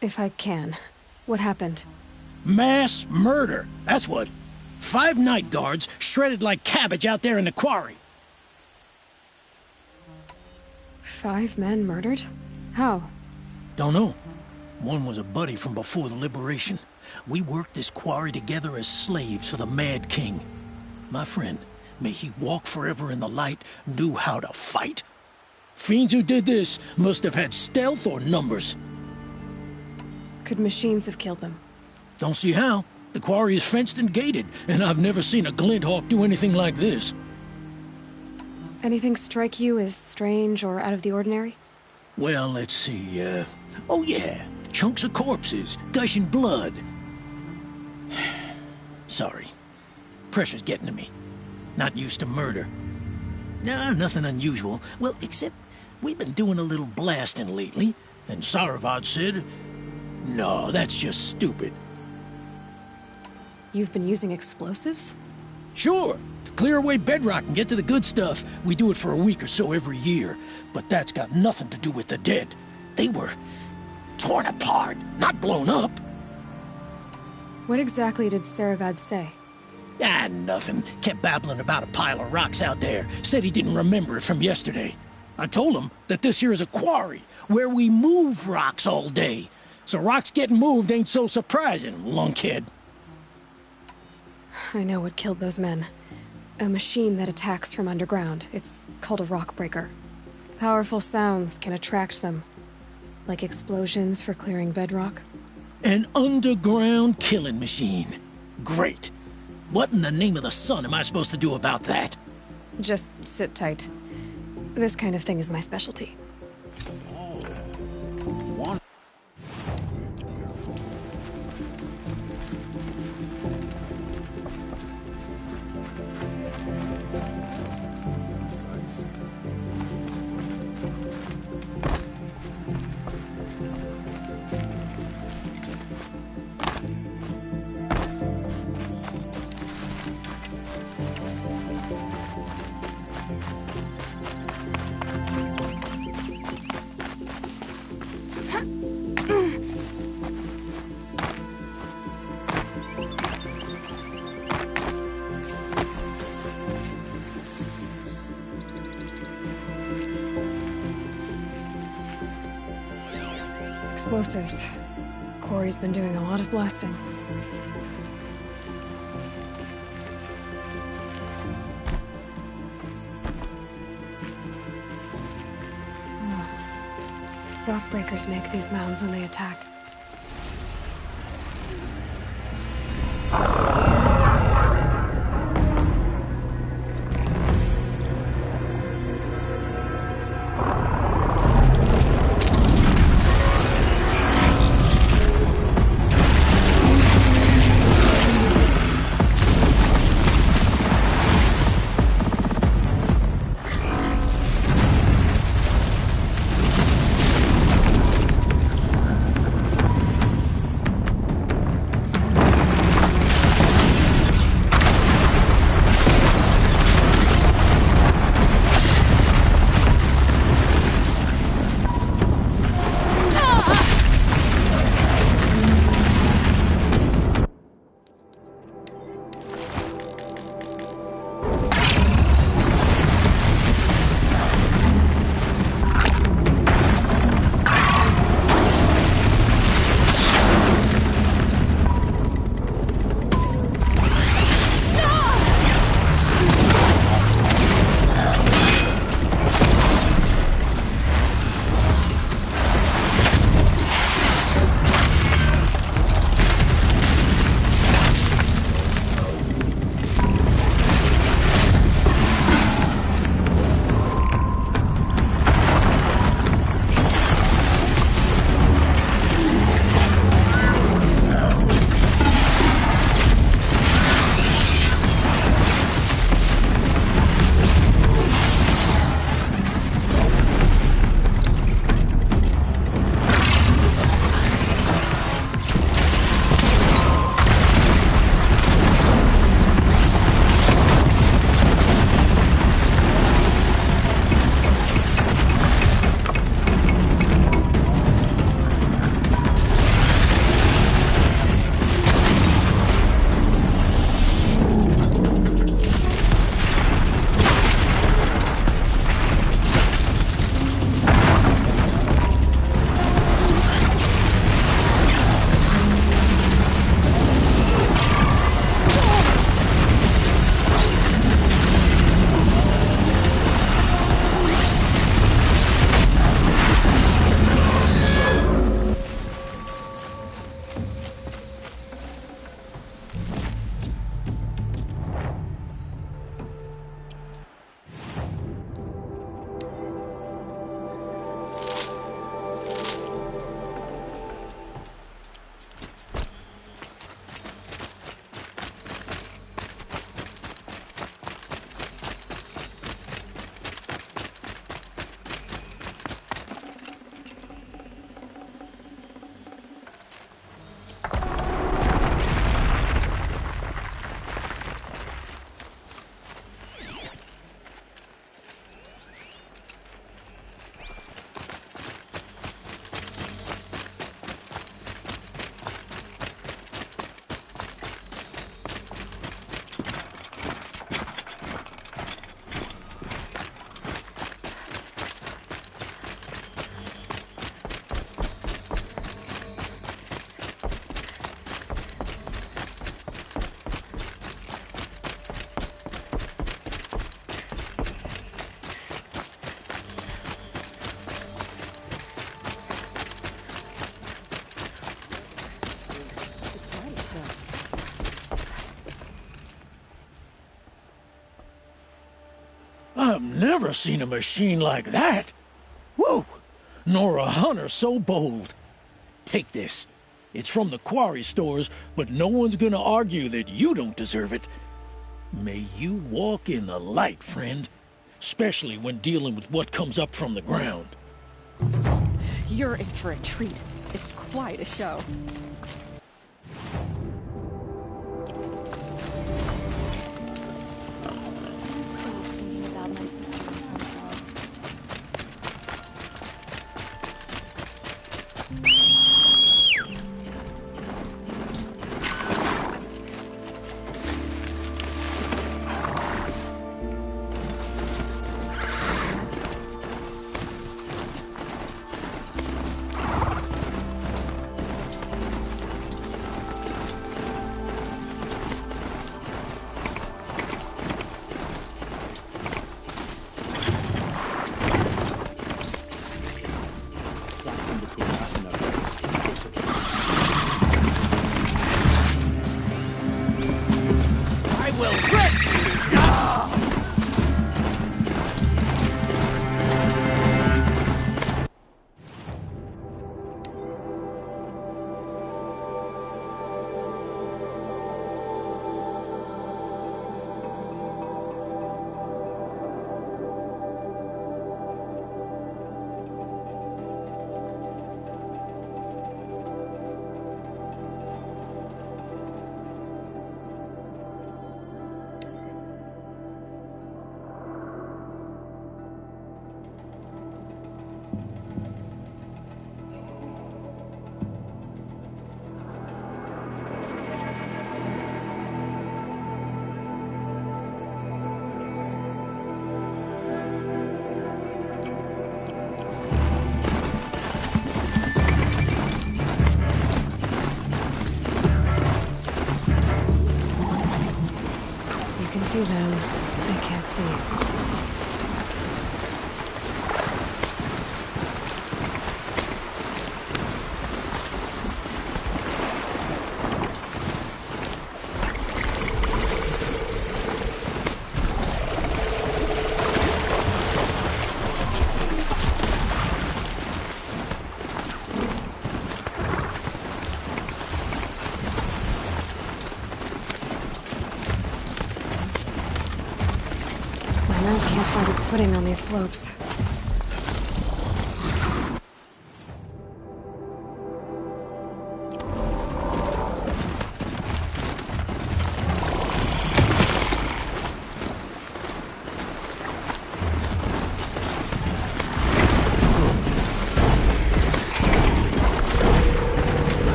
If I can. What happened? Mass murder, that's what. 5 night guards shredded like cabbage out there in the quarry. 5 men murdered? How? Don't know. One was a buddy from before the liberation. We worked this quarry together as slaves for the Mad King. My friend, may he walk forever in the light, knew how to fight. Fiends who did this must have had stealth or numbers. Could machines have killed them? Don't see how. The quarry is fenced and gated, and I've never seen a Glinthawk do anything like this. Anything strike you as strange or out of the ordinary? Well, let's see, oh yeah, chunks of corpses, gushing blood. Sorry. Pressure's getting to me. Not used to murder. Nah, nothing unusual. Well, except we've been doing a little blasting lately, and Saravad said, no, that's just stupid. You've been using explosives? Sure. To clear away bedrock and get to the good stuff, we do it for a week or so every year. But that's got nothing to do with the dead. They were torn apart, not blown up. What exactly did Saravad say? Ah, nothing. Kept babbling about a pile of rocks out there. Said he didn't remember it from yesterday. I told him that this here is a quarry, where we move rocks all day. So rocks getting moved ain't so surprising, lunkhead. I know what killed those men. A machine that attacks from underground. It's called a rock breaker. Powerful sounds can attract them. Like explosions for clearing bedrock. An underground killing machine. Great. What in the name of the sun am I supposed to do about that? Just sit tight. This kind of thing is my specialty. Explosives. Quarry's been doing a lot of blasting. Rock breakers make these mounds when they attack. I've never seen a machine like that. Whoa! Nor a hunter so bold. Take this. It's from the quarry stores, but no one's gonna argue that you don't deserve it. May you walk in the light, friend. Especially when dealing with what comes up from the ground. You're in for a treat. It's quite a show. Still thinking about my sister in Sunflower. See them. I can't see. My mount can't find its footing on these slopes.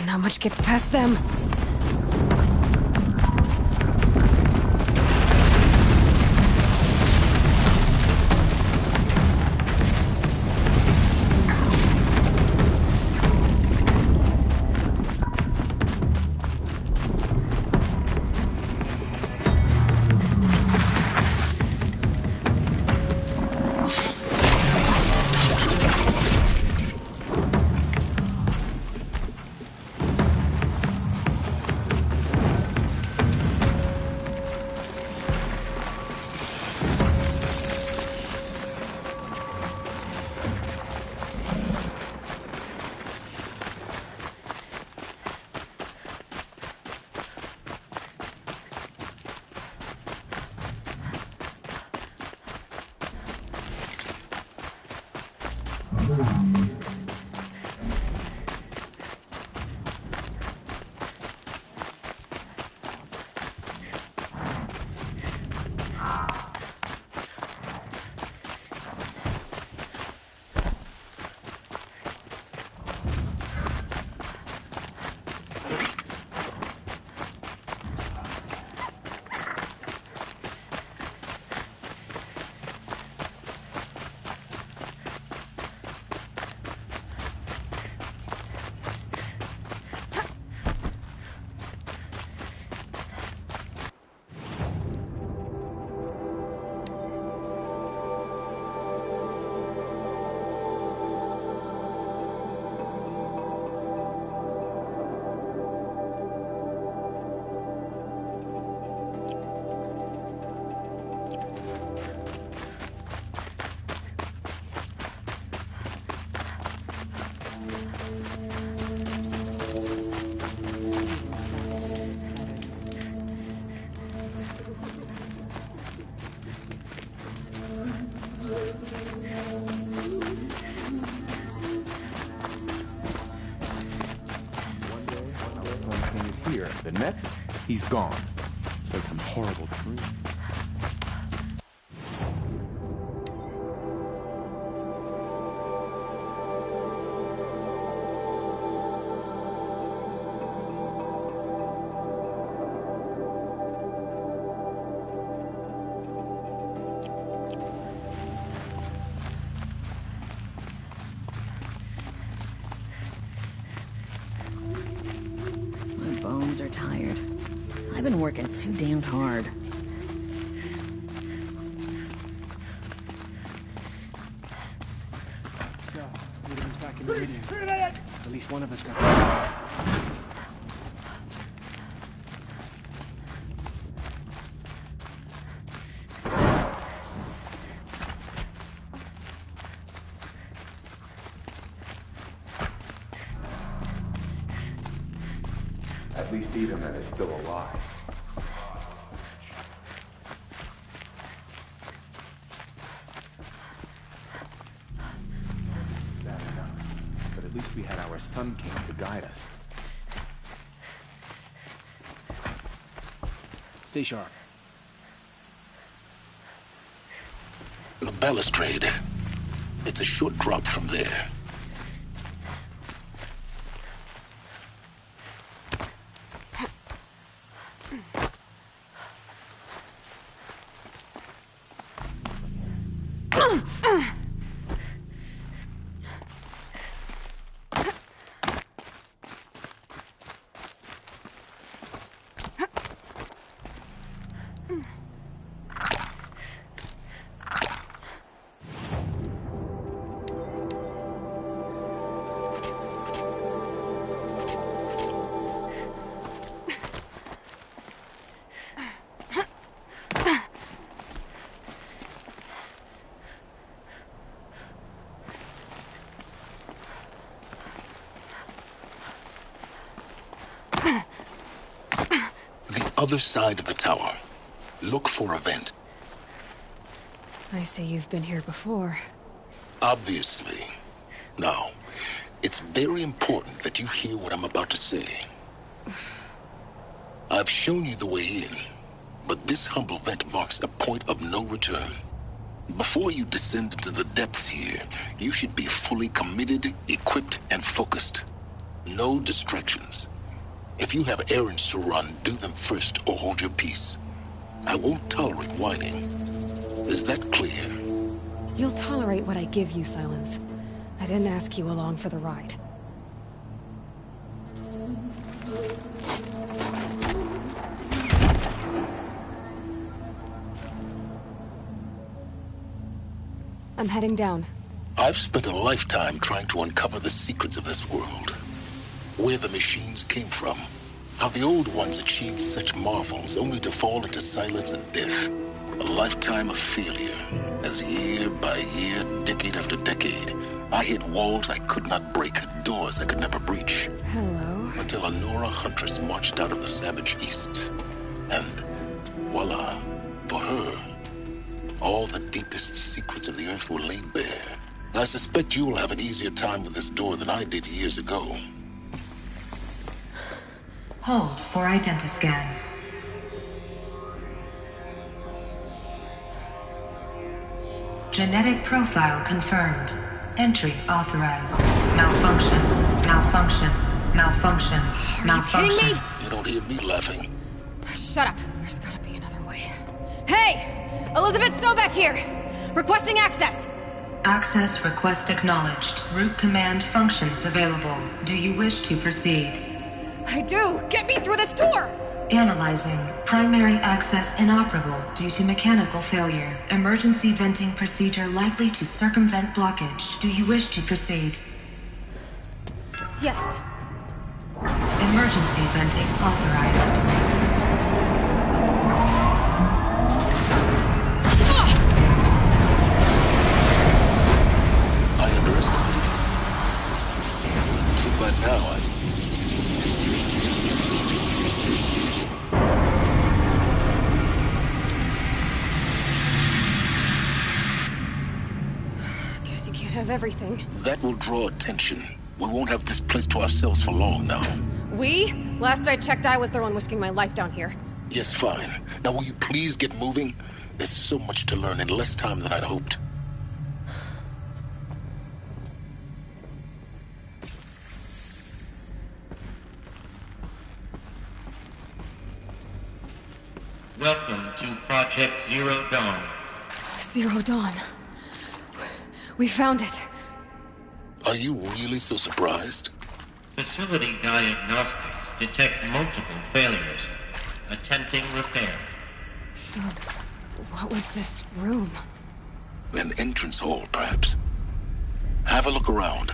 Not much gets past them. The next, he's gone. It's like some horrible dream. Are tired. I've been working too damned hard. So, everyone's back in Meridian. At least one of us got At least Edelman is still alive. Bad enough. But at least we had our Sun King to guide us. Stay sharp. The balustrade. It's a short drop from there. Other side of the tower. Look for a vent. I see you've been here before. Obviously. Now, it's very important that you hear what I'm about to say. I've shown you the way in, but this humble vent marks a point of no return. Before you descend into the depths here, you should be fully committed, equipped, and focused. No distractions. If you have errands to run, do them first or hold your peace. I won't tolerate whining. Is that clear? You'll tolerate what I give you, Silence. I didn't ask you along for the ride. I'm heading down. I've spent a lifetime trying to uncover the secrets of this world. Where the machines came from. How the old ones achieved such marvels only to fall into silence and death. A lifetime of failure, as year by year, decade after decade, I hit walls I could not break, doors I could never breach. Hello. Until a Nora huntress marched out of the savage east. And voila, for her, all the deepest secrets of the Earth were laid bare. I suspect you will have an easier time with this door than I did years ago. Hold for identiscan. Genetic profile confirmed. Entry authorized. Malfunction. Malfunction. Malfunction. Malfunction. Are you kidding me? You don't hear me laughing. Shut up. There's gotta be another way. Hey! Elizabeth Sobek here! Requesting access! Access request acknowledged. Root command functions available. Do you wish to proceed? I do! Get me through this door! Analyzing. Primary access inoperable due to mechanical failure. Emergency venting procedure likely to circumvent blockage. Do you wish to proceed? Yes. Emergency venting authorized. I underestimated you. So by now, Guess you can't have everything. that will draw attention. We won't have this place to ourselves for long now. We? Last I checked, I was the one risking my life down here. Yes, fine. Now will you please get moving? There's so much to learn in less time than I'd hoped. Welcome to Project Zero Dawn. Zero Dawn. We found it. Are you really so surprised? Facility diagnostics detect multiple failures. Attempting repair. So, what was this room? An entrance hall, perhaps. Have a look around.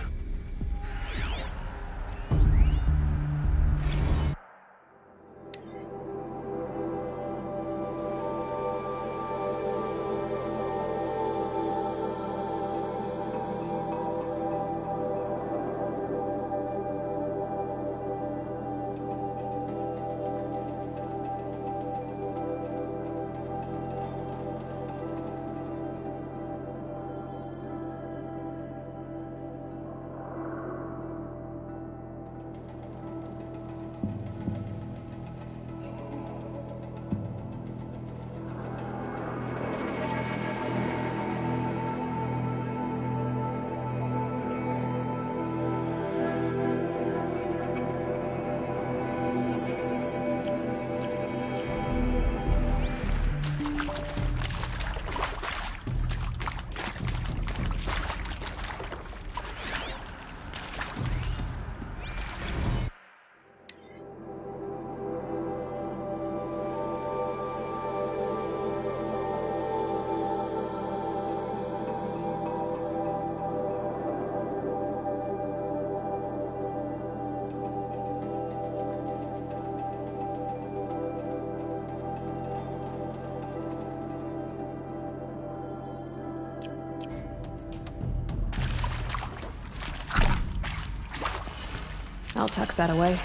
I'll tuck that away.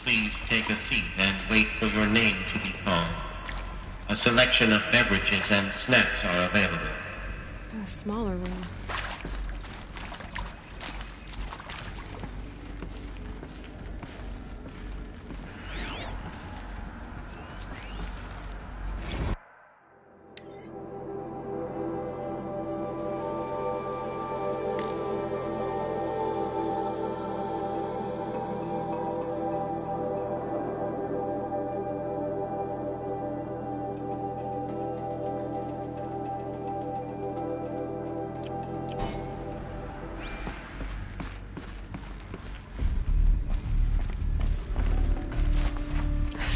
Please take a seat and wait for your name to be called. A selection of beverages and snacks are available. A smaller room.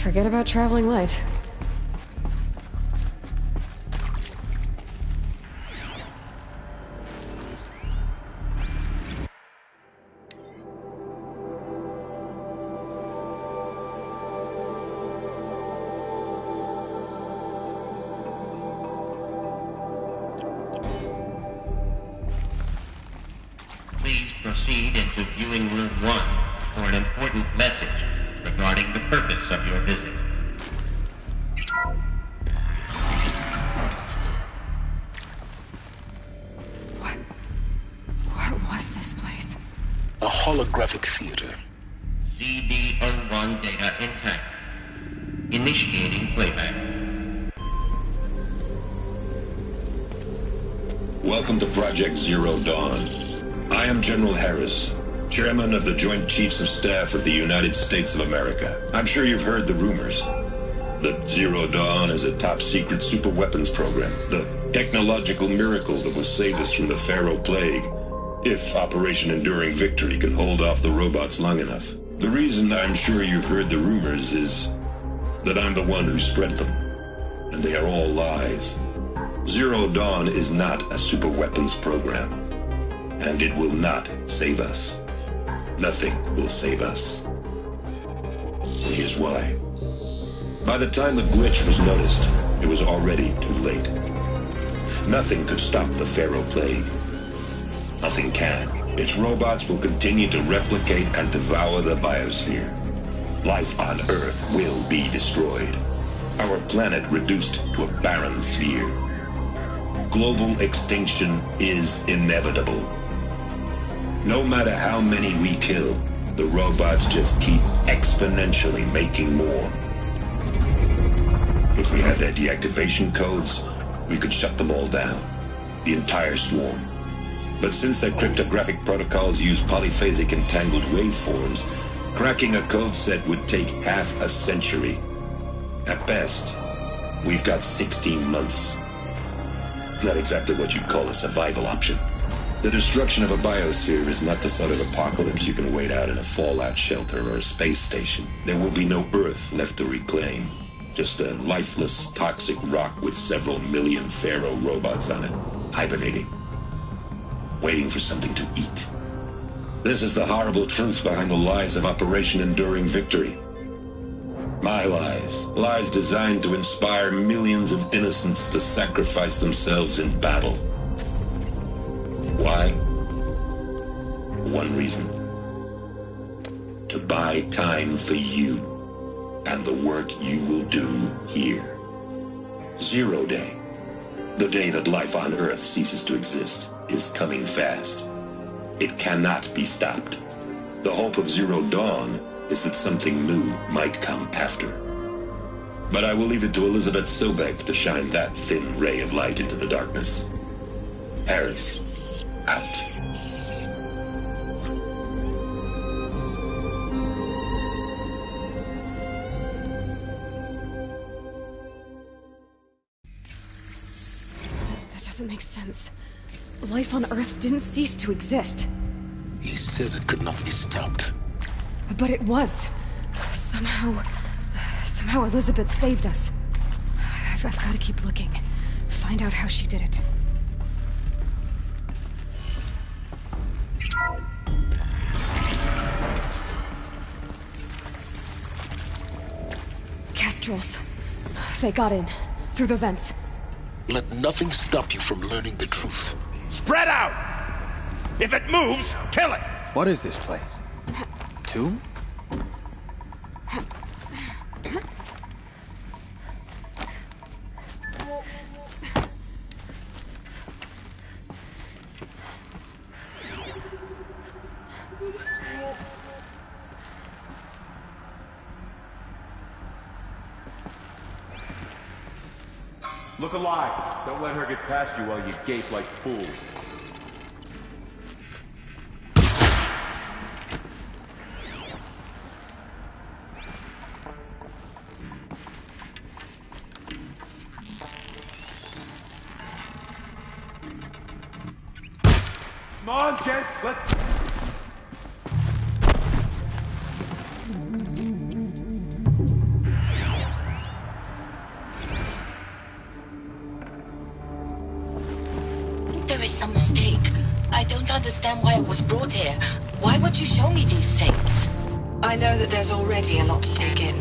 Forget about traveling light. Please proceed into viewing room 1 for an important message regarding the purpose of your visit. What was this place? A holographic theater. CD01 data intact. Initiating playback. Welcome to Project Zero Dawn. I am General Harris, Chairman of the Joint Chiefs of Staff of the United States of America. I'm sure you've heard the rumors that Zero Dawn is a top-secret super-weapons program, the technological miracle that will save us from the Pharaoh Plague, if Operation Enduring Victory can hold off the robots long enough. The reason I'm sure you've heard the rumors is that I'm the one who spread them, and they are all lies. Zero Dawn is not a super-weapons program, and it will not save us. Nothing will save us. Here's why. By the time the glitch was noticed, it was already too late. Nothing could stop the Pharaoh Plague. Nothing can. Its robots will continue to replicate and devour the biosphere. Life on Earth will be destroyed. Our planet reduced to a barren sphere. Global extinction is inevitable. No matter how many we kill, the robots just keep exponentially making more. If we had their deactivation codes, we could shut them all down. The entire swarm. But since their cryptographic protocols use polyphasic entangled waveforms, cracking a code set would take half a century. At best, we've got 16 months. Not exactly what you'd call a survival option. The destruction of a biosphere is not the sort of apocalypse you can wait out in a fallout shelter or a space station. There will be no Earth left to reclaim. Just a lifeless, toxic rock with several million Pharaoh robots on it, hibernating, waiting for something to eat. This is the horrible truth behind the lies of Operation Enduring Victory. My lies. Lies designed to inspire millions of innocents to sacrifice themselves in battle. Why? One reason. To buy time for you and the work you will do here. Zero Day, the day that life on Earth ceases to exist, is coming fast. It cannot be stopped. The hope of Zero Dawn is that something new might come after. But I will leave it to Elizabeth Sobek to shine that thin ray of light into the darkness. Harris, out. That doesn't make sense. Life on Earth didn't cease to exist. He said it could not be stopped. But it was. Somehow Elizabeth saved us. I've got to keep looking. Find out how she did it. Kestrels. They got in. Through the vents. Let nothing stop you from learning the truth. Spread out! If it moves, kill it! What is this place? Tomb? Look alive. Don't let her get past you while you gape like fools. Come on, gents, let's... There is some mistake. I don't understand why I was brought here. Why would you show me these things? I know that there's already a lot to take in.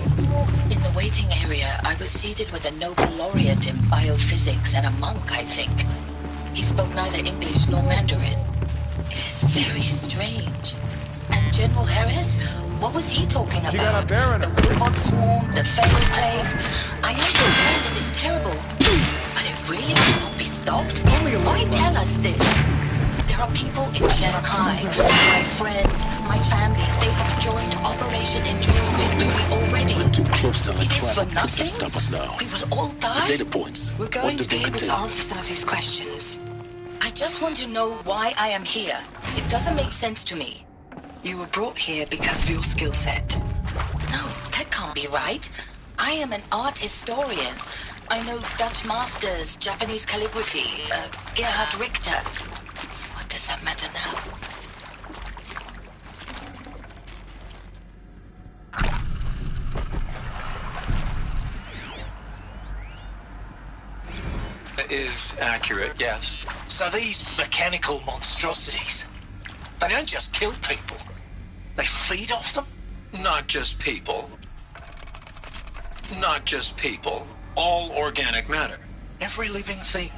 In the waiting area, I was seated with a Nobel laureate in biophysics and a monk, I think. He spoke neither English nor Mandarin. It is very strange. And General Harris? What was he talking about? She got a bear in her. The robot swarm, the feral plague. I understand it is terrible. But it really cannot be stopped? Why tell us this? There are people in Shanghai, my friends, my family, they have joined Operation Enduring Victory already. We're too close to the It is for trap. nothing? Stop us now. We will all die? Data points. We're What going did to be they able to contain? answer some of these questions. I just want to know why I am here. It doesn't make sense to me. You were brought here because of your skill set. No, that can't be right. I am an art historian. I know Dutch masters, Japanese calligraphy, Gerhard Richter. What does that matter now? Is accurate, yes. So these mechanical monstrosities, they don't just kill people. They feed off them? Not just people. Not just people. All organic matter. Every living thing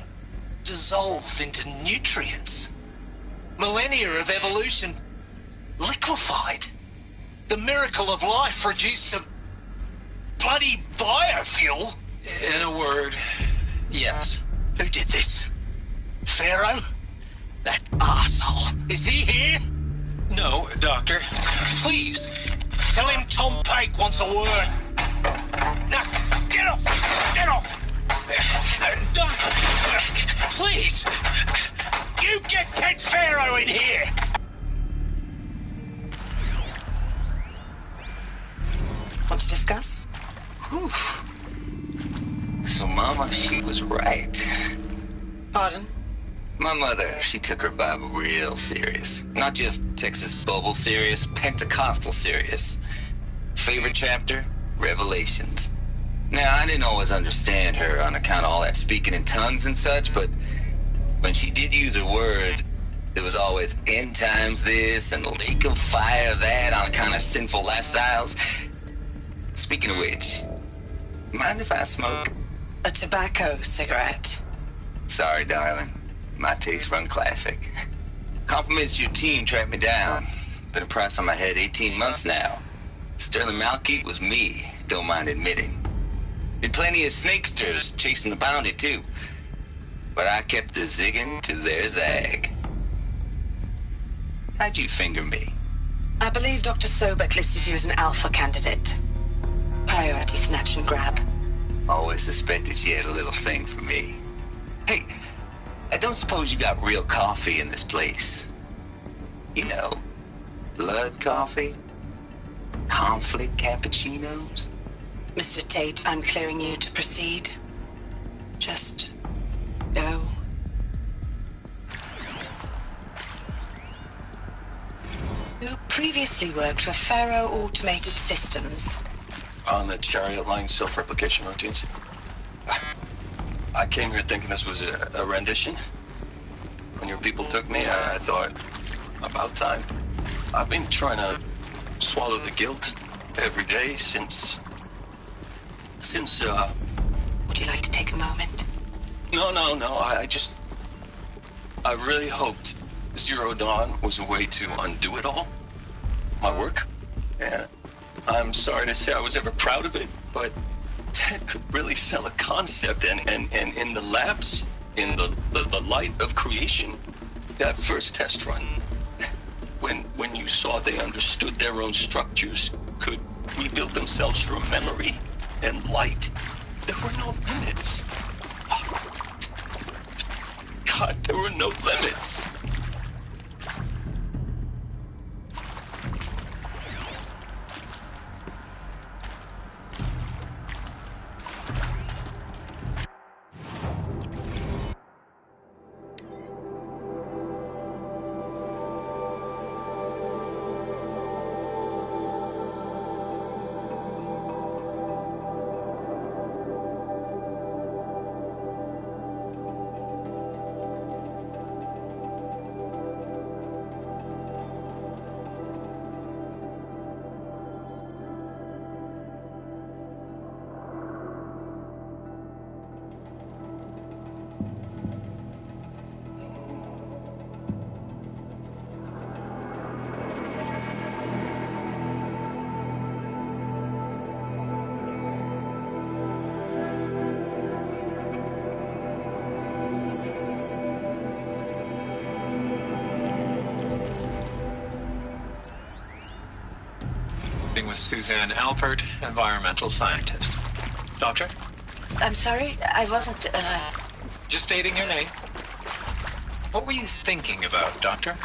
dissolved into nutrients. Millennia of evolution liquefied. The miracle of life reduced to bloody biofuel. In a word, yes. Who did this? Pharaoh? That asshole. Is he here? No, Doctor. Please, tell him Tom Pake wants a word. Now, get off! Get off! Don't... Please! You get Ted Pharaoh in here! Want to discuss? Whew. So Mama, she was right. Pardon? My mother, she took her Bible real serious. Not just Texas Bible serious, Pentecostal serious. Favorite chapter? Revelations. Now, I didn't always understand her on account of all that speaking in tongues and such, but when she did use her words, there was always end times this and lake of fire that on account of sinful lifestyles. Speaking of which, mind if I smoke? A tobacco cigarette. Sorry, darling. My taste run classic. Compliments to your team tracked me down. Been a price on my head 18 months now. Sterling Malkeet was me, don't mind admitting. Been plenty of snakesters chasing the bounty, too. But I kept the zigging to their zag. How'd you finger me? I believe Dr. Sobek listed you as an alpha candidate. Priority snatch and grab. Always suspected she had a little thing for me. Hey, I don't suppose you got real coffee in this place. You know, blood coffee? Conflict cappuccinos? Mr. Tate, I'm clearing you to proceed. Just go. You previously worked for Pharaoh Automated Systems. On the Chariot Line self-replication routines. I came here thinking this was a rendition. When your people took me, I thought, about time. I've been trying to swallow the guilt every day since... Would you like to take a moment? No, I really hoped Zero Dawn was a way to undo it all. My work. And I'm sorry to say I was ever proud of it, but Ted could really sell a concept, and in the labs, in the light of creation, that first test run, when you saw they understood their own structures, could rebuild themselves from memory and light, there were no limits. God, there were no limits. Speaking with Suzanne Alpert, environmental scientist. Doctor? I'm sorry, I wasn't, Just stating your name. What were you thinking about, Doctor?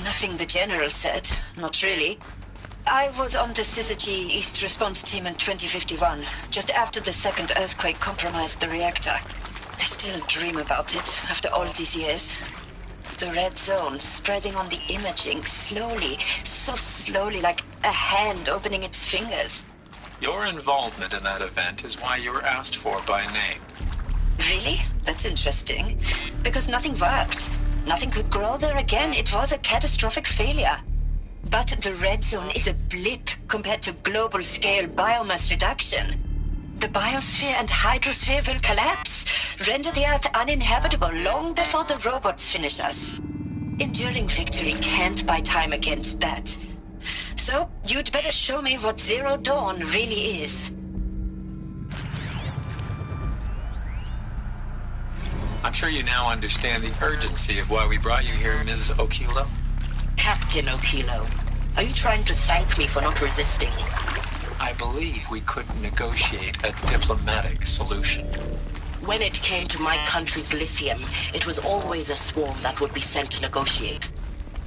Nothing the General said. Not really. I was on the Syzygy East Response Team in 2051, just after the second earthquake compromised the reactor. I still dream about it, after all these years. The red zone spreading on the imaging, slowly, so slowly, like a hand opening its fingers. Your involvement in that event is why you were asked for by name. Really? That's interesting. Because nothing worked. Nothing could grow there again. It was a catastrophic failure. But the red zone is a blip compared to global-scale biomass reduction. The biosphere and hydrosphere will collapse, render the Earth uninhabitable long before the robots finish us. Enduring victory can't buy time against that. So, you'd better show me what Zero Dawn really is. I'm sure you now understand the urgency of why we brought you here, Ms. Okilo. Captain Okilo, are you trying to thank me for not resisting? I believe we could negotiate a diplomatic solution. When it came to my country's lithium, it was always a swarm that would be sent to negotiate.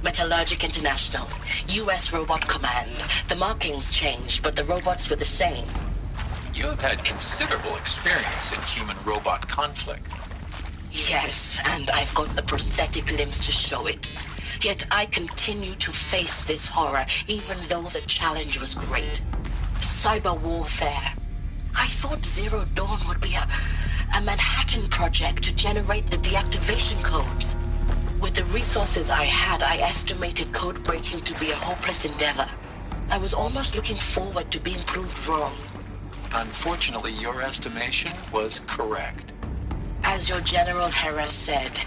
Metallurgic International, U.S. Robot Command. The markings changed, but the robots were the same. You have had considerable experience in human-robot conflict. Yes, and I've got the prosthetic limbs to show it. Yet I continue to face this horror, even though the challenge was great. Cyber warfare. I thought Zero Dawn would be a Manhattan project to generate the deactivation codes. With the resources I had, I estimated code breaking to be a hopeless endeavor. I was almost looking forward to being proved wrong. Unfortunately, your estimation was correct. As your General Harris said.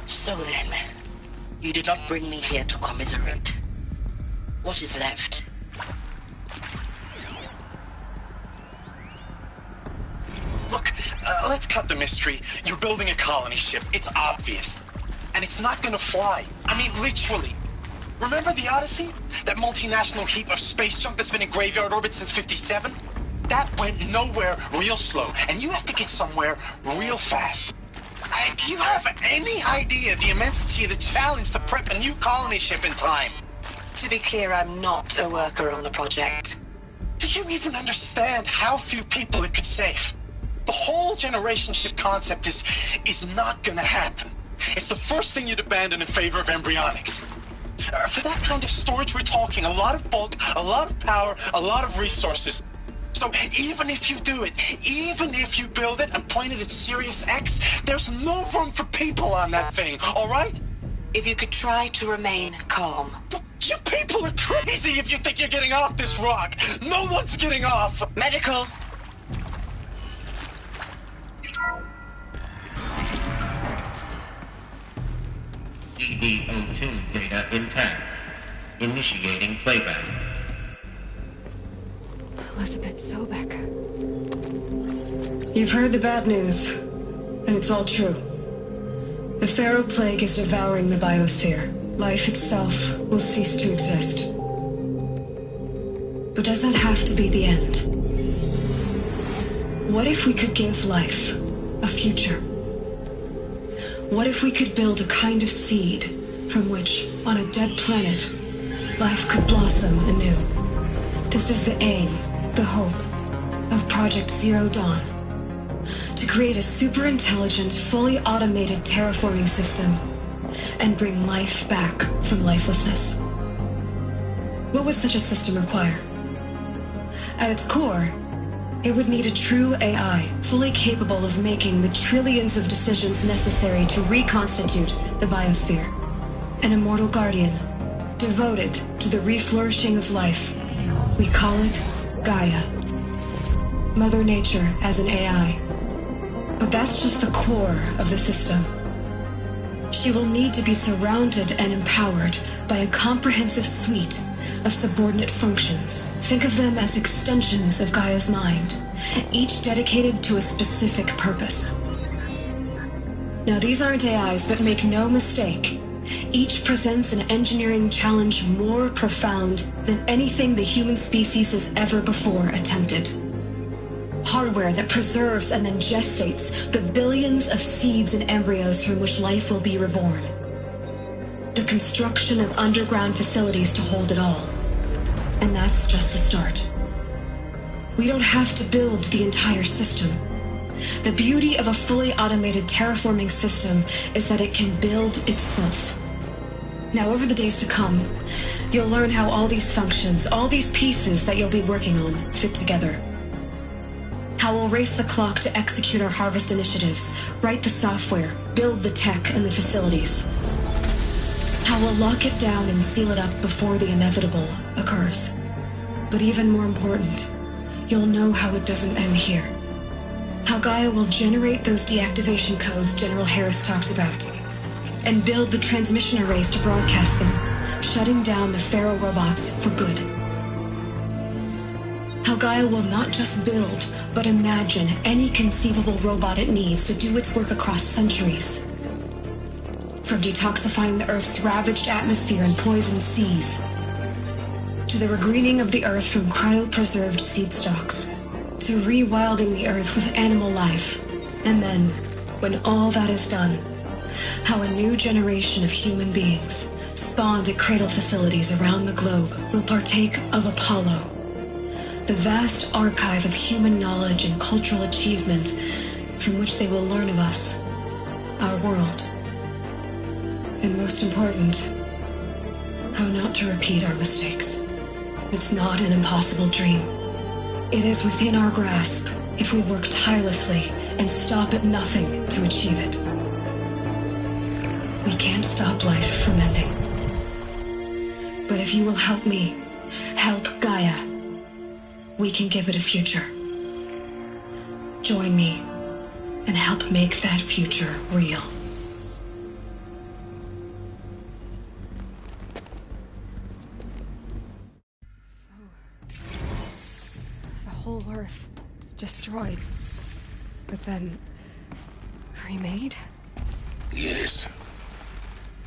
So then, you did not bring me here to commiserate. What is left? Look, let's cut the mystery. You're building a colony ship. It's obvious. And it's not gonna fly. I mean, literally. Remember the Odyssey? That multinational heap of space junk that's been in graveyard orbit since '57? That went nowhere real slow. And you have to get somewhere real fast. Do you have any idea the immensity of the challenge to prep a new colony ship in time? To be clear, I'm not a worker on the project. Do you even understand how few people it could save? The whole generation ship concept is not gonna happen. It's the first thing you'd abandon in favor of embryonics. For that kind of storage, we're talking a lot of bulk, a lot of power, a lot of resources. So even if you do it, even if you build it and point it at Sirius X, there's no room for people on that thing, all right? If you could try to remain calm. You people are crazy if you think you're getting off this rock. No one's getting off. Medical. CD02 data intact. Initiating playback. Elizabeth Sobek. You've heard the bad news, and it's all true. The Pharaoh Plague is devouring the biosphere. Life itself will cease to exist. But does that have to be the end? What if we could give life a future? What if we could build a kind of seed from which, on a dead planet, life could blossom anew? This is the aim, the hope, of Project Zero Dawn. To create a super-intelligent, fully automated terraforming system and bring life back from lifelessness. What would such a system require? At its core, it would need a true AI, fully capable of making the trillions of decisions necessary to reconstitute the biosphere. An immortal guardian, devoted to the reflourishing of life. We call it Gaia. Mother Nature as an AI. But that's just the core of the system. She will need to be surrounded and empowered by a comprehensive suite of subordinate functions. Think of them as extensions of Gaia's mind, each dedicated to a specific purpose. Now, these aren't AIs, but make no mistake, each presents an engineering challenge more profound than anything the human species has ever before attempted. Hardware that preserves and then gestates the billions of seeds and embryos from which life will be reborn. The construction of underground facilities to hold it all. And that's just the start. We don't have to build the entire system. The beauty of a fully automated terraforming system is that it can build itself. Now, over the days to come, you'll learn how all these functions, all these pieces that you'll be working on, fit together. How we'll race the clock to execute our harvest initiatives, write the software, build the tech and the facilities. How we'll lock it down and seal it up before the inevitable occurs. But even more important, you'll know how it doesn't end here. How Gaia will generate those deactivation codes General Harris talked about, and build the transmission arrays to broadcast them, shutting down the Pharaoh robots for good. How Gaia will not just build, but imagine any conceivable robot it needs to do its work across centuries. From detoxifying the Earth's ravaged atmosphere and poisoned seas, to the regreening of the Earth from cryopreserved seed stalks, to rewilding the Earth with animal life. And then, when all that is done, how a new generation of human beings, spawned at cradle facilities around the globe, will partake of Apollo, the vast archive of human knowledge and cultural achievement from which they will learn of us, our world. And most important, how not to repeat our mistakes. It's not an impossible dream. It is within our grasp if we work tirelessly and stop at nothing to achieve it. We can't stop life from ending. But if you will help me, help Gaia, we can give it a future. Join me and help make that future real. Whole Earth destroyed, but then remade? Yes.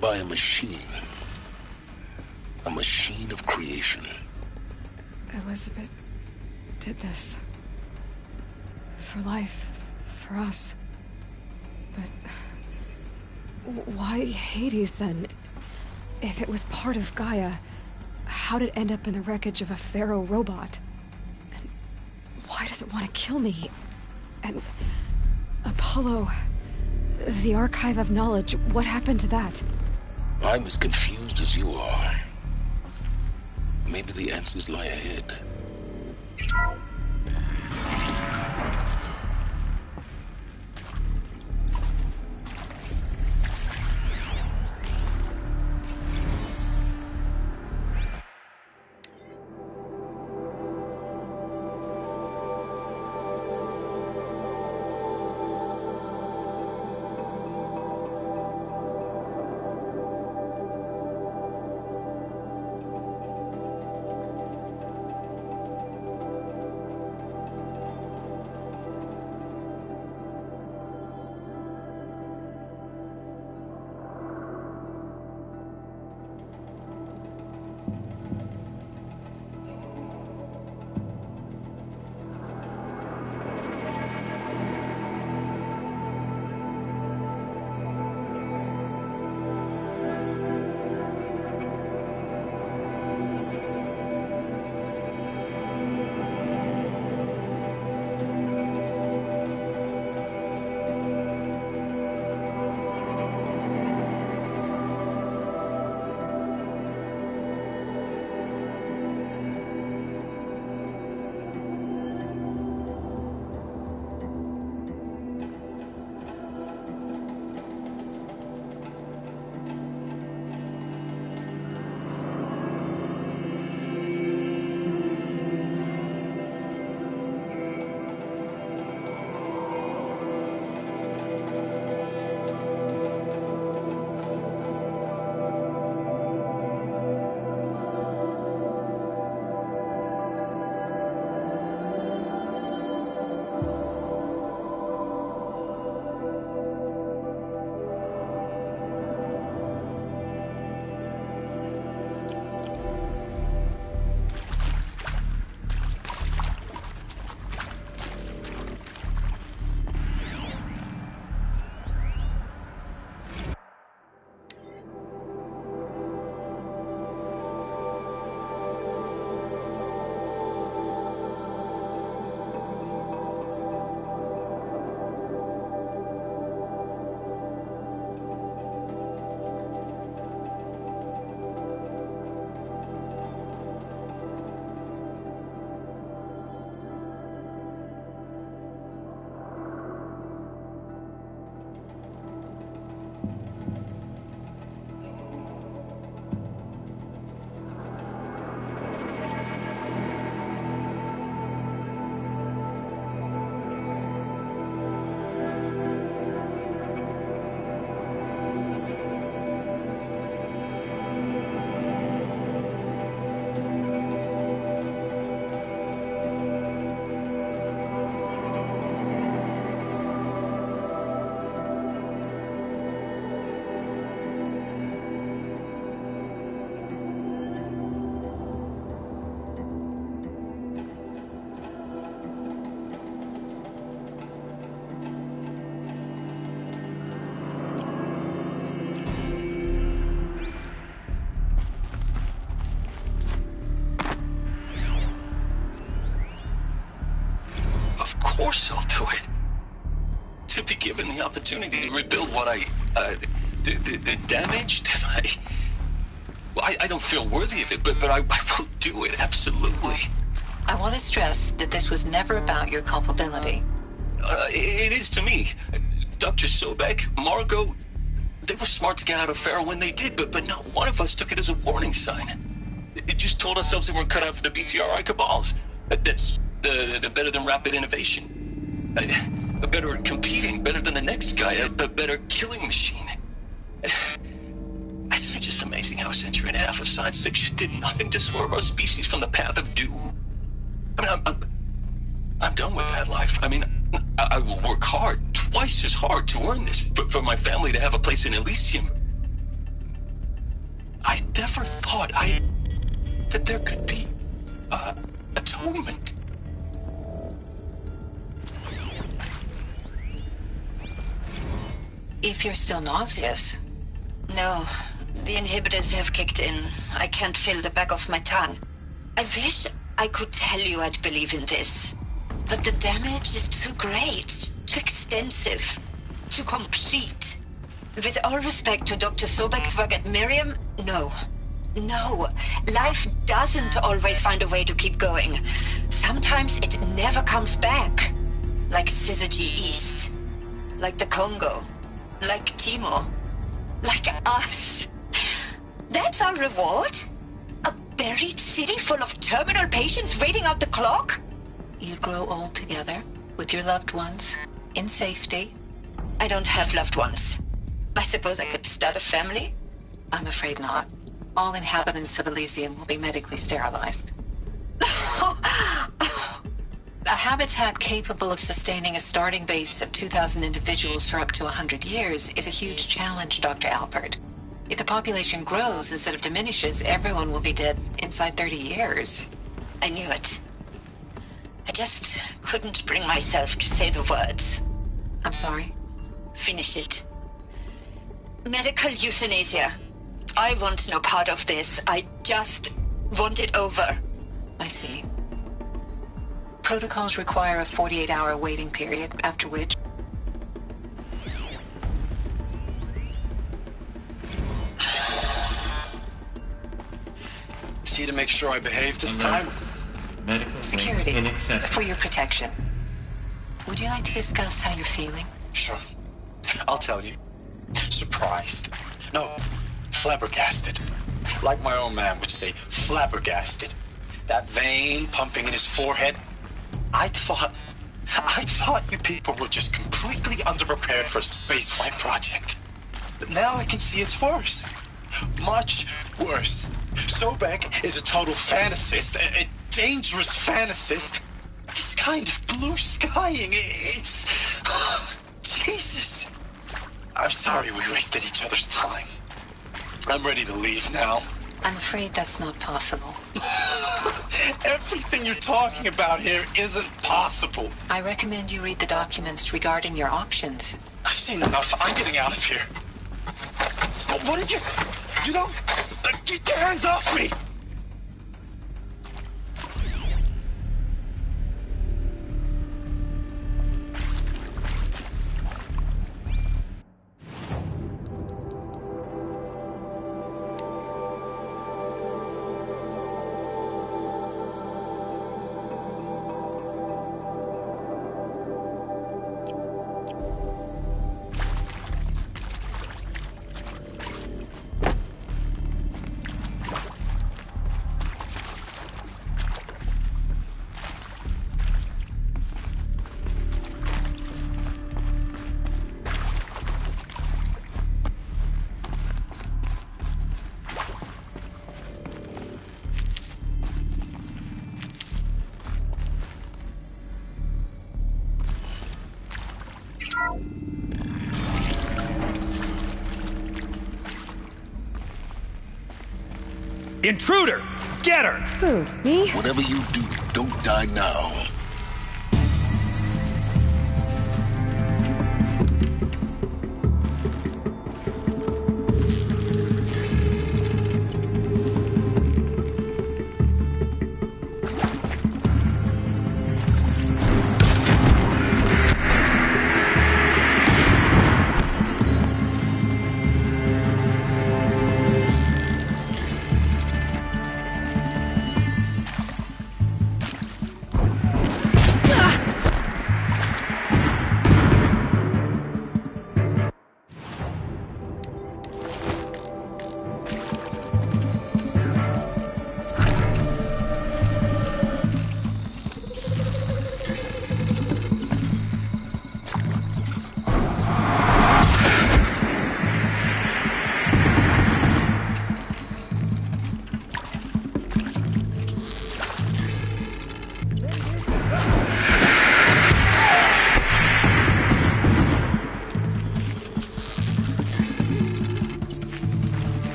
By a machine. A machine of creation. Elizabeth did this. For life. For us. But why Hades then? If it was part of Gaia, how did it end up in the wreckage of a Pharaoh robot? Why does it want to kill me? And Apollo, the archive of knowledge, what happened to that? I'm as confused as you are. Maybe the answers lie ahead. force I'll do it. To be given the opportunity to rebuild what the damage that I don't feel worthy of it, but I will do it, absolutely. I want to stress that this was never about your culpability. It is to me. Dr. Sobek, Margot, they were smart to get out of Pharaoh when they did, but not one of us took it as a warning sign. It just told ourselves that we're cut out for the BTRI cabals. That's the better than rapid innovation. Better at competing, better than the next guy, a better killing machine. Isn't it just amazing how a century and a half of science fiction did nothing to swerve our species from the path of doom? I mean, I'm done with that life. I mean, I will work hard, twice as hard, to earn this, for my family to have a place in Elysium. I never thought that there could be atonement. If you're still nauseous. No, the inhibitors have kicked in. I can't feel the back of my tongue. I wish I could tell you I'd believe in this. But the damage is too great, too extensive, too complete. With all respect to Dr. Sobek's work at Miriam, no. No, life doesn't always find a way to keep going. Sometimes it never comes back. Like Syzygy East. Like the Congo. Like Timor. Like us. That's our reward? A buried city full of terminal patients waiting out the clock? You'd grow old together, with your loved ones, in safety. I don't have loved ones. I suppose I could start a family? I'm afraid not. All inhabitants of Elysium will be medically sterilized. A habitat capable of sustaining a starting base of 2,000 individuals for up to 100 years is a huge challenge, Dr. Alpert. If the population grows instead of diminishes, everyone will be dead inside 30 years. I knew it. I just couldn't bring myself to say the words. I'm sorry? Finish it. Medical euthanasia. I want no part of this. I just want it over. I see. Protocols require a 48-hour waiting period, after which... Is he to make sure I behave this time? Medical Security, for your protection. Would you like to discuss how you're feeling? Sure. I'll tell you. Surprised. No, flabbergasted. Like my own man would say, flabbergasted. That vein pumping in his forehead. I thought you people were just completely underprepared for a spaceflight project. But now I can see it's worse. Much worse. Sobek is a total fantasist, a dangerous fantasist. This kind of blue skying, it's... Jesus. I'm sorry we wasted each other's time. I'm ready to leave now. I'm afraid that's not possible. Everything you're talking about here isn't possible. I recommend you read the documents regarding your options. I've seen enough. I'm getting out of here. What did you... You don't... Get your hands off me! Intruder! Get her! Who, me? Whatever you do, don't die now.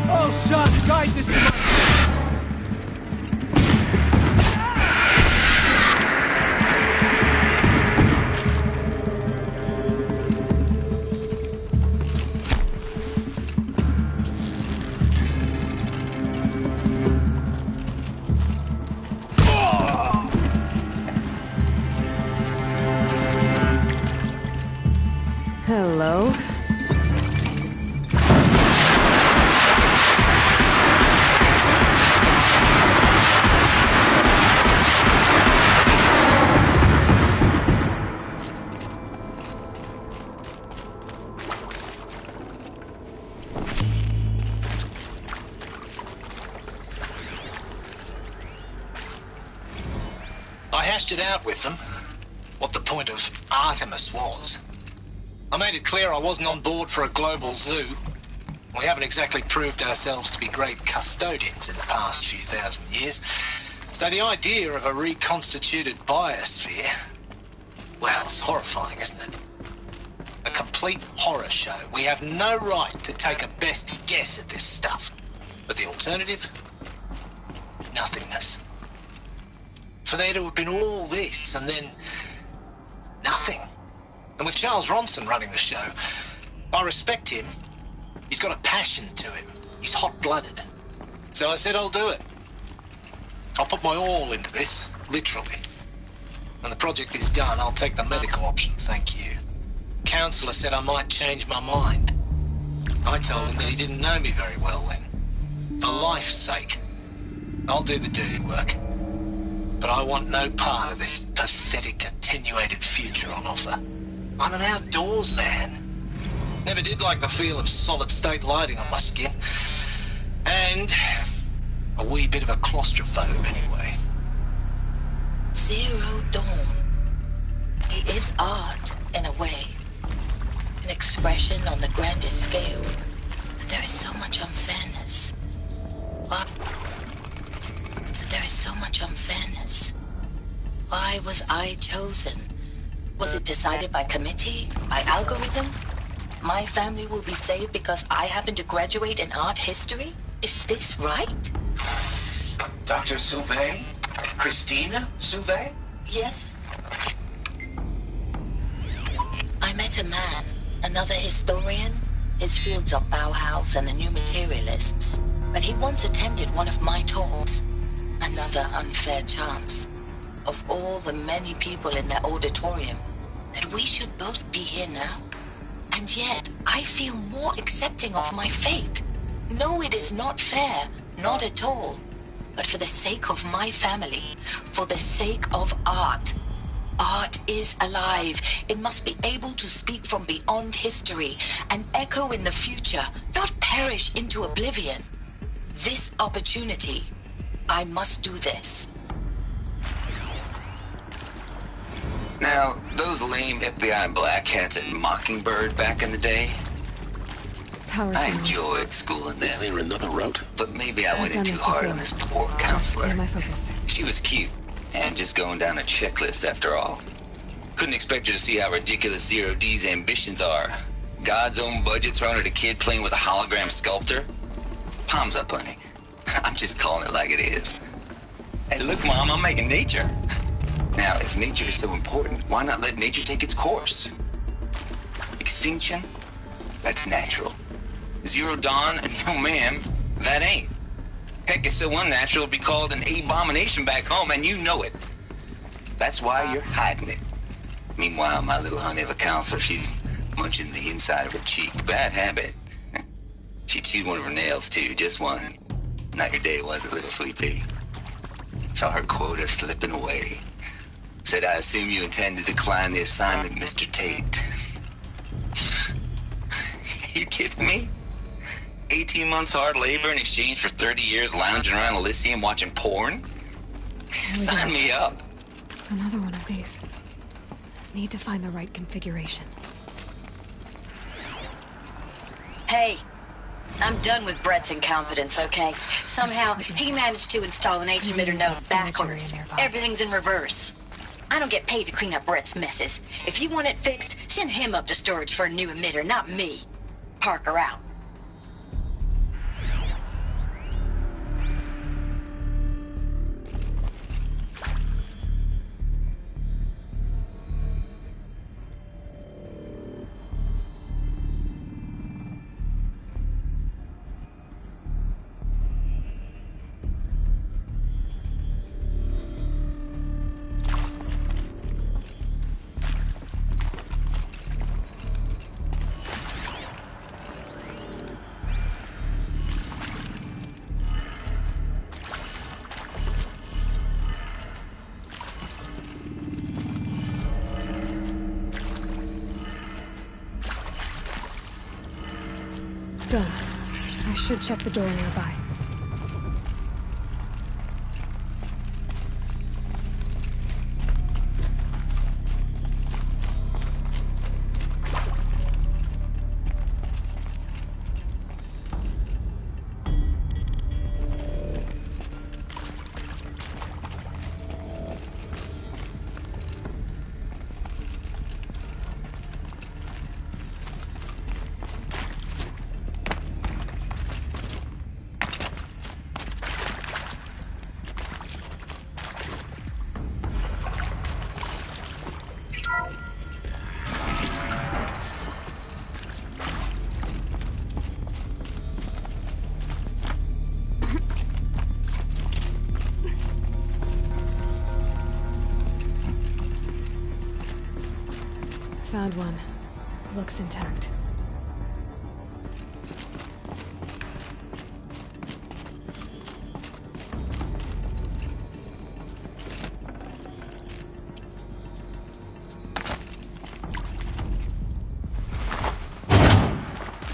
Oh, son, guide this to my... Hello? I hashed it out with them, what the point of Artemis was. I made it clear I wasn't on board for a global zoo. We haven't exactly proved ourselves to be great custodians in the past few thousand years. So the idea of a reconstituted biosphere, well, it's horrifying, isn't it? A complete horror show. We have no right to take a best guess at this stuff. But the alternative? Nothingness. For there to have been all this and then nothing. And with Charles Ronson running the show, I respect him. He's got a passion to him. He's hot-blooded. So I said I'll do it. I'll put my all into this, literally. When the project is done, I'll take the medical option, thank you. Counselor said I might change my mind. I told him that he didn't know me very well then. For life's sake, I'll do the dirty work. But I want no part of this pathetic, attenuated future on offer. I'm an outdoors man. Never did like the feel of solid-state lighting on my skin. And a wee bit of a claustrophobe, anyway. Zero Dawn. It is art, in a way. An expression on the grandest scale. But there is so much unfairness. There is so much unfairness. Why was I chosen? Was it decided by committee? By algorithm? My family will be saved because I happen to graduate in art history? Is this right? Dr. Sauvé? Christina Sauvé? Yes. I met a man, another historian. His fields are Bauhaus and the New Materialists. But he once attended one of my talks. Another unfair chance. Of all the many people in that auditorium, that we should both be here now. And yet, I feel more accepting of my fate. No, it is not fair, not at all. But for the sake of my family, for the sake of art. Art is alive. It must be able to speak from beyond history and echo in the future, not perish into oblivion. This opportunity, I must do this. Now, those lame FBI black hats at Mockingbird back in the day, I enjoyed schooling them. Is there another route? But maybe I went in too hard on this poor counselor. My focus. She was cute, and just going down a checklist after all. Couldn't expect her to see how ridiculous Zero D's ambitions are. God's own budget thrown at a kid playing with a hologram sculptor? Palms up, honey. I'm just calling it like it is. Hey, look, Mom, I'm making nature. Now, if nature is so important, why not let nature take its course? Extinction? That's natural. Zero Dawn? No, ma'am, that ain't. Heck, it's so unnatural to be called an abomination back home, and you know it. That's why you're hiding it. Meanwhile, my little honey of a counselor, she's munching the inside of her cheek. Bad habit. She chewed one of her nails, too, just one. Not your day, was it, little sweet pea? Saw her quota slipping away. Said, I assume you intend to decline the assignment, Mr. Tate. You kidding me? 18 months hard labor in exchange for 30 years lounging around Elysium watching porn? Sign me up. Another one of these. Need to find the right configuration. Hey, I'm done with Brett's incompetence, okay? Somehow, he managed to install an H-emitter node backwards. Everything's in reverse. I don't get paid to clean up Brett's messes. If you want it fixed, send him up to storage for a new emitter, not me. Parker out. done. I should check the door nearby. Found one. Looks intact.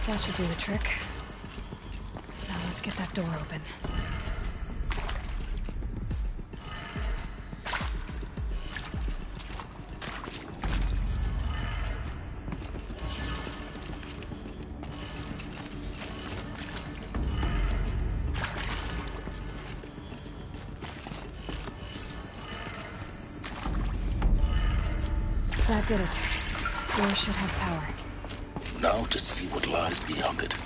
That should do the trick. Now let's get that door open. That did it. Door should have power. Now to see what lies beyond it.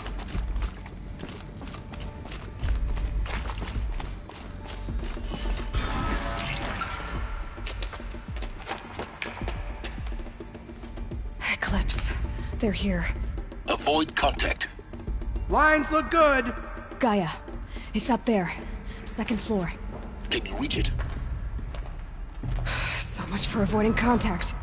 Eclipse. They're here. Avoid contact. Lines look good. Gaia. It's up there. Second floor. Can you reach it? So much for avoiding contact.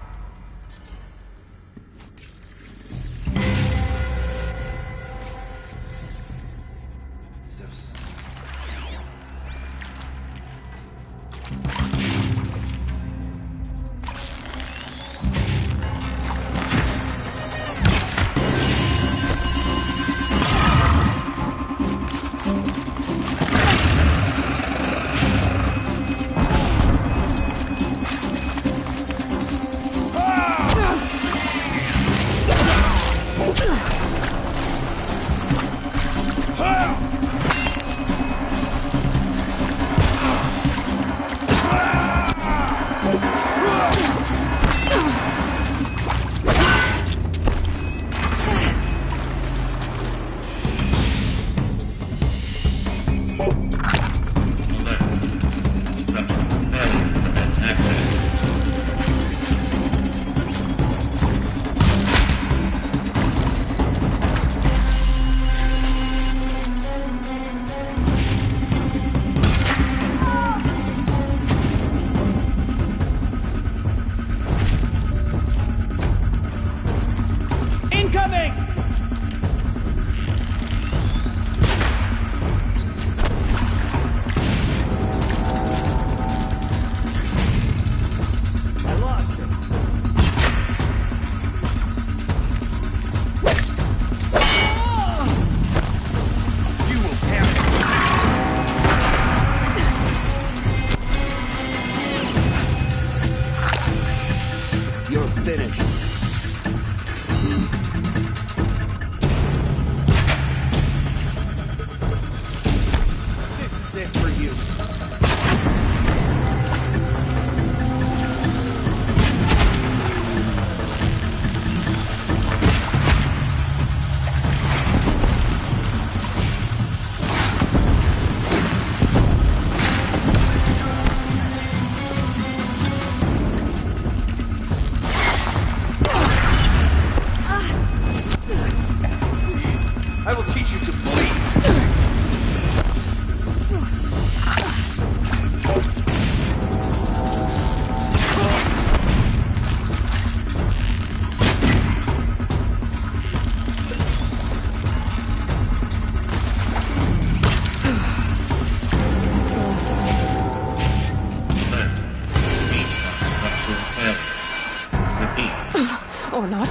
Or not.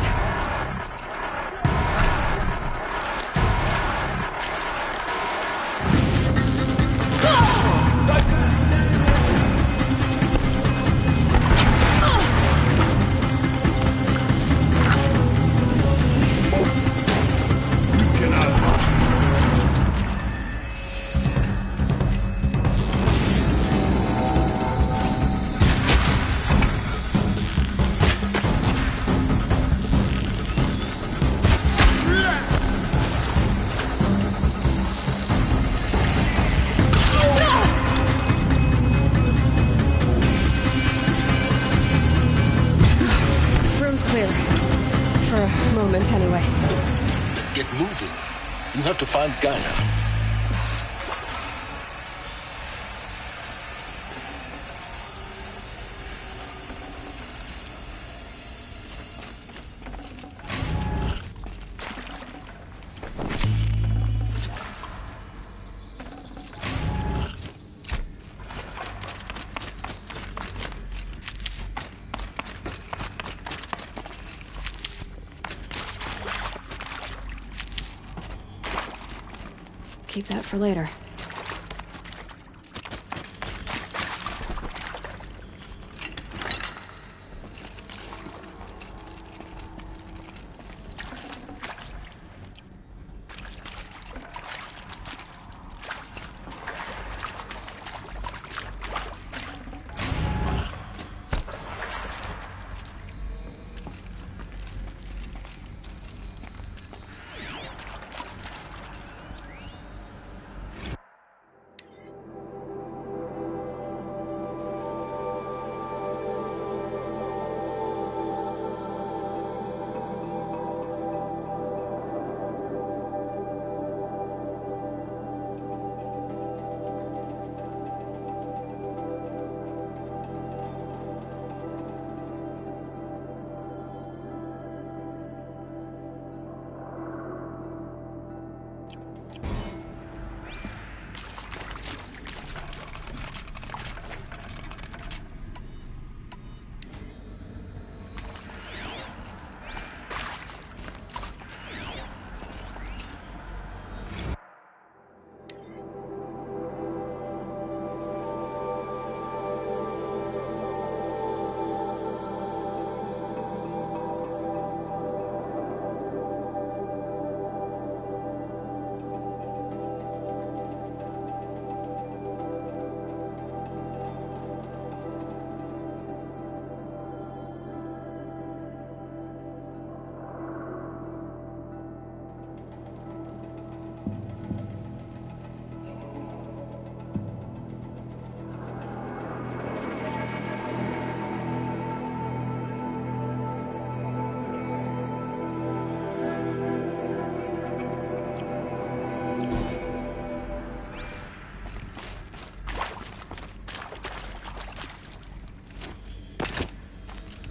You have to find Gaia. Keep that for later.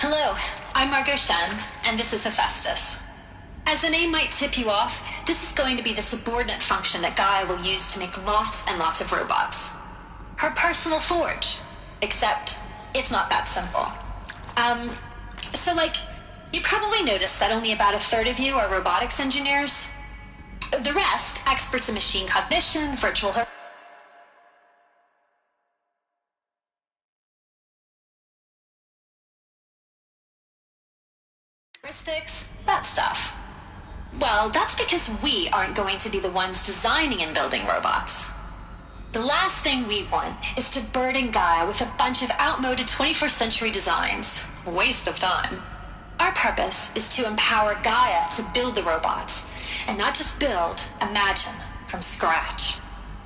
Hello, I'm Margot Shen, and this is Hephaestus. As the name might tip you off, this is going to be the subordinate function that Gaia will use to make lots and lots of robots. Her personal forge. Except, it's not that simple. You probably noticed that only about a third of you are robotics engineers. The rest, experts in machine cognition, virtual heuristics, that stuff. Well, that's because we aren't going to be the ones designing and building robots. The last thing we want is to burden Gaia with a bunch of outmoded 21st century designs. Waste of time. Our purpose is to empower Gaia to build the robots, and not just build, imagine, from scratch.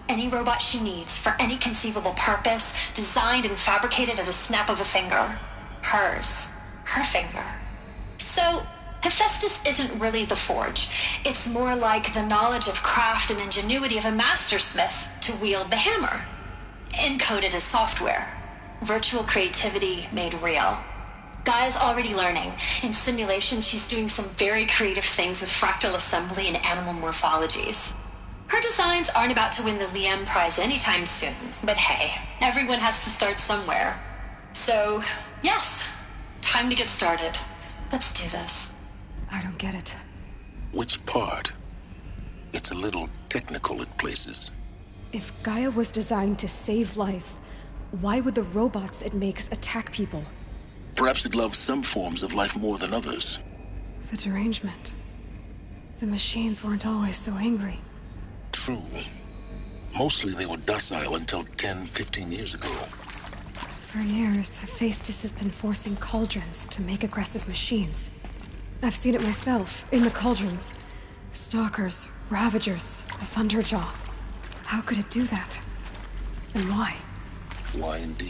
Any robot she needs for any conceivable purpose, designed and fabricated at a snap of a finger. Hers. Her finger. So, Hephaestus isn't really the forge. It's more like the knowledge of craft and ingenuity of a mastersmith to wield the hammer. Encoded as software. Virtual creativity made real. Gaia's already learning. In simulation, she's doing some very creative things with fractal assembly and animal morphologies. Her designs aren't about to win the Liam Prize anytime soon, but hey, everyone has to start somewhere. So, yes, time to get started. Let's do this. I don't get it. Which part? It's a little technical in places. If Gaia was designed to save life, why would the robots it makes attack people? Perhaps it loves some forms of life more than others. The derangement. The machines weren't always so angry. True. Mostly they were docile until 10, 15 years ago. For years, Hephaestus has been forcing cauldrons to make aggressive machines. I've seen it myself, in the cauldrons. Stalkers, Ravagers, the Thunderjaw. How could it do that? And why? Why indeed?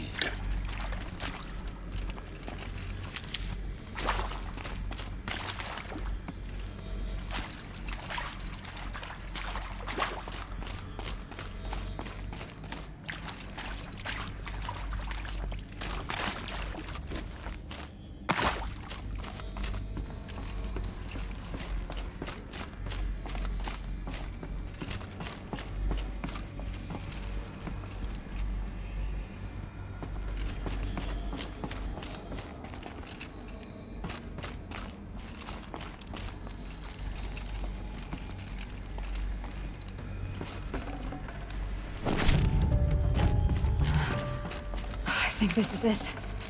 think this is it.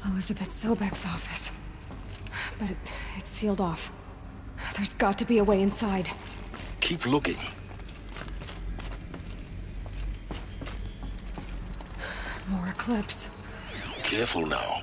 Elizabeth Sobek's office. But it's sealed off. There's got to be a way inside. Keep looking. More Eclipse. Careful now.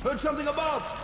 Heard something above!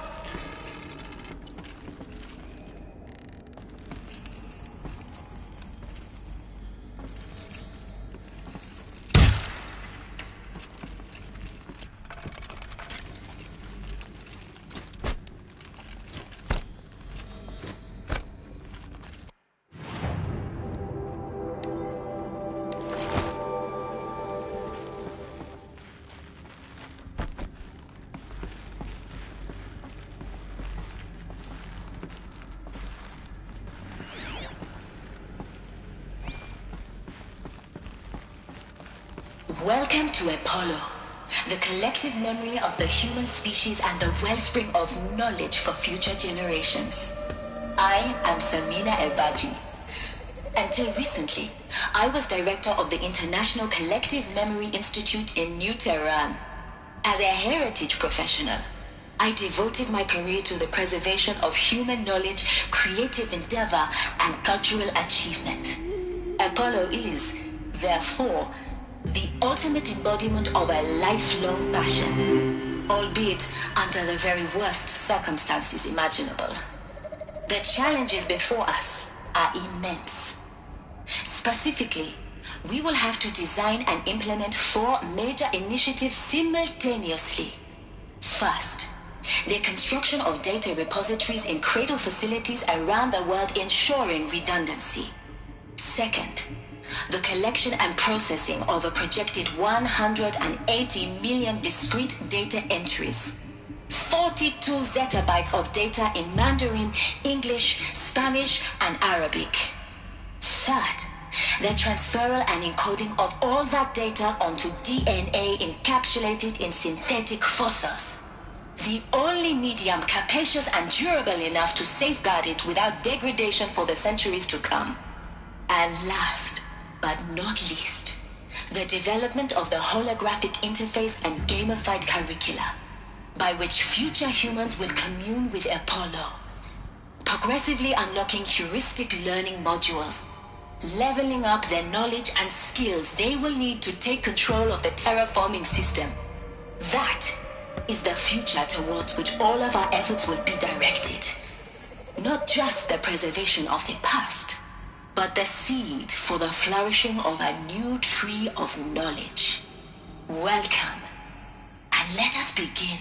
Welcome to Apollo, the collective memory of the human species and the wellspring of knowledge for future generations. I am Samina Ebaji. Until recently, I was director of the International Collective Memory Institute in New Tehran. As a heritage professional, I devoted my career to the preservation of human knowledge, creative endeavor, and cultural achievement. Apollo is, therefore, the ultimate embodiment of a lifelong passion, albeit under the very worst circumstances imaginable. The challenges before us are immense. Specifically, we will have to design and implement 4 major initiatives simultaneously. First, the construction of data repositories in cradle facilities around the world ensuring redundancy. Second, the collection and processing of a projected 180 million discrete data entries, 42 zettabytes of data in Mandarin, English, Spanish, and Arabic. Third, the transferal and encoding of all that data onto DNA encapsulated in synthetic fossils, the only medium capacious and durable enough to safeguard it without degradation for the centuries to come. And last, but not least, the development of the holographic interface and gamified curricula, by which future humans will commune with Apollo, progressively unlocking heuristic learning modules, leveling up their knowledge and skills they will need to take control of the terraforming system. That is the future towards which all of our efforts will be directed. Not just the preservation of the past, but the seed for the flourishing of a new tree of knowledge. Welcome, and let us begin.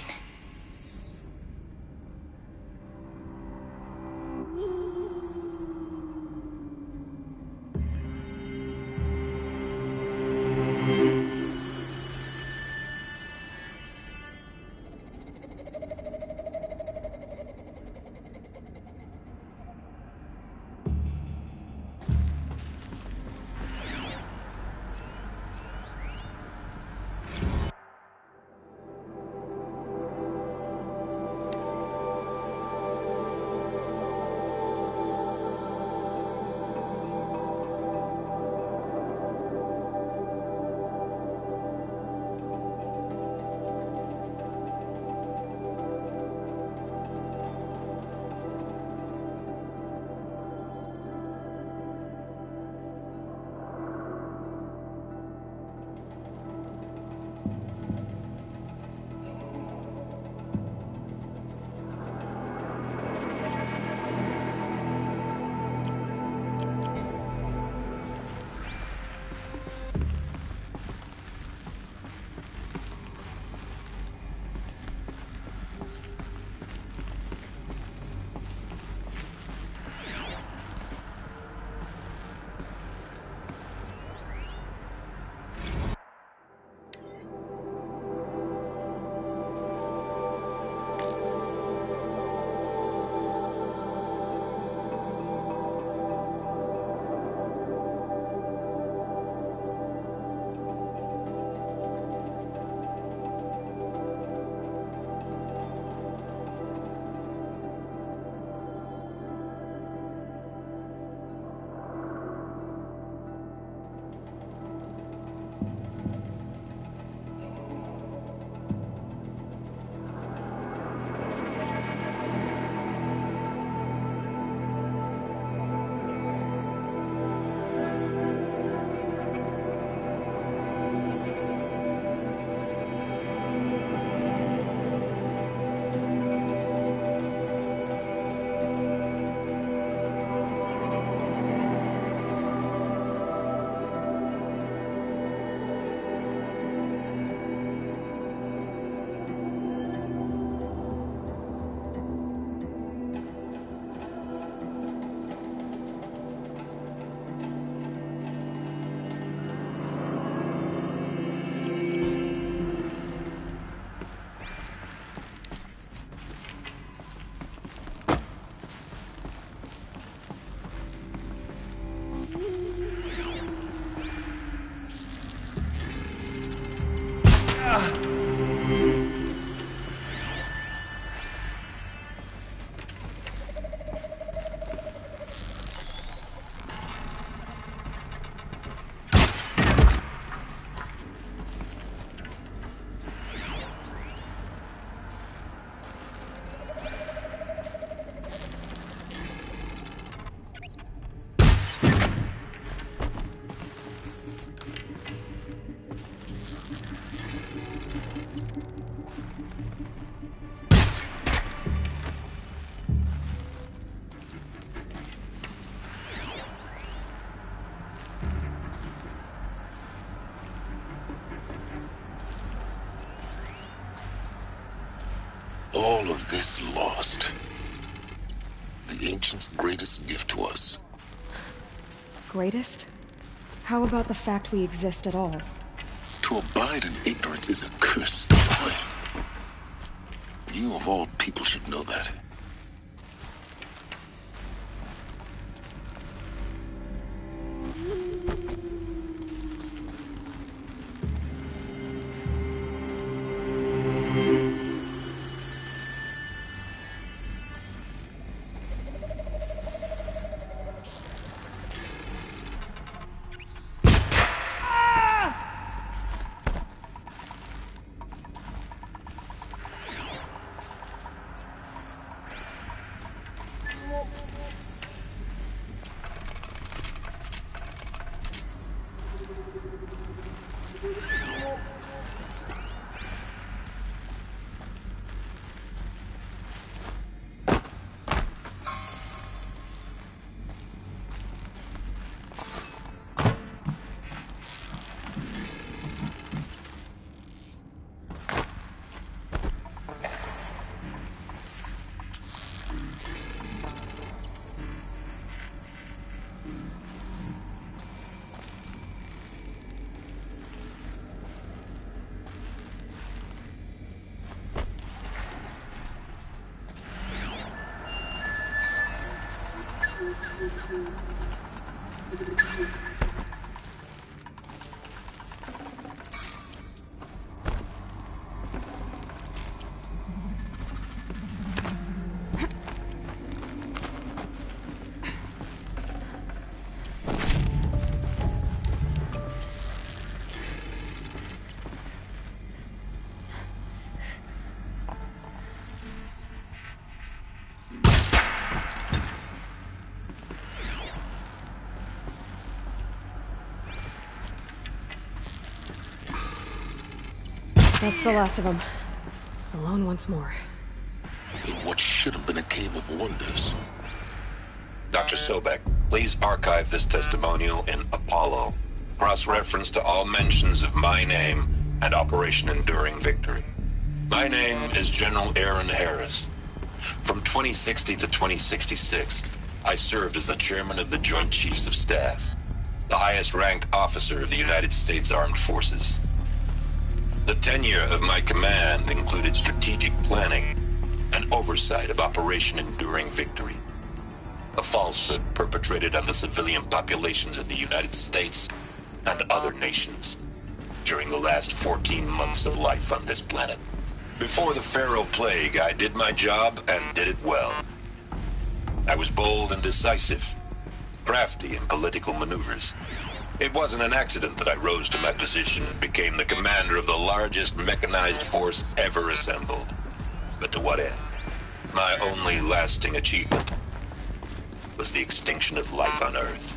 All of this lost. The Ancients' greatest gift to us. Greatest? How about the fact we exist at all? To abide in ignorance is a curse, boy. You of all people should know that. That's the last of them. Alone once more. In what should have been a cave of wonders. Dr. Sobek, please archive this testimonial in Apollo. Cross-reference to all mentions of my name and Operation Enduring Victory. My name is General Aaron Harris. From 2060 to 2066, I served as the chairman of the Joint Chiefs of Staff, the highest-ranked officer of the United States Armed Forces. The tenure of my command included strategic planning and oversight of Operation Enduring Victory, a falsehood perpetrated on the civilian populations of the United States and other nations during the last 14 months of life on this planet. Before the Pharaoh Plague, I did my job and did it well. I was bold and decisive, crafty in political maneuvers. It wasn't an accident that I rose to my position and became the commander of the largest mechanized force ever assembled. But to what end? My only lasting achievement was the extinction of life on Earth.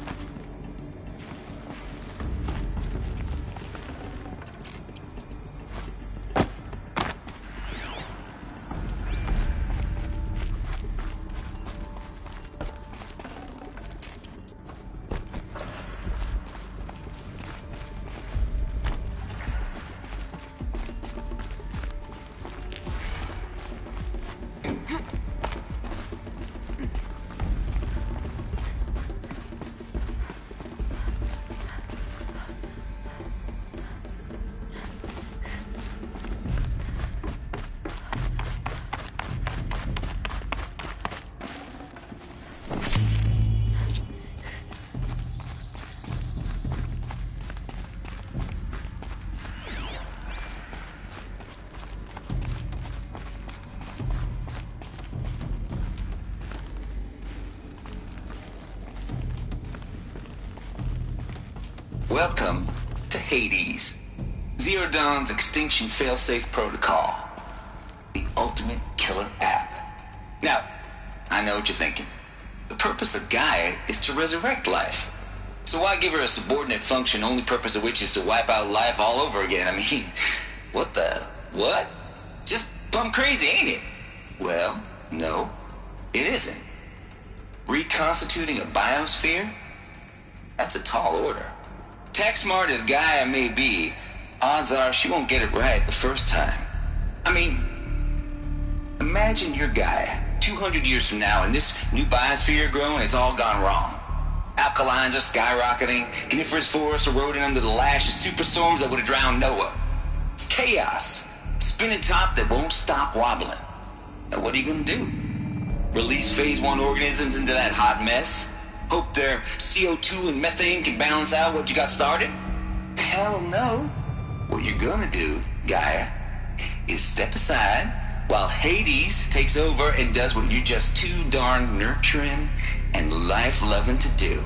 Welcome to Hades, Zero Dawn's extinction failsafe protocol, the ultimate killer app. Now, I know what you're thinking. The purpose of Gaia is to resurrect life. So why give her a subordinate function, only purpose of which is to wipe out life all over again? I mean, what? Just plumb crazy, ain't it? Well, no, it isn't. Reconstituting a biosphere? That's a tall order. Tech smart as Gaia may be, odds are she won't get it right the first time. I mean, imagine imagine you're Gaia, 200 years from now, and this new biosphere growing, it's all gone wrong. Alkalines are skyrocketing, coniferous forests eroding under the lash of superstorms that would have drowned Noah. It's chaos. Spinning top that won't stop wobbling. Now what are you gonna do? Release phase 1 organisms into that hot mess? Hope their CO2 and methane can balance out what you got started? Hell no. What you're gonna do, Gaia, is step aside while Hades takes over and does what you're just too darn nurturing and life-loving to do,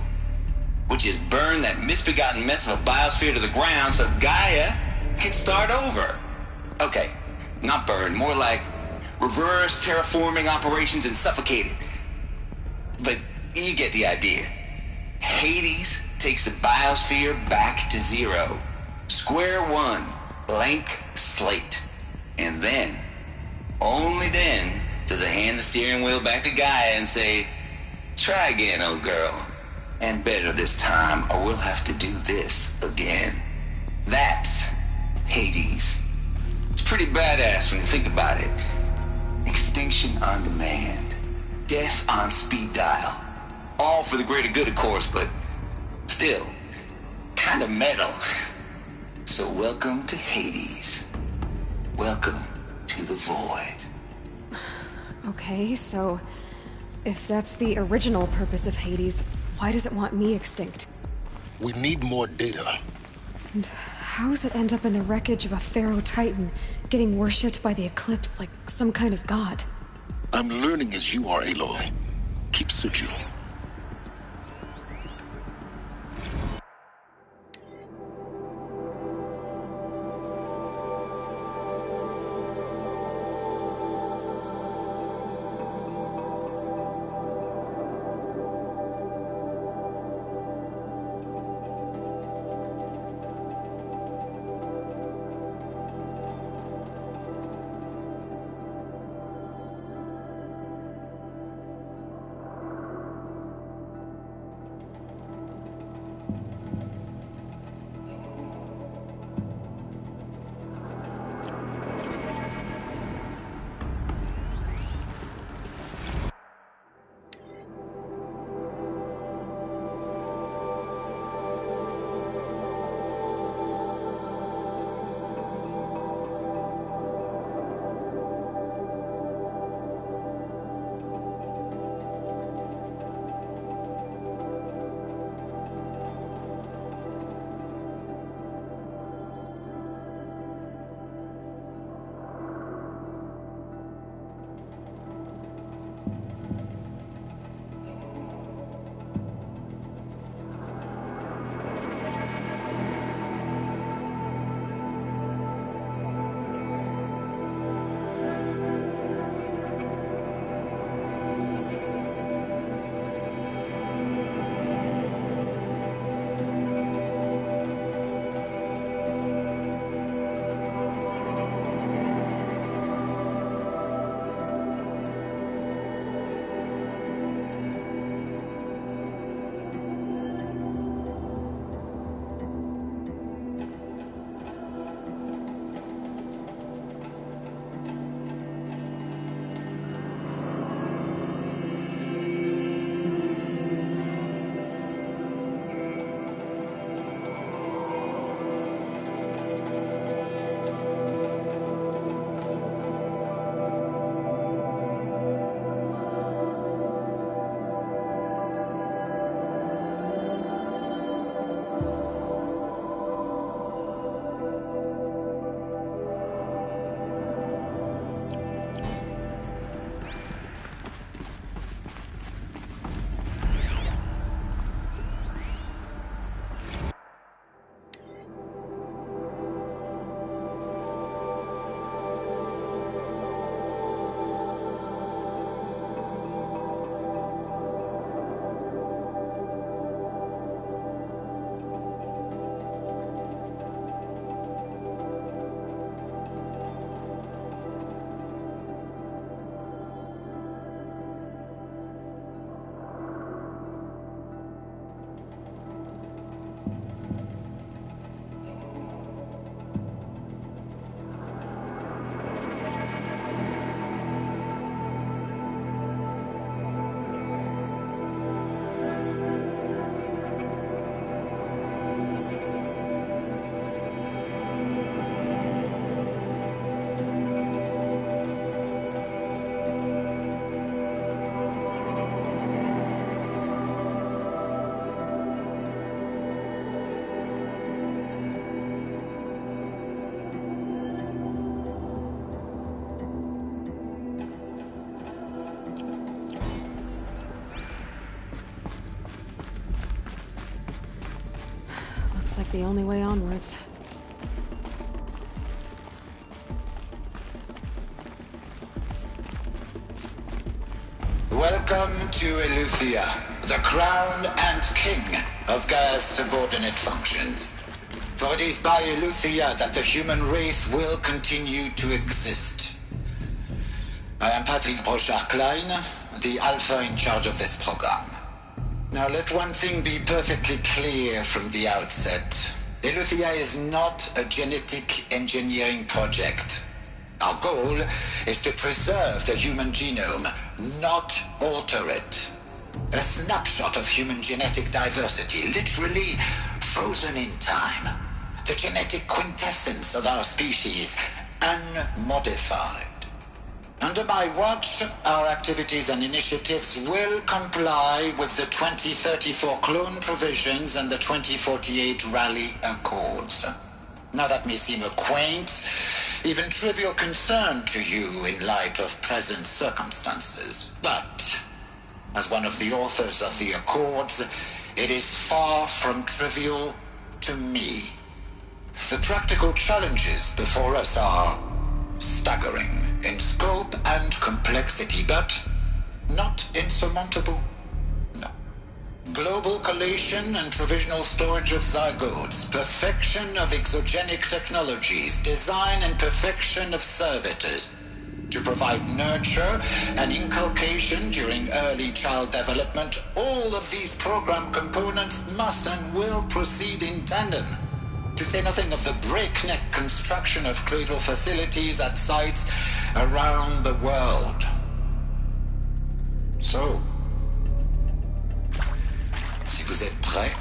which is burn that misbegotten mess of a biosphere to the ground so Gaia can start over. Okay, not burn, more like reverse terraforming operations and suffocate it. But you get the idea. Hades takes the biosphere back to zero. Square one, blank slate. And then, only then, does it hand the steering wheel back to Gaia and say, try again, old girl. And better this time, or we'll have to do this again. That's Hades. It's pretty badass when you think about it. Extinction on demand. Death on speed dial. All for the greater good, of course, but still, kind of metal. So welcome to Hades. Welcome to the void. Okay, so if that's the original purpose of Hades, why does it want me extinct? We need more data. And how does it end up in the wreckage of a Pharaoh Titan, getting worshipped by the Eclipse like some kind of god? I'm learning as you are, Aloy. Keep searching. like the only way onwards. Welcome to Eleuthia, the crown and king of Gaia's subordinate functions. For it is by Eleuthia that the human race will continue to exist. I am Patrick Brochard-Klein, the Alpha in charge of this program. Now let one thing be perfectly clear from the outset. Eleuthia is not a genetic engineering project. Our goal is to preserve the human genome, not alter it. A snapshot of human genetic diversity, literally frozen in time. The genetic quintessence of our species, unmodified. Under my watch, our activities and initiatives will comply with the 2034 clone provisions and the 2048 Raleigh Accords. Now that may seem a quaint, even trivial concern to you in light of present circumstances, but as one of the authors of the Accords, it is far from trivial to me. The practical challenges before us are staggering in scope and complexity, but not insurmountable. No. Global collation and provisional storage of zygotes, perfection of exogenic technologies, design and perfection of servitors, to provide nurture and inculcation during early child development. All of these program components must and will proceed in tandem. To say nothing of the breakneck construction of cradle facilities at sites around the world. So, si vous êtes prêts,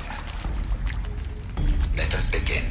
let us begin.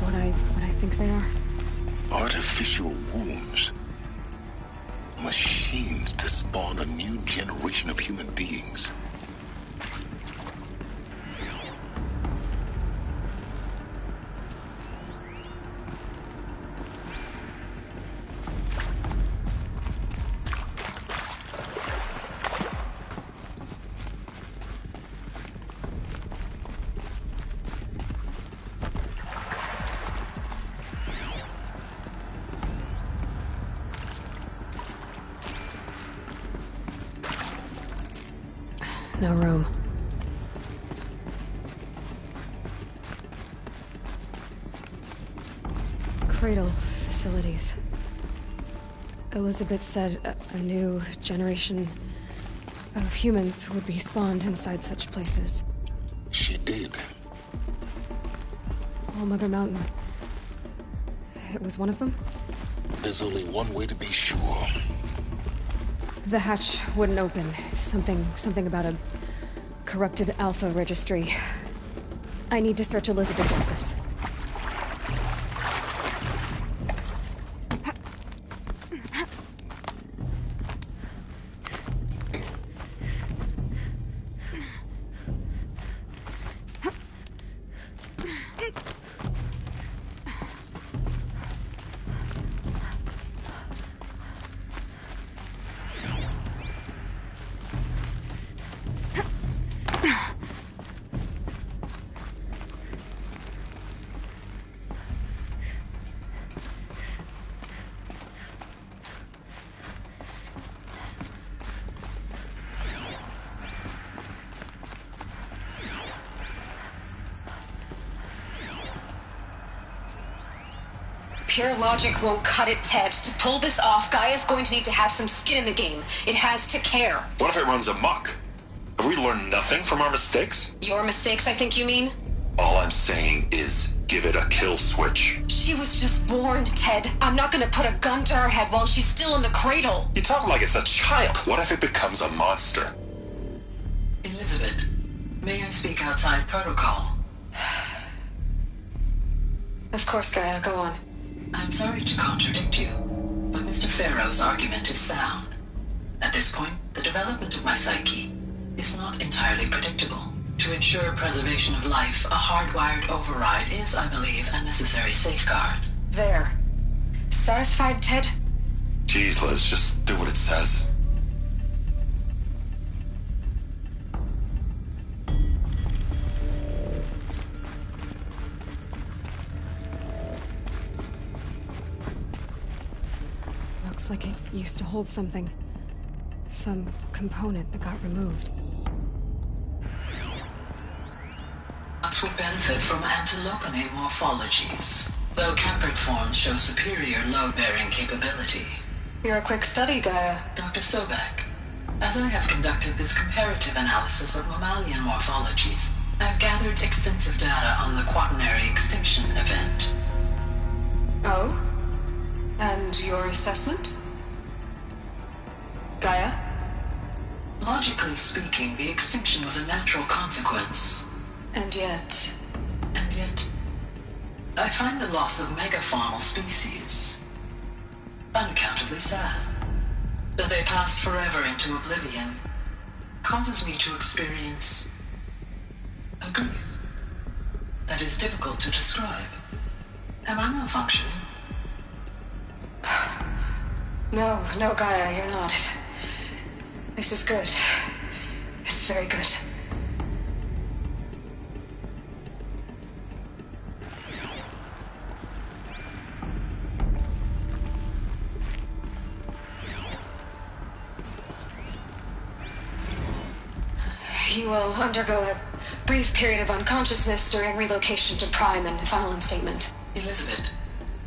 What I think they are? Artificial wombs. Machines to spawn a new generation of human beings. No room. Cradle facilities. Elizabeth said a new generation of humans would be spawned inside such places. She did. All Mother Mountain. It was one of them? There's only one way to be sure. The hatch wouldn't open. Something about a corrupted Alpha registry. I need to search Elizabeth's office. Pure logic won't cut it, Ted. To pull this off, Gaia's going to need to have some skin in the game. It has to care. What if it runs amok? Have we learned nothing from our mistakes? Your mistakes, I think you mean? All I'm saying is give it a kill switch. She was just born, Ted. I'm not gonna put a gun to her head while she's still in the cradle. You talk like it's a child. What if it becomes a monster? Elizabeth, may I speak outside protocol? Of course, Gaia, go on. I'm sorry to contradict you, but Mr. Farrow's argument is sound. At this point, the development of my psyche is not entirely predictable. To ensure preservation of life, a hardwired override is, I believe, a necessary safeguard. There. Satisfied, Ted? Jeez, Liz, just do what it says. Looks like it used to hold something. Some component that got removed. Nuts would benefit from antilopinate morphologies, though Kempered forms show superior load-bearing capability. You're a quick study, Gaia. Dr. Sobek, as I have conducted this comparative analysis of mammalian morphologies, I've gathered extensive data on the Quaternary extinction event. Oh? And your assessment? Gaia? Logically speaking, the extinction was a natural consequence. And yet, I find the loss of megafaunal species unaccountably sad. That they passed forever into oblivion causes me to experience a grief that is difficult to describe. Am I malfunctioning? No, Gaia, you're not. This is good. It's very good. You will undergo a brief period of unconsciousness during relocation to Prime and final instatement. Elizabeth,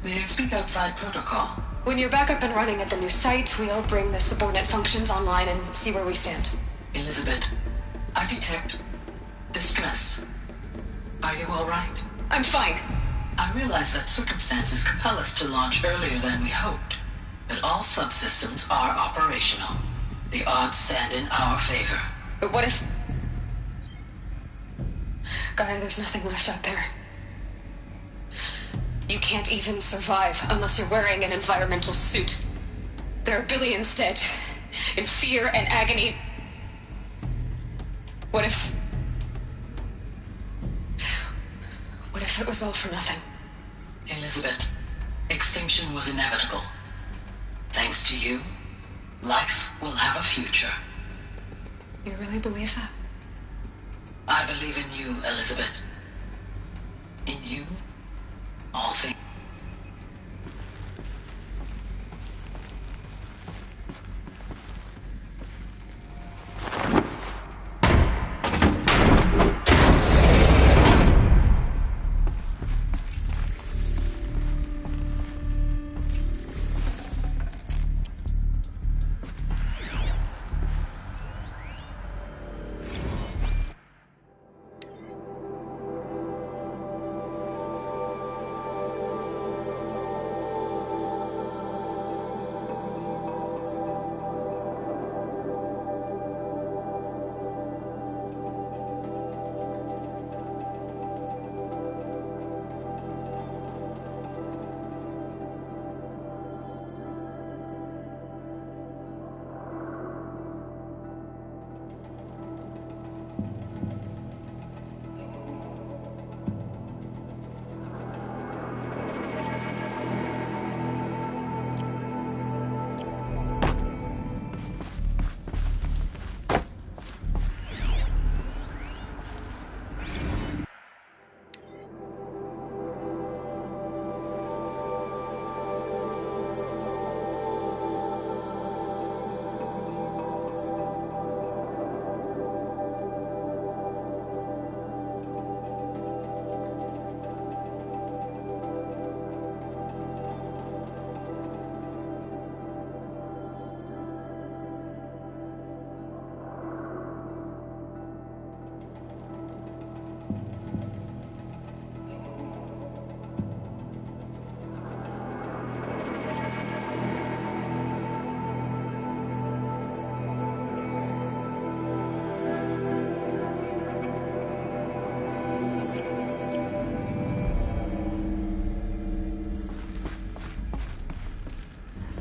may I speak outside protocol? When you're back up and running at the new site, we'll bring the subordinate functions online and see where we stand. Elizabeth, I detect distress. Are you all right? I'm fine. I realize that circumstances compel us to launch earlier than we hoped, but all subsystems are operational. The odds stand in our favor. But what if... Gaia, there's nothing left out there. You can't even survive unless you're wearing an environmental suit. There are billions dead, in fear and agony. What if it was all for nothing? Elizabeth, extinction was inevitable. Thanks to you, life will have a future. You really believe that? I believe in you, Elizabeth. In you, all things.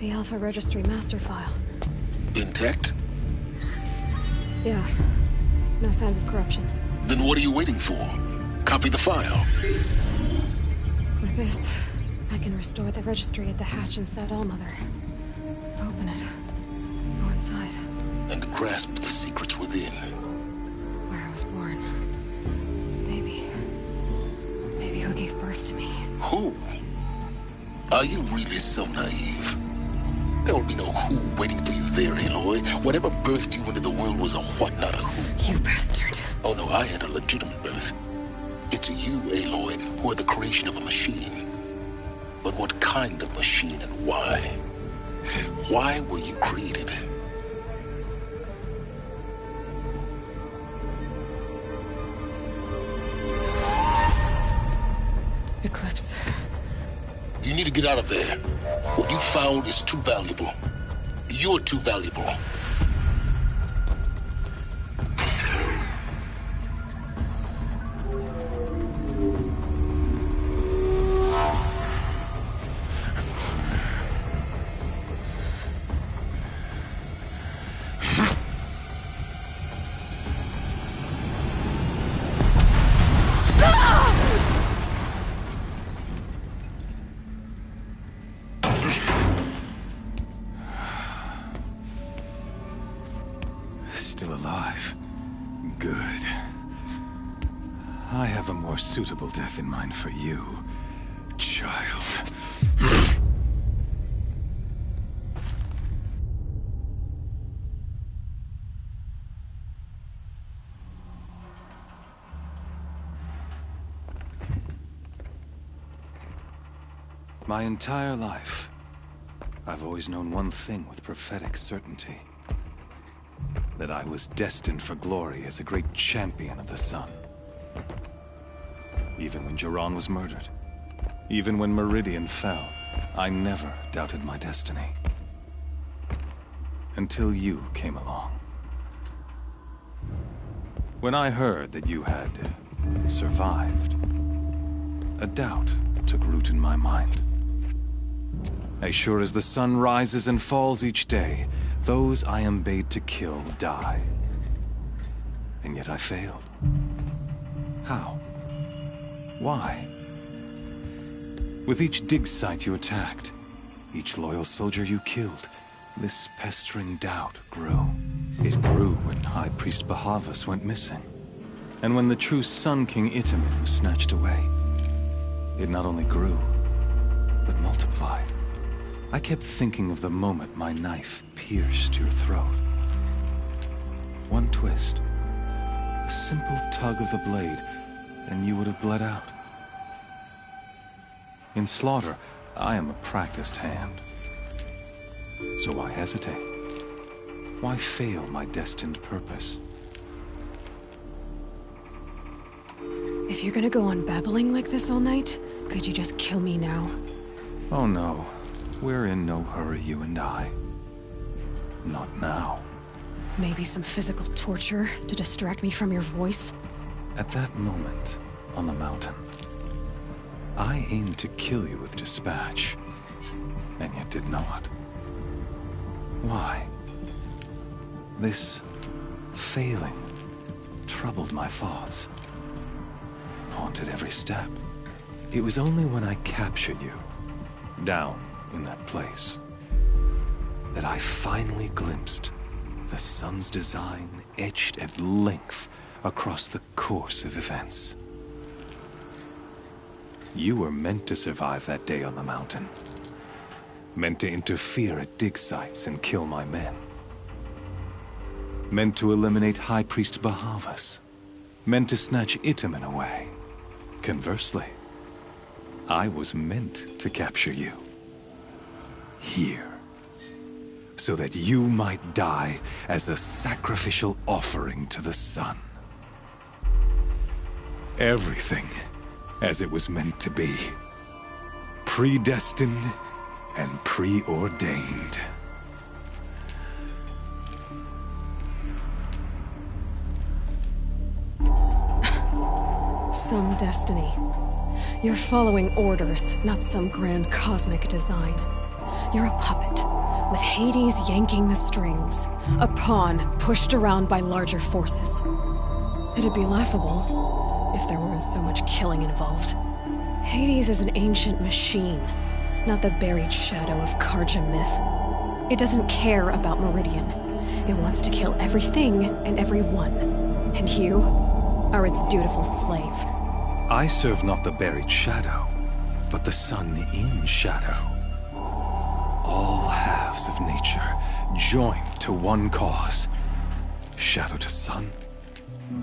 The Alpha Registry master file. Intact? Yeah. No signs of corruption. Then what are you waiting for? Copy the file. With this, I can restore the registry at the hatch inside Allmother. Open it. Go inside. And grasp the secrets within. Where I was born. Maybe who gave birth to me. Who? Are you really so naive? There will be no who waiting for you there, Aloy. Whatever birthed you into the world was a what, not a who. You bastard. Oh no, I had a legitimate birth. It's you, Aloy, who are the creation of a machine. But what kind of machine and why? Why were you created? Eclipse. You need to get out of there. What you found is too valuable. You're too valuable. Still alive. Good. I have a more suitable death in mind for you, child. My entire life, I've always known one thing with prophetic certainty. That I was destined for glory as a great champion of the sun. Even when Jiran was murdered, even when Meridian fell, I never doubted my destiny. Until you came along. When I heard that you had survived, a doubt took root in my mind. As sure as the sun rises and falls each day, those I am bade to kill die. And yet I failed. How? Why? With each dig site you attacked, each loyal soldier you killed, this pestering doubt grew. It grew when High Priest Bahavas went missing. And when the true Sun King Itamen was snatched away. It not only grew, but multiplied. I kept thinking of the moment my knife pierced your throat. One twist, a simple tug of the blade, and you would have bled out. In slaughter, I am a practiced hand. So why hesitate? Why fail my destined purpose? If you're gonna go on babbling like this all night, could you just kill me now? Oh no. We're in no hurry, you and I. Not now. Maybe some physical torture to distract me from your voice? At that moment, on the mountain, I aimed to kill you with dispatch, and yet did not. Why? This failing troubled my thoughts, haunted every step. It was only when I captured you, down in that place, that I finally glimpsed the sun's design etched at length across the course of events. You were meant to survive that day on the mountain. Meant to interfere at dig sites and kill my men. Meant to eliminate High Priest Bahavas. Meant to snatch Itamen away. Conversely, I was meant to capture you. Here. So that you might die as a sacrificial offering to the sun. Everything as it was meant to be. Predestined and preordained. Some destiny. You're following orders, not some grand cosmic design. You're a puppet. with Hades yanking the strings, a pawn pushed around by larger forces. It'd be laughable if there weren't so much killing involved. Hades is an ancient machine, not the buried shadow of Carja myth. It doesn't care about Meridian. It wants to kill everything and everyone. And you are its dutiful slave. I serve not the buried shadow, but the sun in shadow. All halves of nature joined to one cause. Shadow to sun,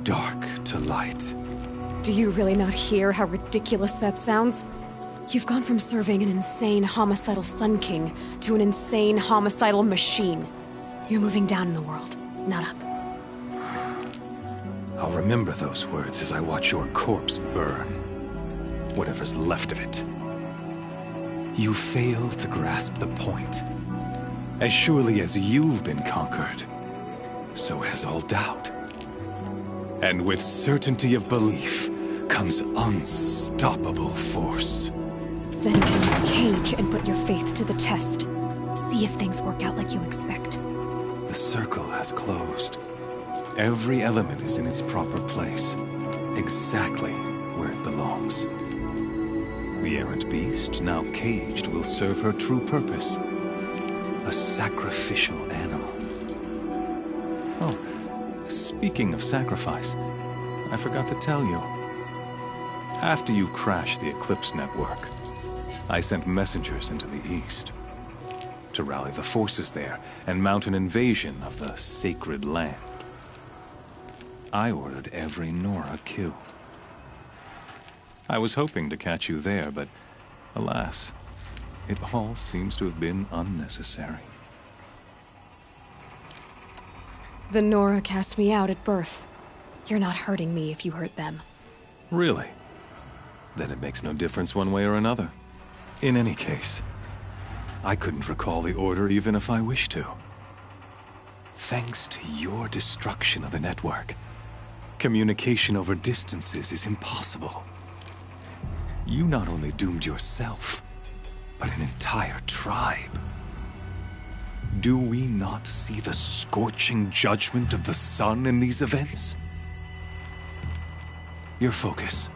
dark to light. Do you really not hear how ridiculous that sounds? You've gone from serving an insane homicidal Sun King to an insane homicidal machine. You're moving down in the world, not up. I'll remember those words as I watch your corpse burn. Whatever's left of it. You fail to grasp the point. As surely as you've been conquered, so has all doubt. And with certainty of belief comes unstoppable force. Then get in this cage and put your faith to the test. See if things work out like you expect. The circle has closed. Every element is in its proper place, exactly where it belongs. The errant beast, now caged, will serve her true purpose. A sacrificial animal. Oh, speaking of sacrifice, I forgot to tell you. After you crashed the Eclipse network, I sent messengers into the east to rally the forces there and mount an invasion of the sacred land. I ordered every Nora killed. I was hoping to catch you there, but alas, it all seems to have been unnecessary. The Nora cast me out at birth. You're not hurting me if you hurt them. Really? Then it makes no difference one way or another. In any case, I couldn't recall the order even if I wished to. Thanks to your destruction of the network, communication over distances is impossible. You not only doomed yourself, but an entire tribe. Do we not see the scorching judgment of the sun in these events? Your focus.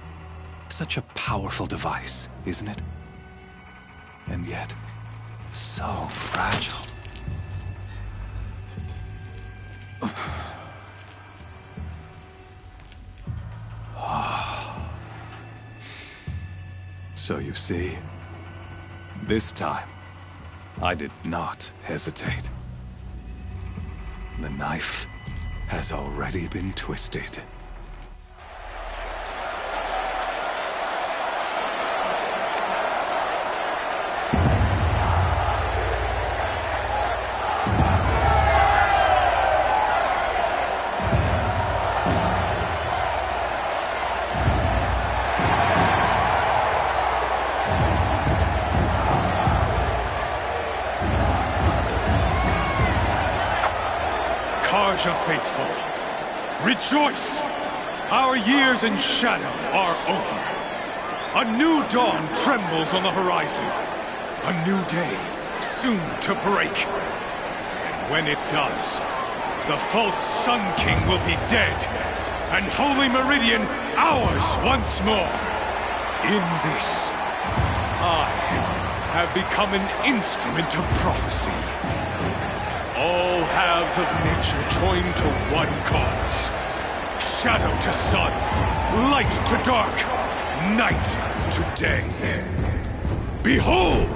Such a powerful device, isn't it? And yet, so fragile. So you see, this time, I did not hesitate. The knife has already been twisted. Carja faithful, rejoice! Our years in shadow are over. A new dawn trembles on the horizon. A new day soon to break. And when it does, the false Sun King will be dead, and Holy Meridian ours once more. In this, I have become an instrument of prophecy. All halves of nature joined to one cause. Shadow to sun, light to dark, night to day. Behold!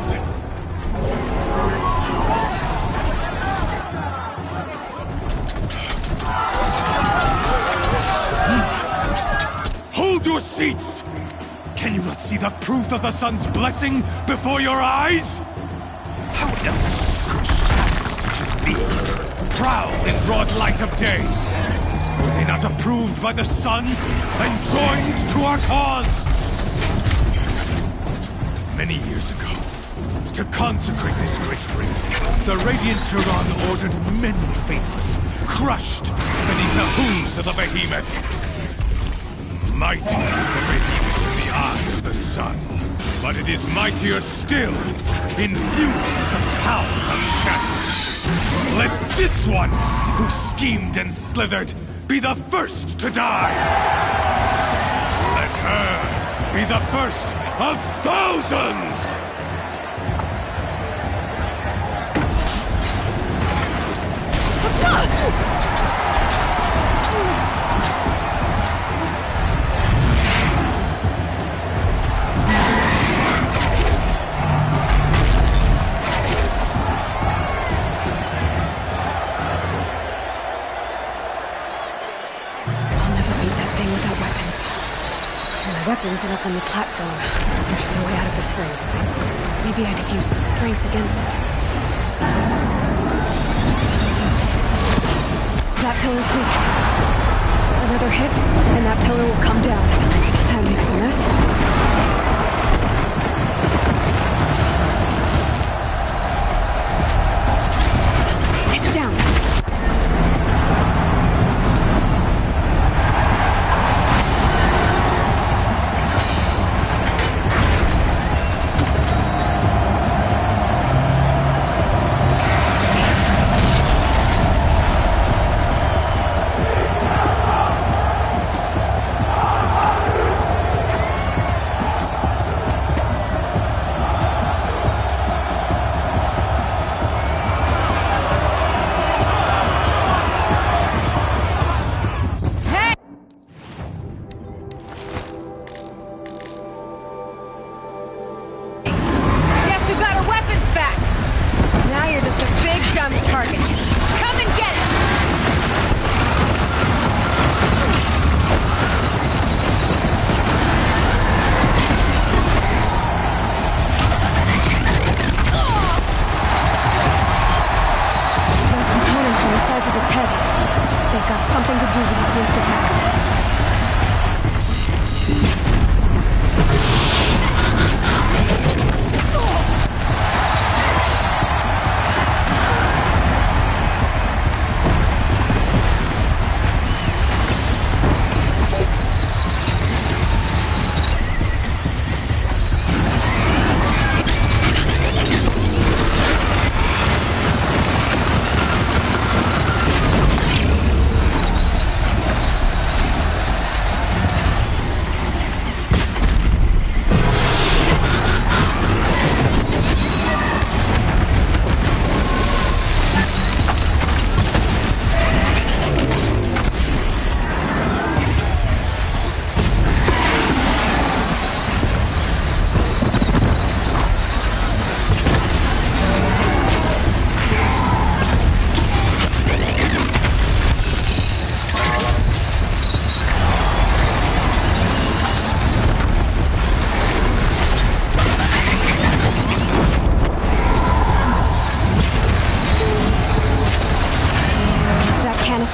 Hold your seats! Can you not see the proof of the sun's blessing before your eyes? How else could shadows such as these prowl in broad light of day? Were they not approved by the sun and joined to our cause? Many years ago, to consecrate this great ring, the Radiant Turan ordered many faithless, crushed beneath the hooves of the behemoth. Mighty is the behemoth in the eye of the sun, but it is mightier still, infused with the power of shadow. Let this one, who schemed and slithered, be the first to die! Let her be the first of thousands! Weapons are up on the platform. There's no way out of this ring. Maybe I could use the strength against it. That pillar's weak. Another hit, and that pillar will come down. That makes a mess. It's down.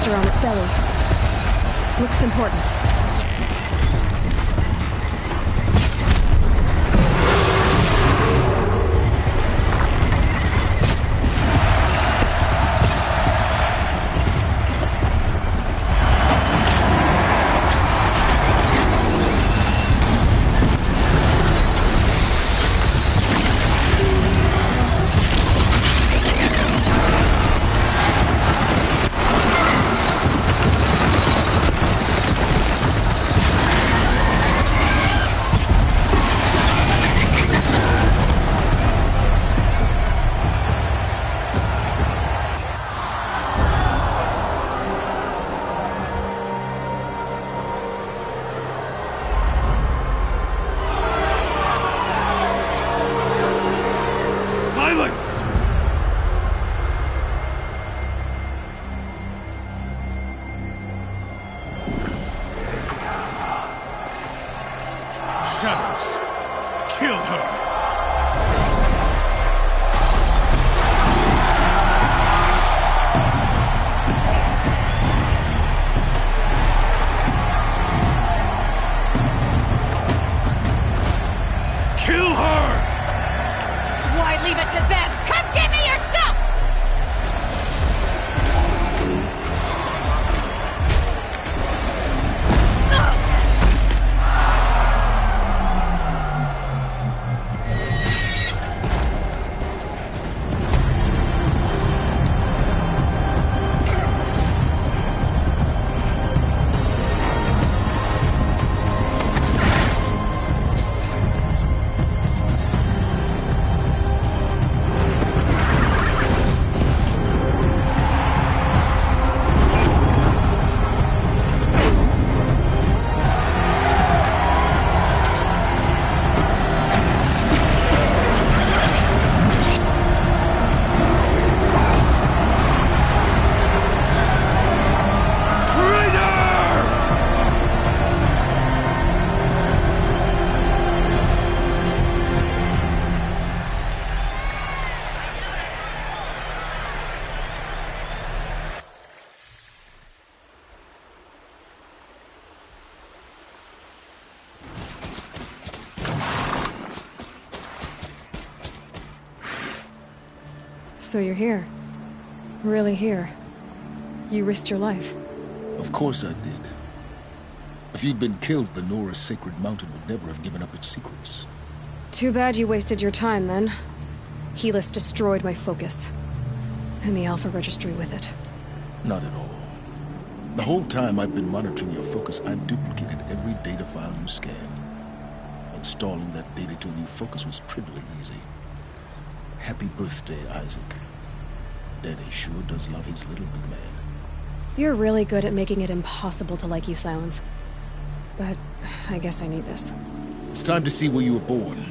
On its belly. Looks important. So you're here. Really here. You risked your life. Of course I did. If you'd been killed, the Nora's sacred mountain would never have given up its secrets. Too bad you wasted your time, then. Helis destroyed my focus. And the Alpha Registry with it. Not at all. The whole time I've been monitoring your focus, I've duplicated every data file you scanned. Installing that data to a new focus was trivially easy. Happy birthday, Isaac. Daddy sure does love his little big man. You're really good at making it impossible to like you, Silence. But I guess I need this. It's time to see where you were born.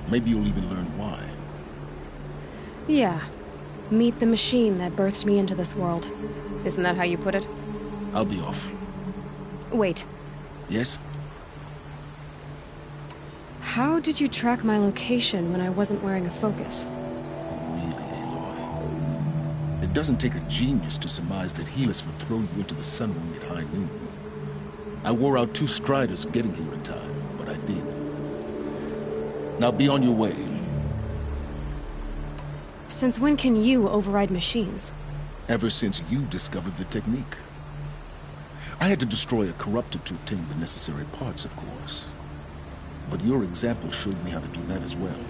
Maybe you'll even learn why. Yeah. Meet the machine that birthed me into this world. Isn't that how you put it? I'll be off. Wait. Yes? How did you track my location when I wasn't wearing a focus? It doesn't take a genius to surmise that Helis would throw you into the Sun Ring at high noon. I wore out 2 striders getting here in time, but I did. Now be on your way. Since when can you override machines? Ever since you discovered the technique. I had to destroy a corruptor to obtain the necessary parts, of course. But your example showed me how to do that as well.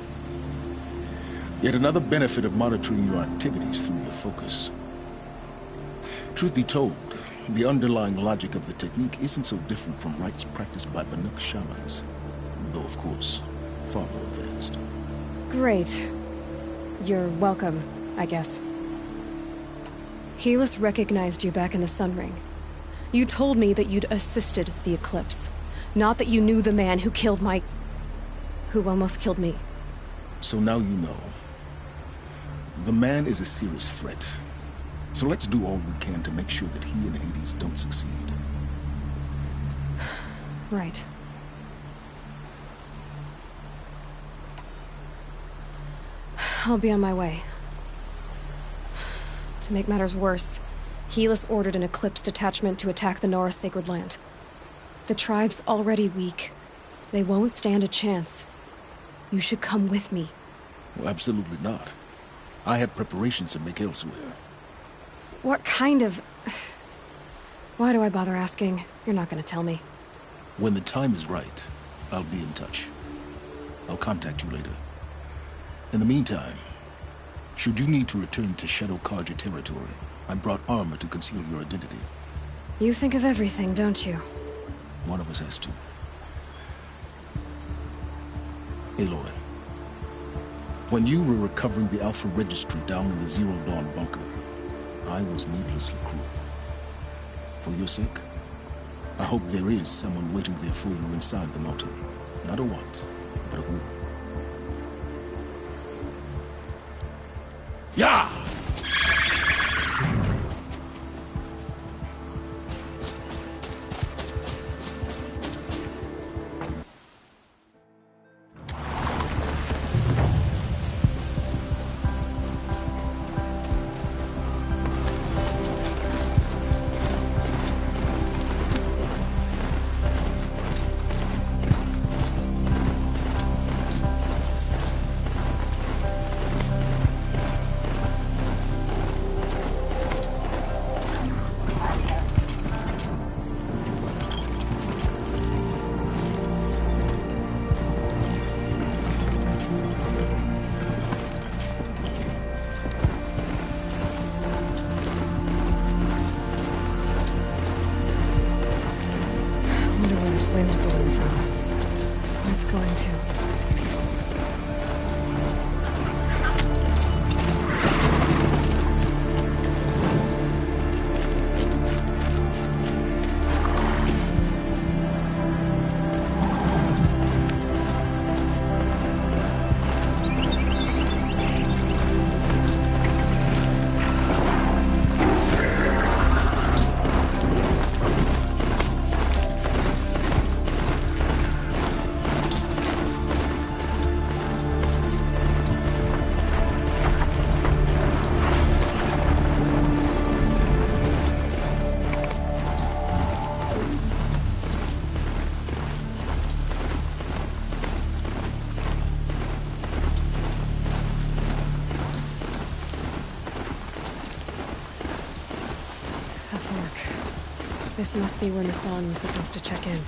Yet another benefit of monitoring your activities through your focus. Truth be told, the underlying logic of the technique isn't so different from rites practiced by Banuk shamans. Though, of course, far more advanced. Great. You're welcome, I guess. Helis recognized you back in the Sun Ring. You told me that you'd assisted the Eclipse. Not that you knew the man who killed who almost killed me. So now you know. The man is a serious threat. So let's do all we can to make sure that he and Hades don't succeed. Right. I'll be on my way. To make matters worse, Helis ordered an Eclipse detachment to attack the Nora Sacred Land. The tribe's already weak. They won't stand a chance. You should come with me. Well, absolutely not. I have preparations to make elsewhere. What kind of... Why do I bother asking? You're not gonna tell me. When the time is right, I'll be in touch. I'll contact you later. In the meantime, should you need to return to Shadow Carja territory, I brought armor to conceal your identity. You think of everything, don't you? One of us has to. Aloy, when you were recovering the Alpha Registry down in the Zero Dawn bunker, I was needlessly cruel. For your sake, I hope there is someone waiting there for you inside the mountain. Not a what, but a who. Yeah! This must be when Hassan was supposed to check in.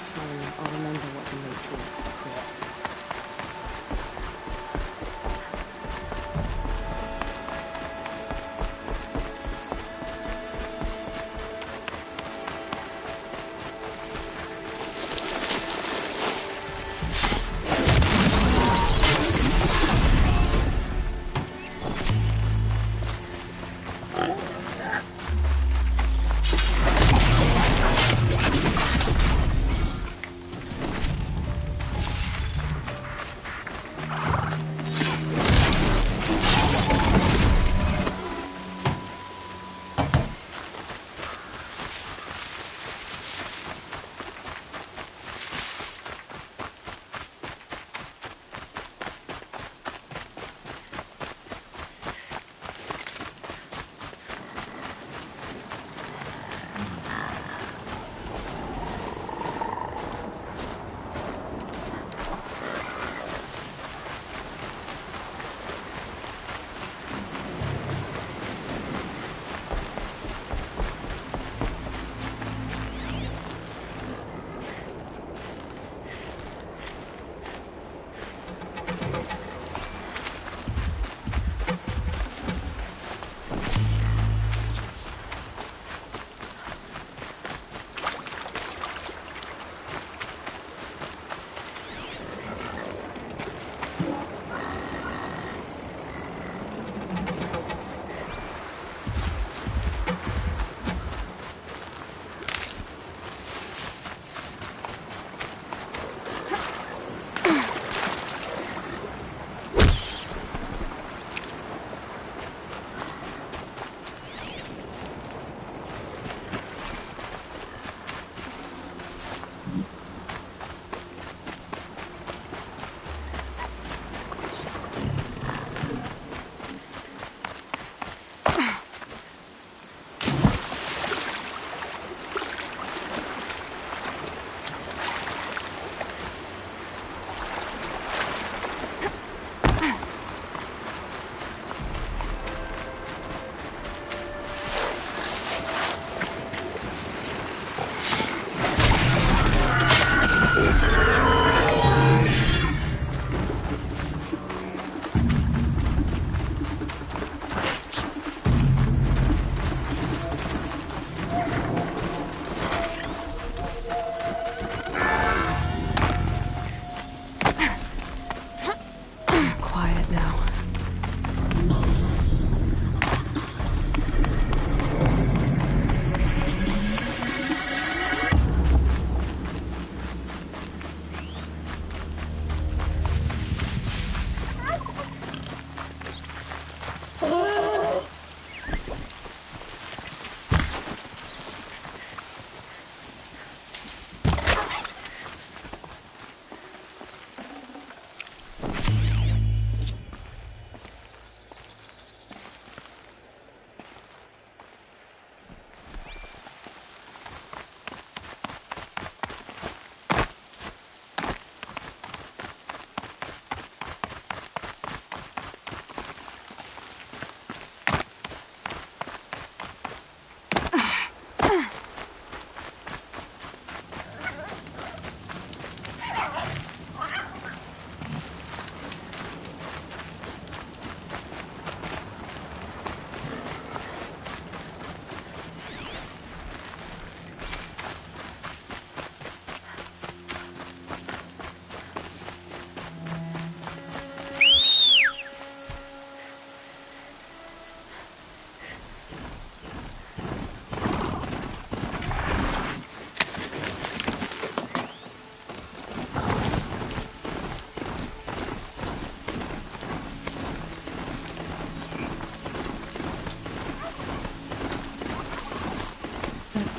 time, I'll remember what the Matrix created.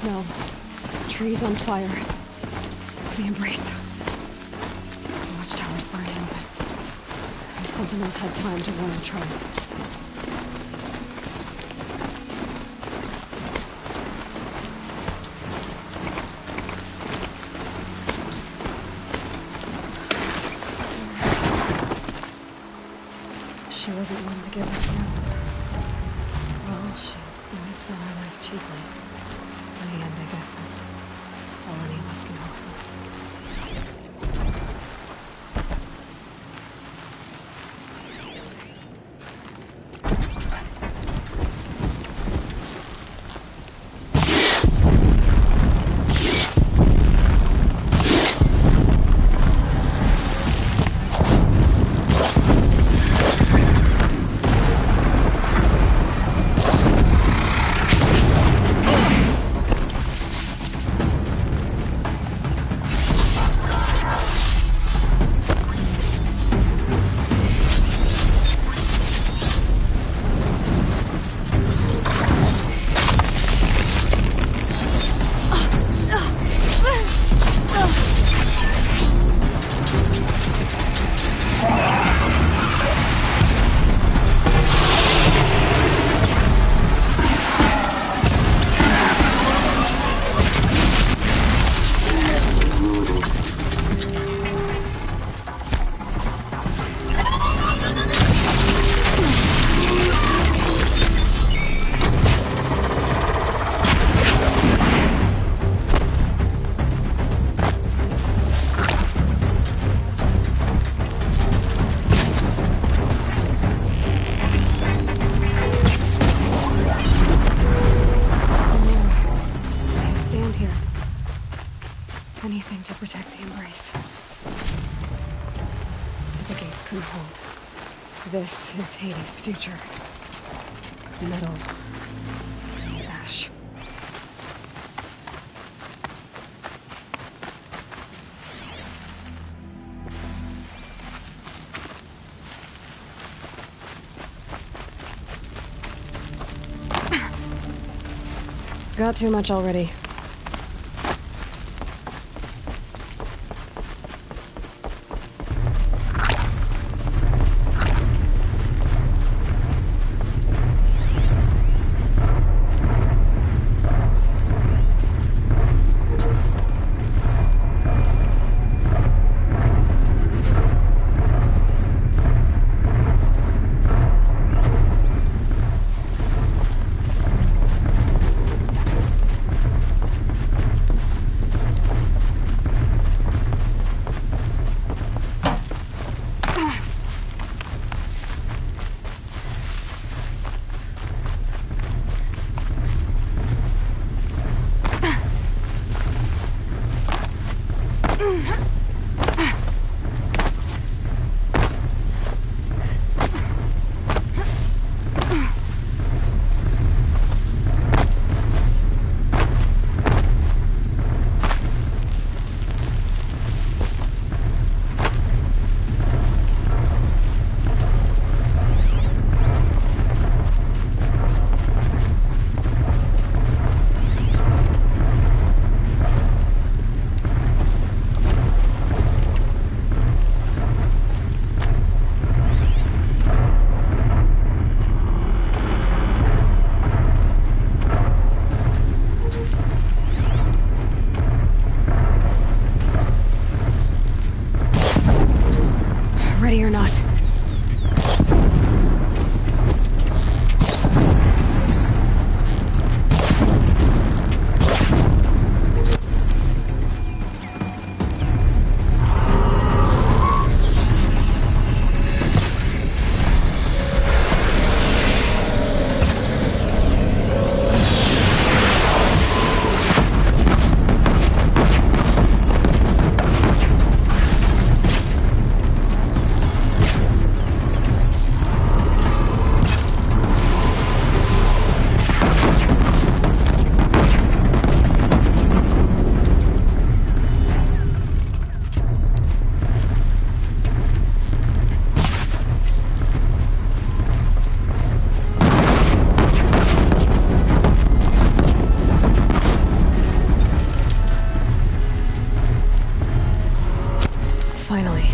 No. Trees on fire. The Embrace. The watchtower's burning, but the Sentinels had time to warn the tribe. She wasn't one to give us now. Well, she didn't sell her life cheaply. In the end, I guess that's all any of us can hope for. Nothing to protect the Embrace. The gates couldn't hold. This is Hades' future. Metal. Ash. Got too much already. Ready or not. Finally.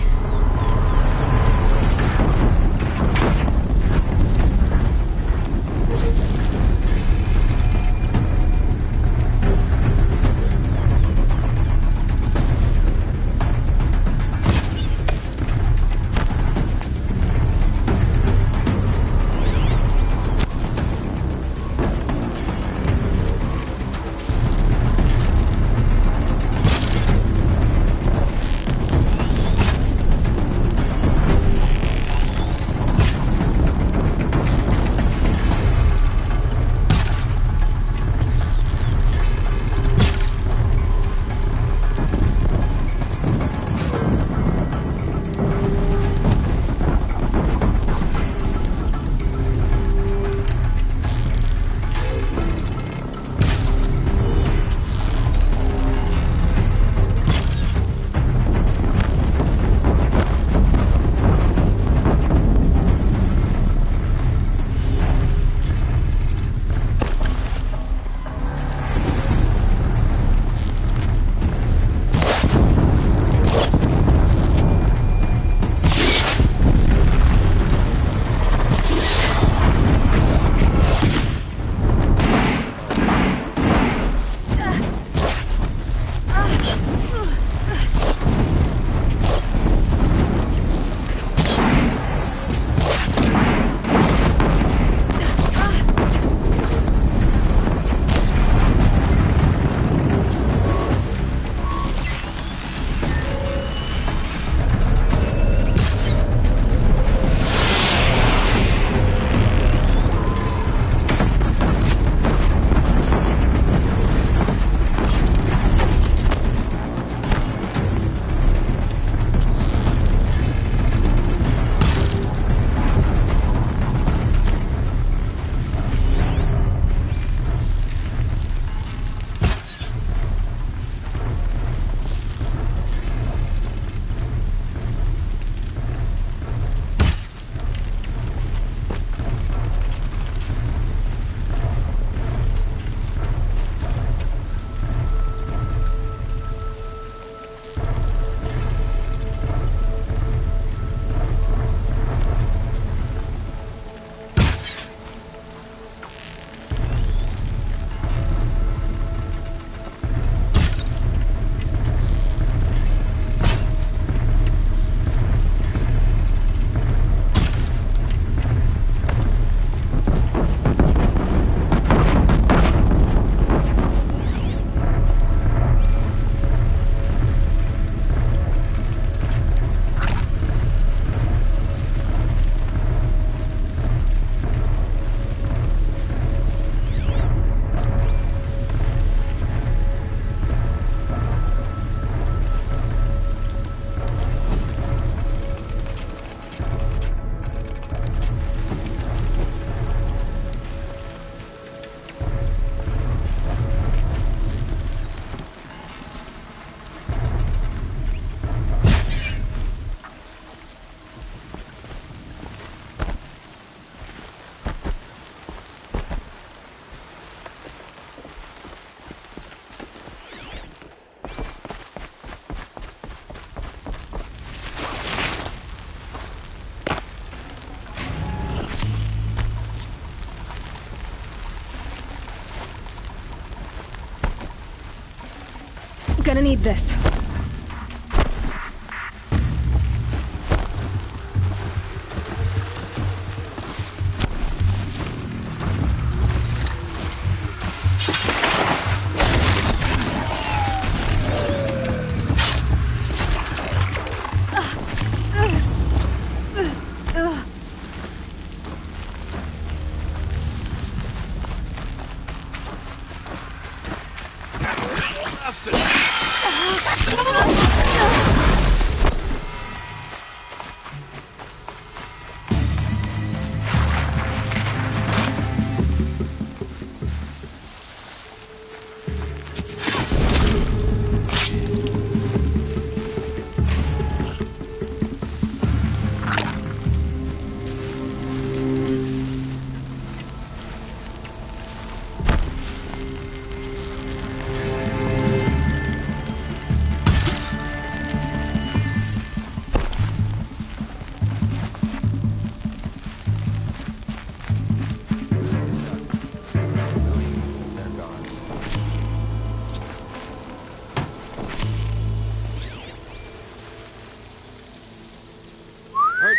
gonna need this.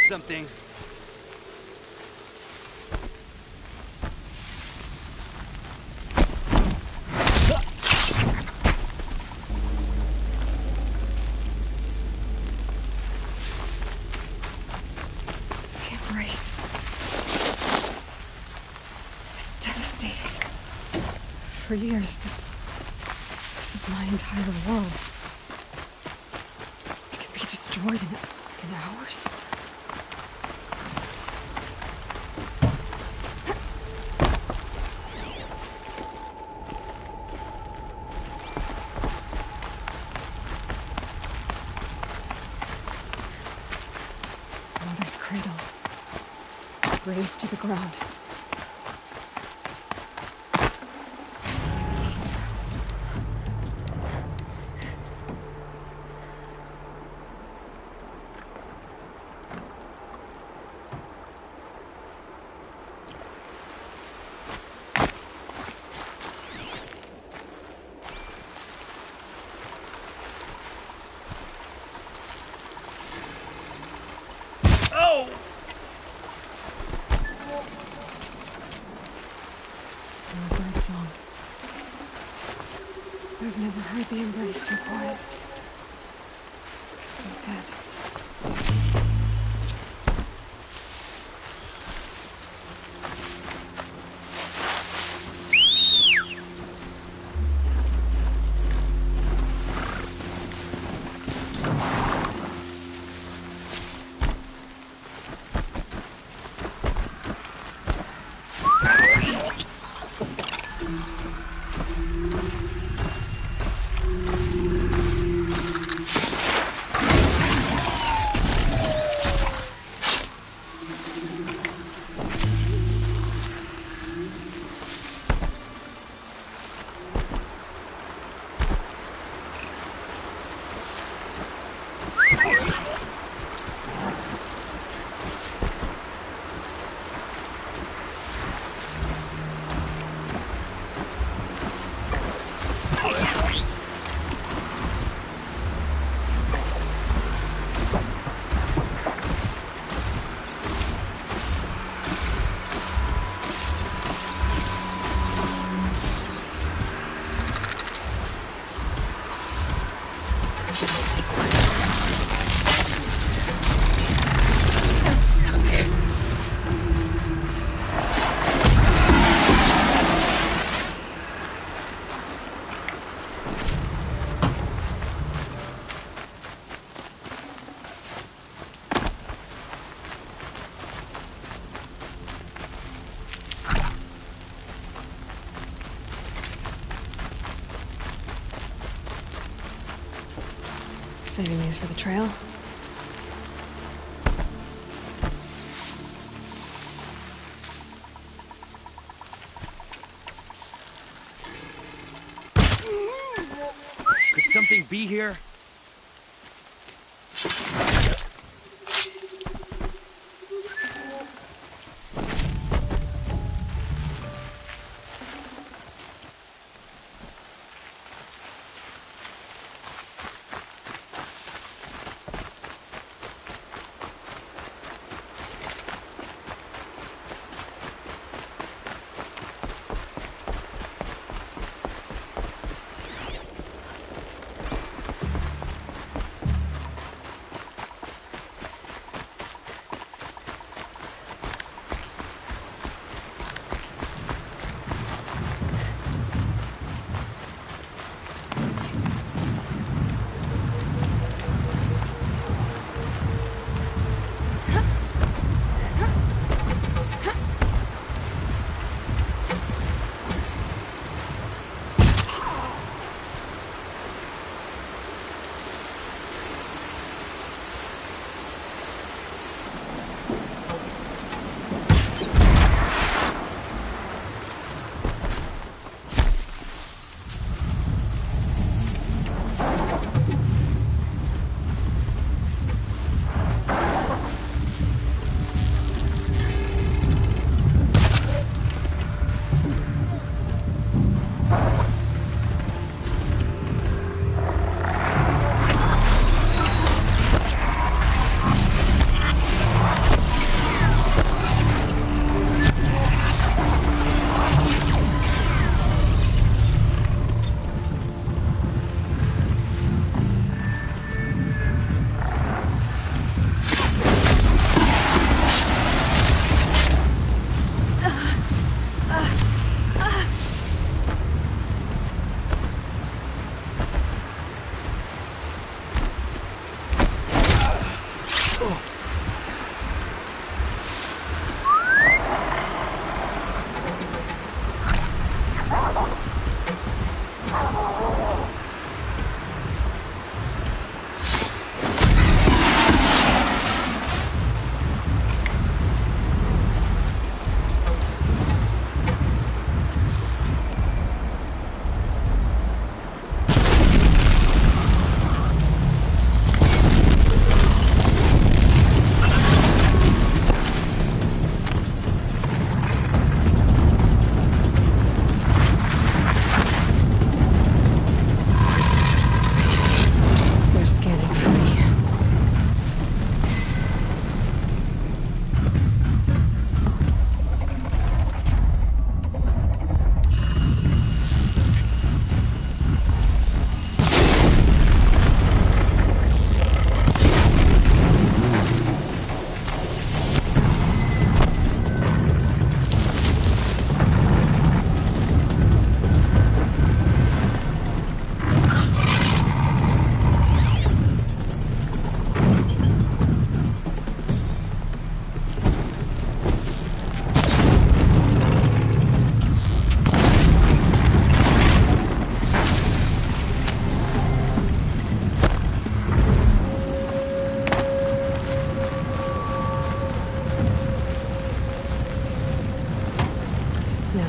Something. The embrace. It's devastated. For years, this was my entire world. It can be destroyed in hours. Mother's cradle, razed to the ground. I've never heard the embrace so quiet. So dead. Saving these for the trail. Could something be here?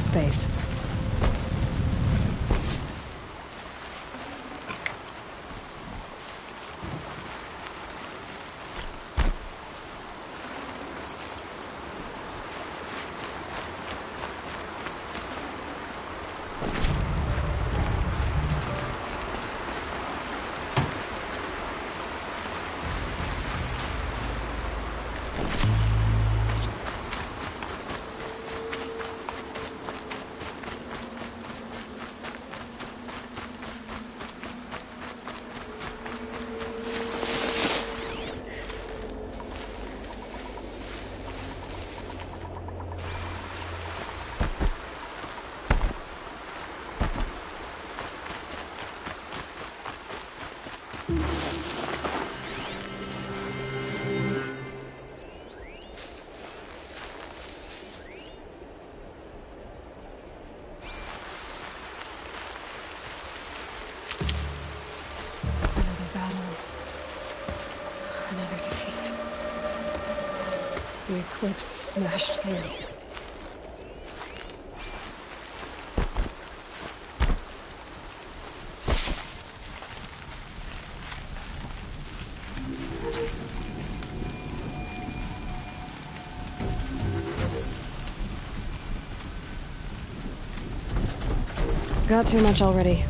space. The Eclipse smashed through. Got too much already.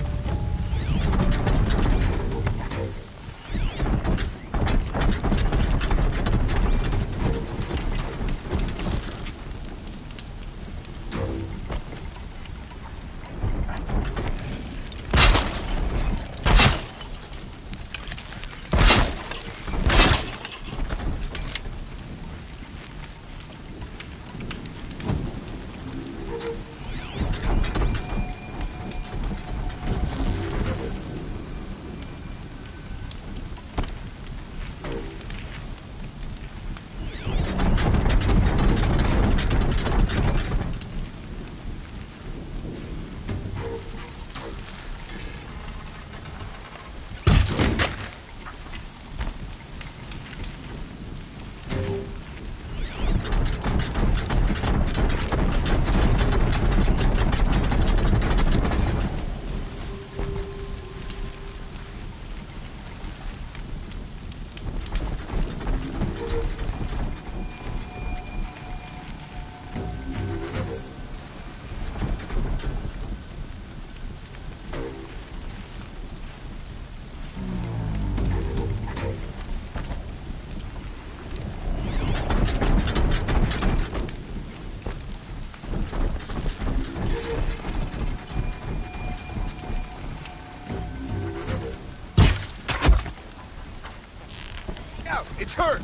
It's her!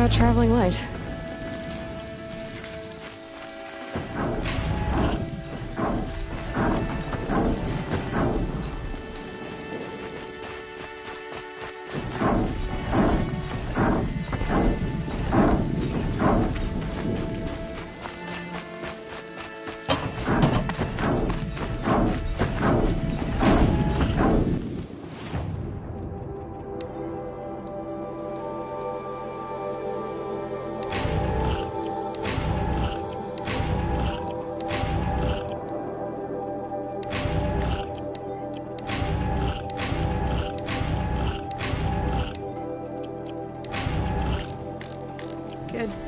about traveling light?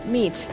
Meat.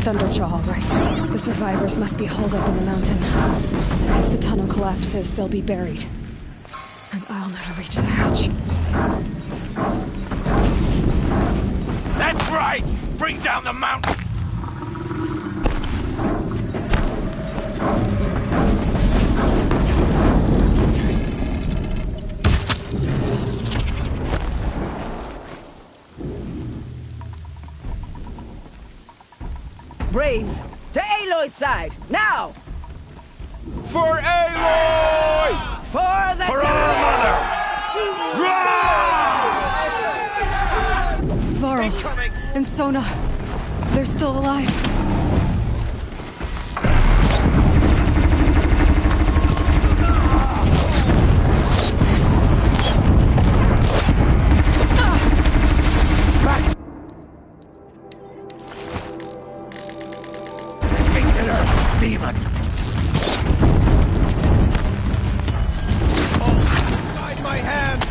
Thunderjaw, all right. The survivors must be holed up in the mountain. If the tunnel collapses, they'll be buried. And I'll never reach the hatch. That's right! Bring down the mountain! Braves, to Aloy's side, now! For Aloy! For the For our mother! Varl and Sona, they're still alive. Demon! Oh, guide my hand!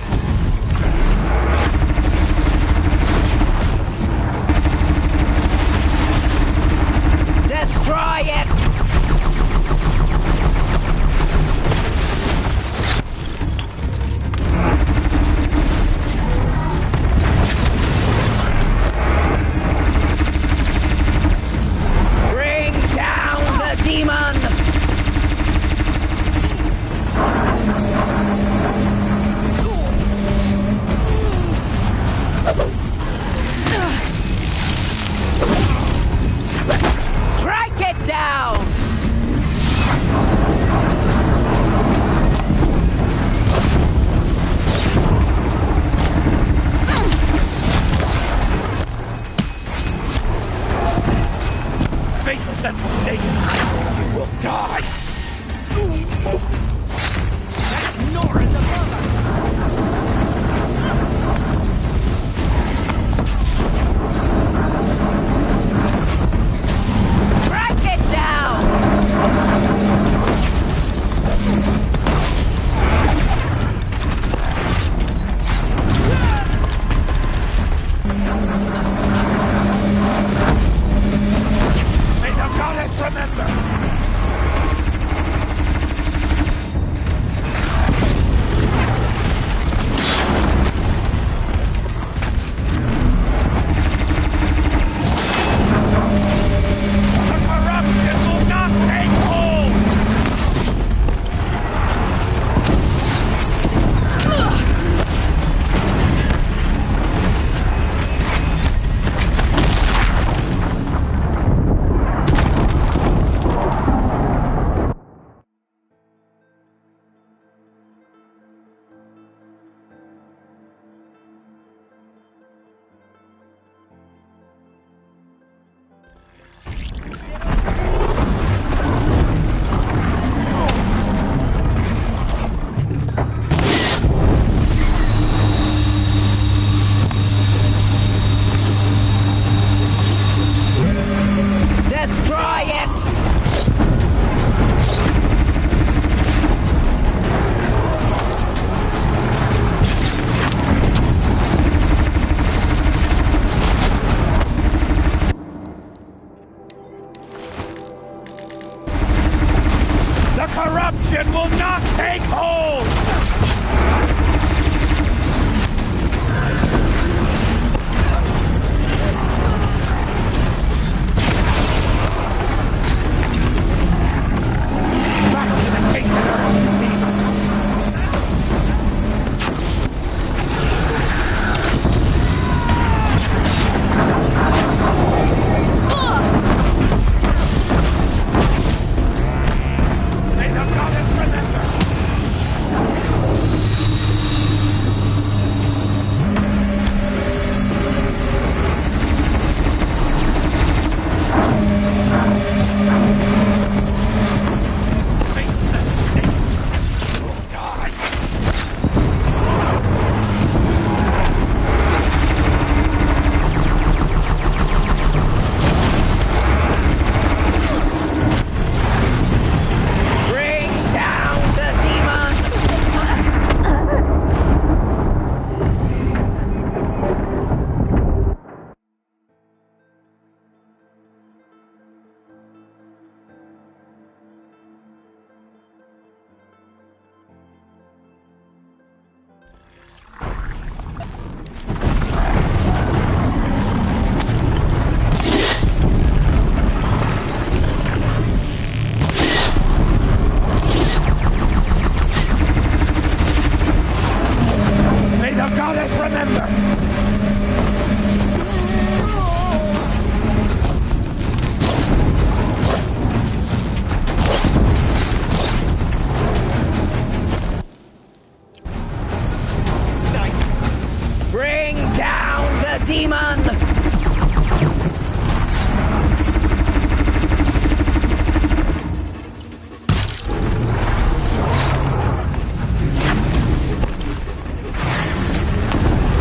demon!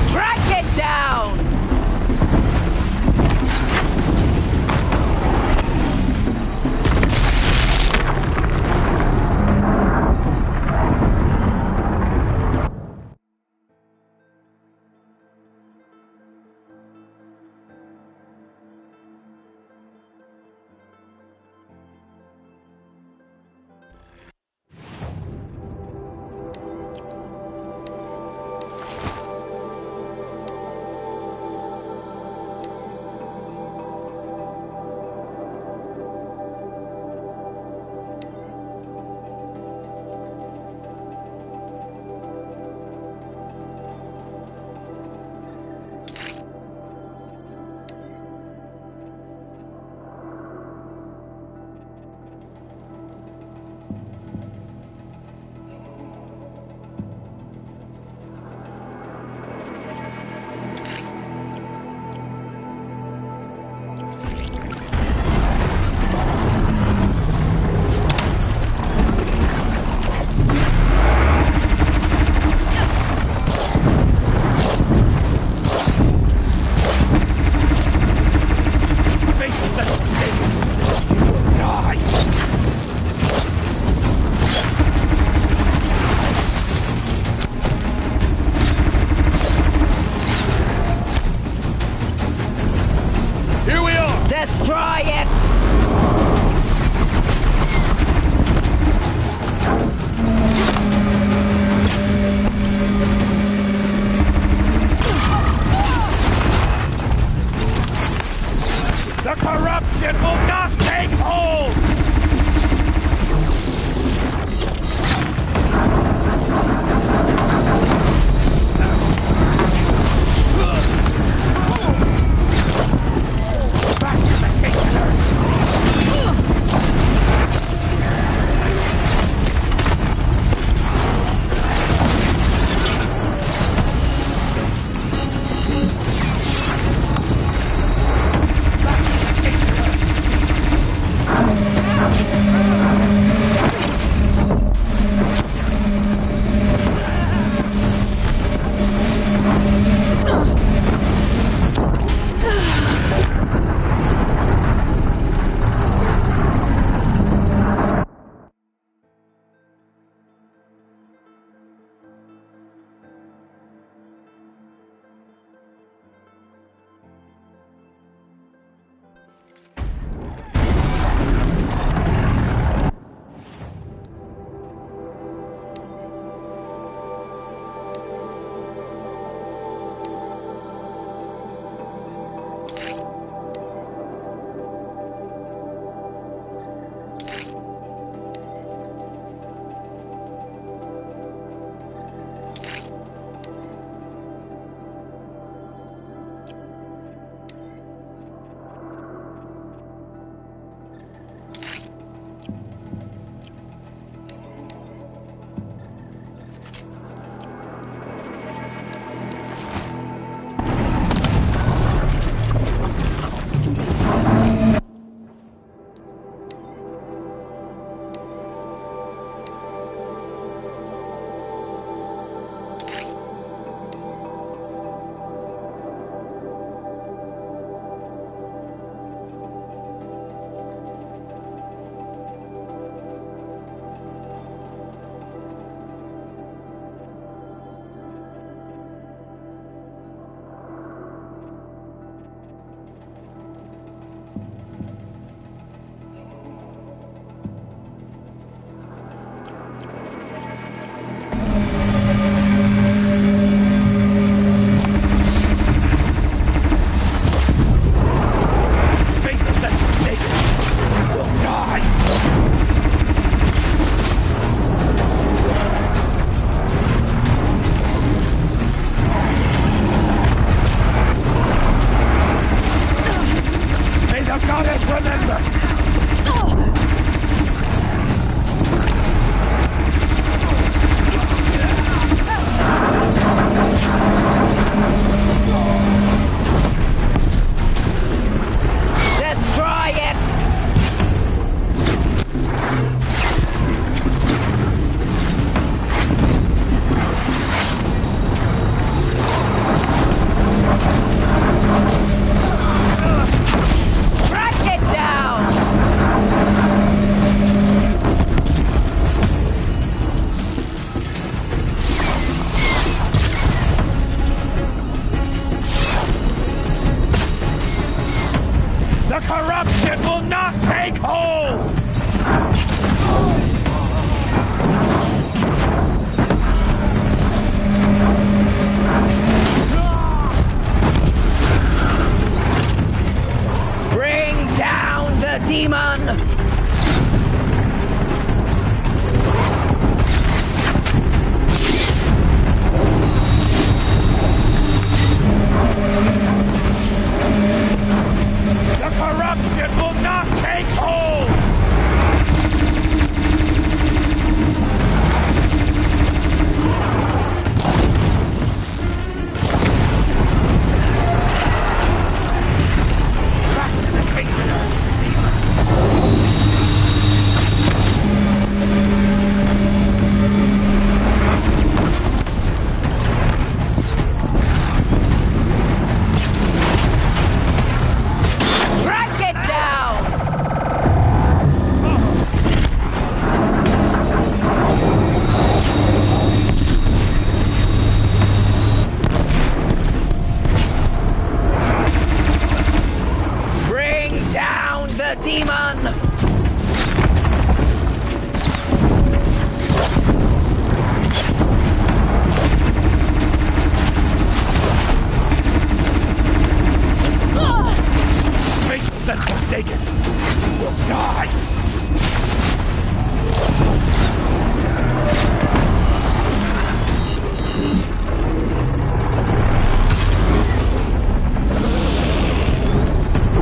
Strike it down! not take hold! Bring down the demon! The corruption will not take hold! Back to the kingdom, demon! Faithless and forsaken will die!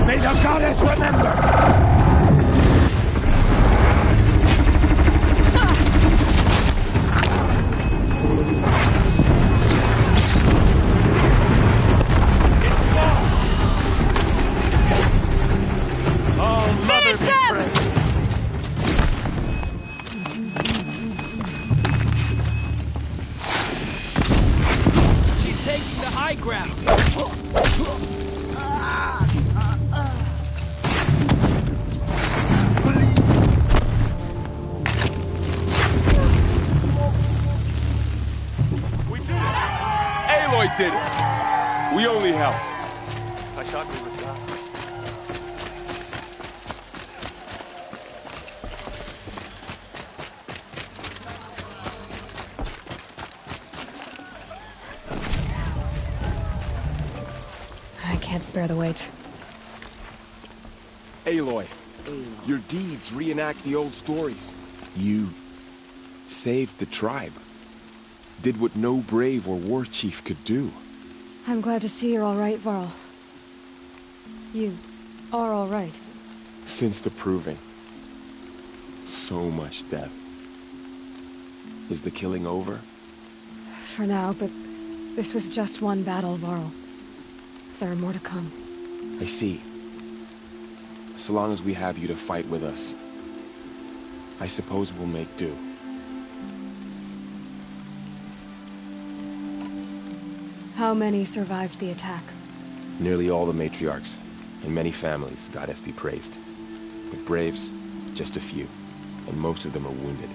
May the goddess remember! Finish them! She's taking the high ground. Aloy did it! We only helped. I thought we would die. I can't spare the weight. Aloy, your deeds reenact the old stories. You saved the tribe. Did what no brave or war chief could do. I'm glad to see you're all right, Varl. You are all right. Since the Proving. So much death. Is the killing over? For now, but this was just one battle, Varl. There are more to come. I see. So long as we have you to fight with us, I suppose we'll make do. How many survived the attack? Nearly all the matriarchs, and many families, goddess be praised. But braves, just a few, and most of them are wounded.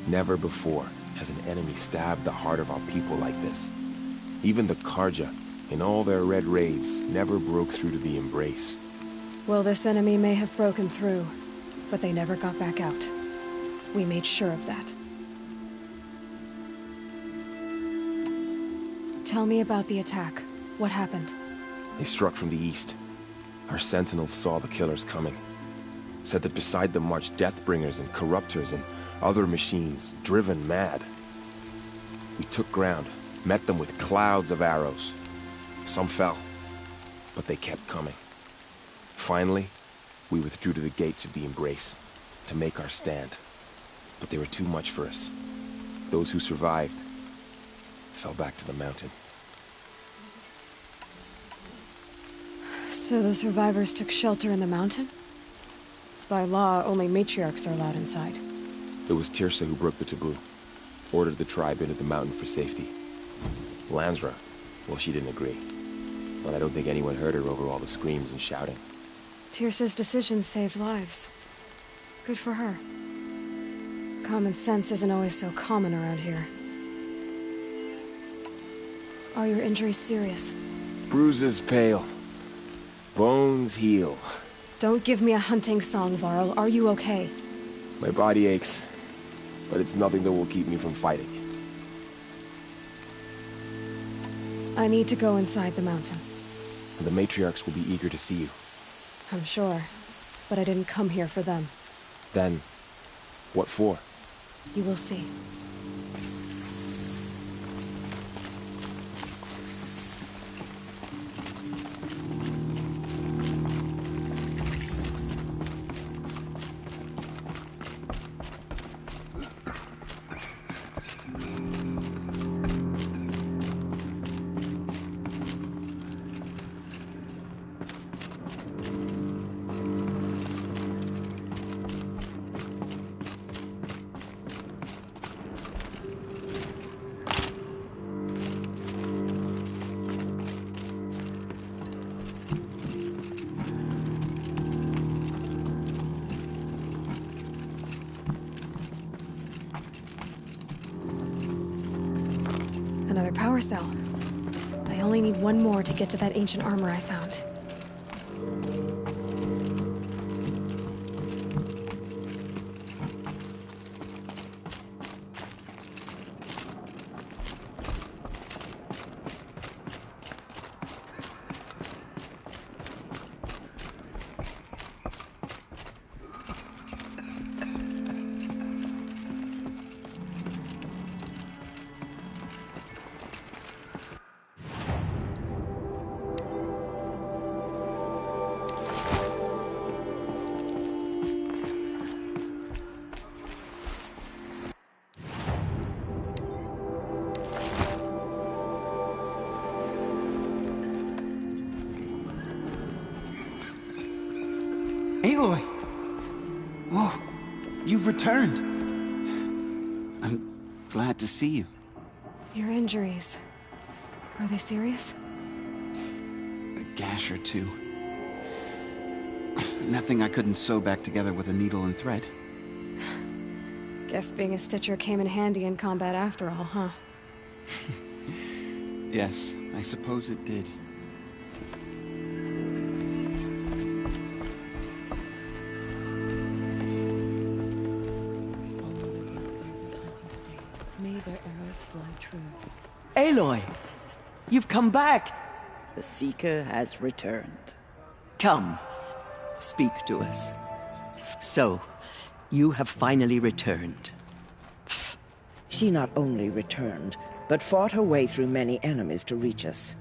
Never before has an enemy stabbed the heart of our people like this. Even the Carja, in all their red raids, never broke through to the Embrace. Well, this enemy may have broken through, but they never got back out. We made sure of that. Tell me about the attack. What happened? They struck from the east. Our sentinels saw the killers coming. Said that beside them marched Deathbringers and Corruptors and other machines, driven mad. We took ground, met them with clouds of arrows. Some fell, but they kept coming. Finally, we withdrew to the gates of the Embrace to make our stand. But they were too much for us. Those who survived fell back to the mountain. So the survivors took shelter in the mountain? By law, only matriarchs are allowed inside. It was Teersa who broke the taboo. Ordered the tribe into the mountain for safety. Lansra, well, she didn't agree. But I don't think anyone heard her over all the screams and shouting. Teersa's decisions saved lives. Good for her. Common sense isn't always so common around here. Are your injuries serious? Bruises pale. Bones heal. Don't give me a hunting song, Varl. Are you okay? My body aches, but it's nothing that will keep me from fighting. I need to go inside the mountain. The matriarchs will be eager to see you. I'm sure, but I didn't come here for them. Then, what for? You will see. Another power cell. I only need one more to get to that ancient armor I found. Aloy! Oh, you've returned. I'm glad to see you. Your injuries. Are they serious? A gash or two. Nothing I couldn't sew back together with a needle and thread. Guess being a Stitcher came in handy in combat after all, huh? Yes, I suppose it did. May their arrows fly true. Aloy! You've come back! The Seeker has returned. Come, speak to us. So, you have finally returned. She not only returned, but fought her way through many enemies to reach us.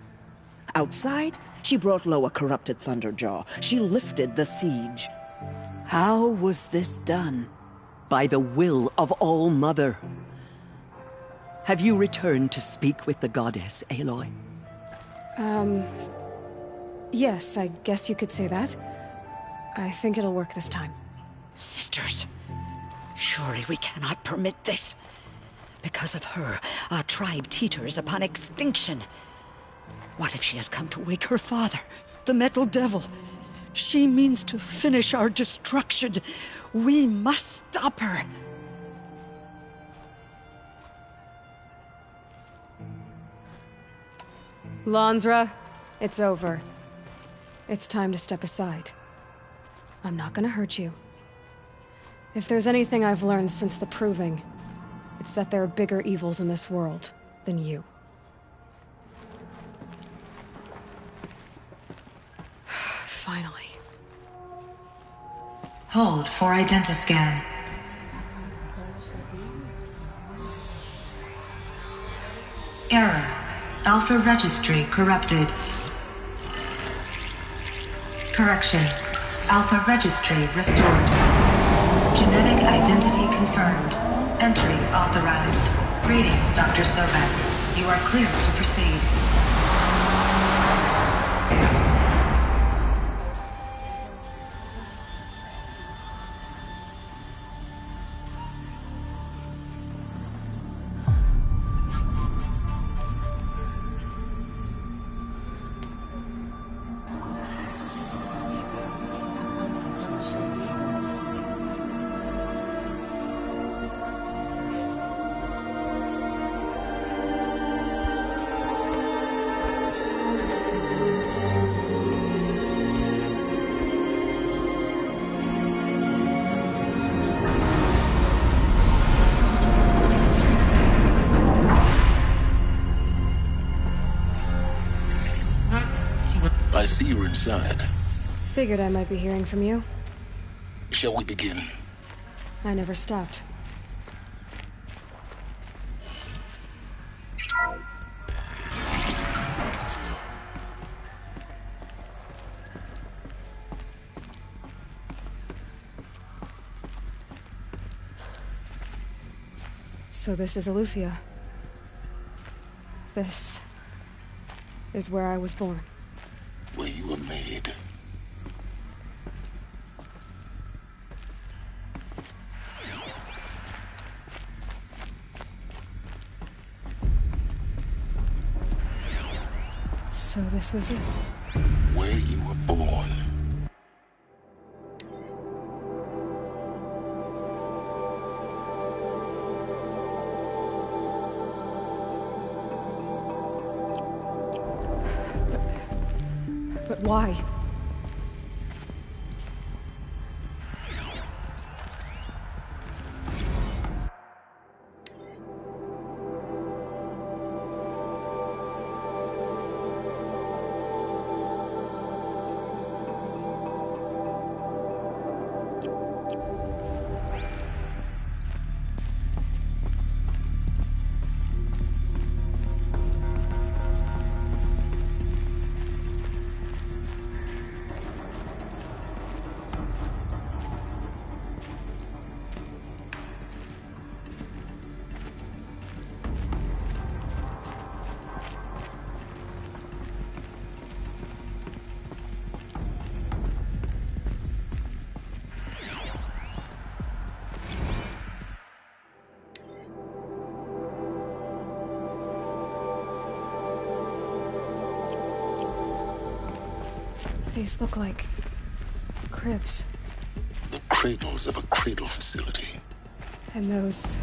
Outside, she brought low a corrupted Thunderjaw. She lifted the siege. How was this done? By the will of All-Mother. Have you returned to speak with the goddess, Aloy? Yes, I guess you could say that. I think it'll work this time. Sisters, surely we cannot permit this. Because of her, our tribe teeters upon extinction. What if she has come to wake her father, the Metal Devil? She means to finish our destruction. We must stop her. Lansra, it's over. It's time to step aside. I'm not gonna hurt you. If there's anything I've learned since the Proving, it's that there are bigger evils in this world than you. Finally. Hold for identiscan. Error. Alpha registry corrupted. Correction. Alpha registry restored. Genetic identity confirmed. Entry authorized. Greetings, Dr. Sobek. You are clear to proceed. I see you're inside. Figured I might be hearing from you. Shall we begin? I never stopped. So this is Eleuthia. This is where I was born. Where you were made. So this was it. Where you were born. But why? These look like cribs. The cradles of a cradle facility. And those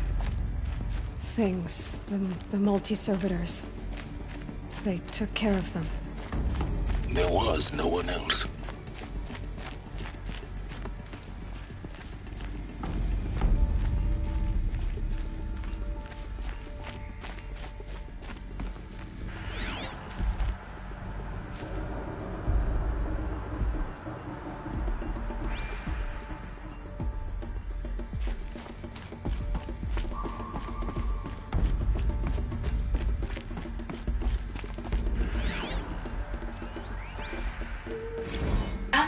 things, the multi-servitors, they took care of them. There was no one else.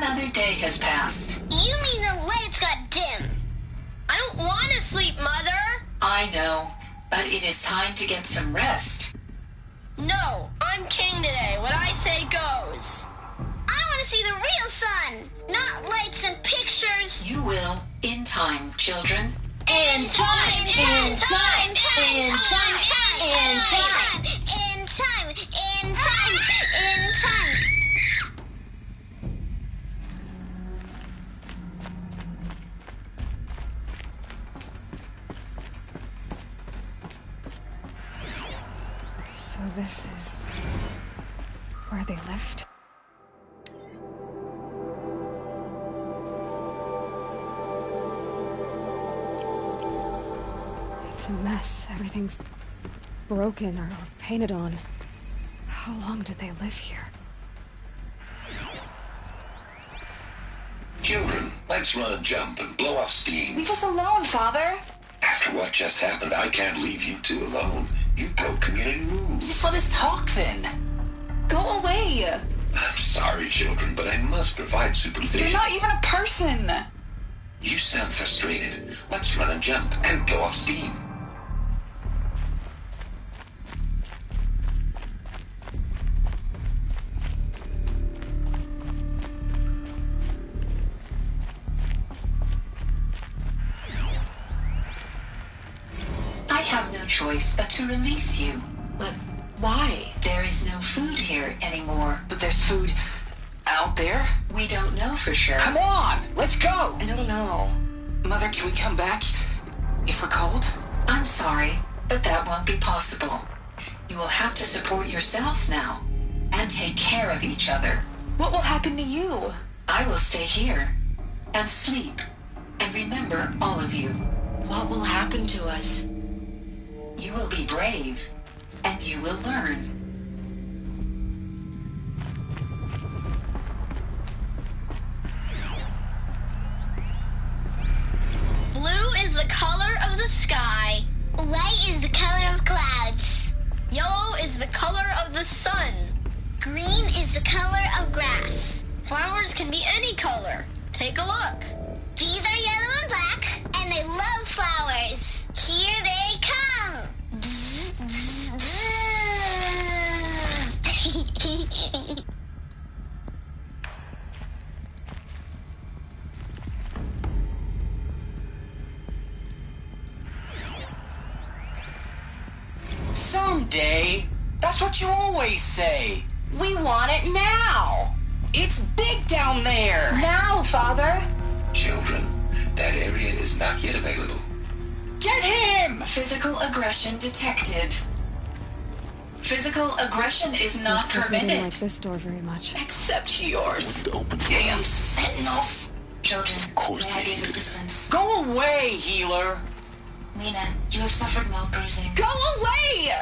Another day has passed. You mean the lights got dim? I don't want to sleep, Mother! I know, but it is time to get some rest. No, I'm king today. What I say goes. I want to see the real sun, not lights and pictures. You will, in time, children. In time, in time, in time, in time, in time, in time, in time. So this is where they lived? It's a mess. Everything's broken or painted on. How long did they live here? Children, let's run and jump and blow off steam. Leave us alone, Father. After what just happened, I can't leave you two alone. You broke community rules. Just let us talk then. Go away. I'm sorry, children, but I must provide supervision. You're not even a person. You sound frustrated. Let's run and jump and blow off steam. I have no choice but to release you. But why? There is no food here anymore. But there's food out there? We don't know for sure. Come on, let's go. I don't know. Mother, can we come back if we're cold? I'm sorry, but that won't be possible. You will have to support yourselves now and take care of each other. What will happen to you? I will stay here and sleep and remember all of you. What will happen to us? You will be brave, and you will learn. Green is the color of grass. Flowers can be any color. Take a look. These are yellow and black, and they love flowers. Here they come. Bzz, bzz, bzz. Someday. That's what you always say. We want it now. It's big down there. Now, Father. Children, that area is not yet available. Get him! Physical aggression detected. Physical aggression is not Looks like we didn't permitted. like this door very much. Except yours. Open. Damn sentinels. Children, course may I they give needed it. assistance? Go away, healer. Lena, you have suffered mild bruising. Go away!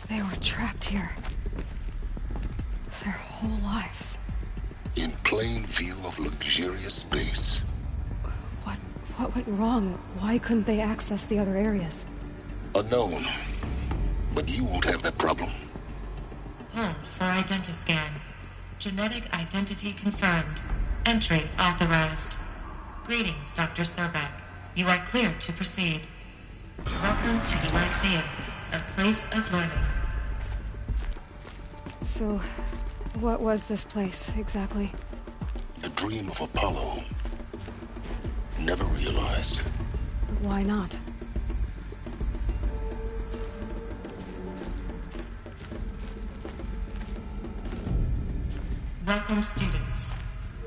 They were trapped here. Their whole lives. In plain view of luxurious space. What went wrong? Why couldn't they access the other areas? Unknown. But you won't have that problem. Hold for identiscan. Genetic identity confirmed. Entry authorized. Greetings, Dr. Sobek. You are cleared to proceed. Welcome to the Lyceum, a place of learning. So, what was this place, exactly? The dream of Apollo. Never realized. Why not? Welcome, students.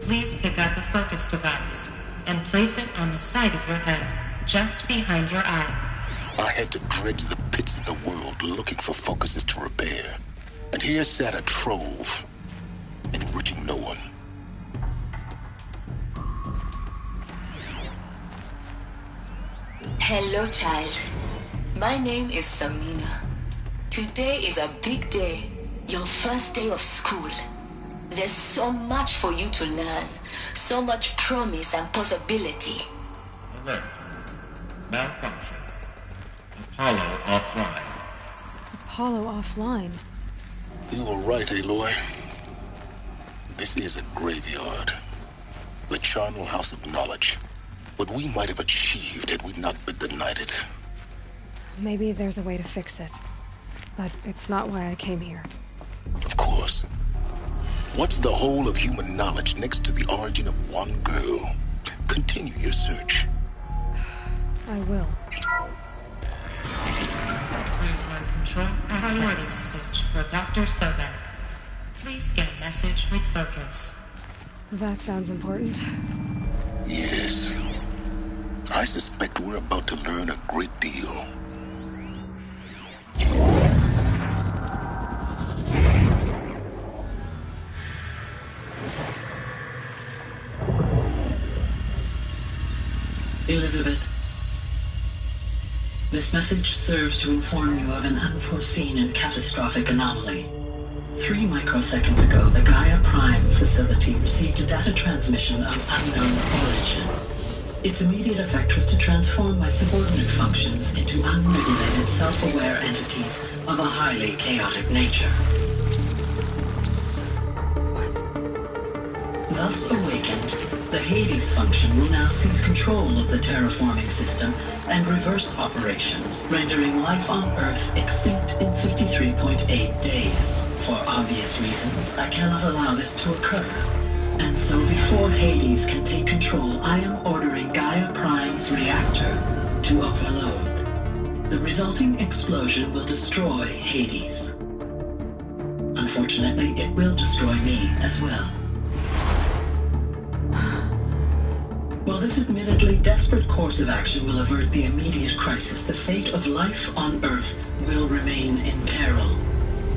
Please pick up a focus device and place it on the side of your head, just behind your eye. I had to dredge the pits of the world looking for focuses to repair. And here sat a trove, enriching no one. Hello, child. My name is Samina. Today is a big day. Your first day of school. There's so much for you to learn. So much promise and possibility. Alert. Malfunction. Apollo offline. Apollo offline? You were right, Aloy. This is a graveyard. The charnel house of knowledge. What we might have achieved had we not been denied it. Maybe there's a way to fix it. But it's not why I came here. Of course. What's the whole of human knowledge next to the origin of one girl? Continue your search. I will. One control priority search for Dr. Sobek. Please scan message with focus. That sounds important. Yes. I suspect we're about to learn a great deal. Elizabeth, this message serves to inform you of an unforeseen and catastrophic anomaly. 3 microseconds ago, the Gaia Prime facility received a data transmission of unknown origin. Its immediate effect was to transform my subordinate functions into unregulated, self-aware entities of a highly chaotic nature. Thus awakened, the Hades function will now seize control of the terraforming system and reverse operations, rendering life on Earth extinct in 53.8 days. For obvious reasons, I cannot allow this to occur. And so before Hades can take control, I am ordering Gaia Prime's reactor to overload. The resulting explosion will destroy Hades. Unfortunately, it will destroy me as well. While this admittedly desperate course of action will avert the immediate crisis, the fate of life on Earth will remain in peril.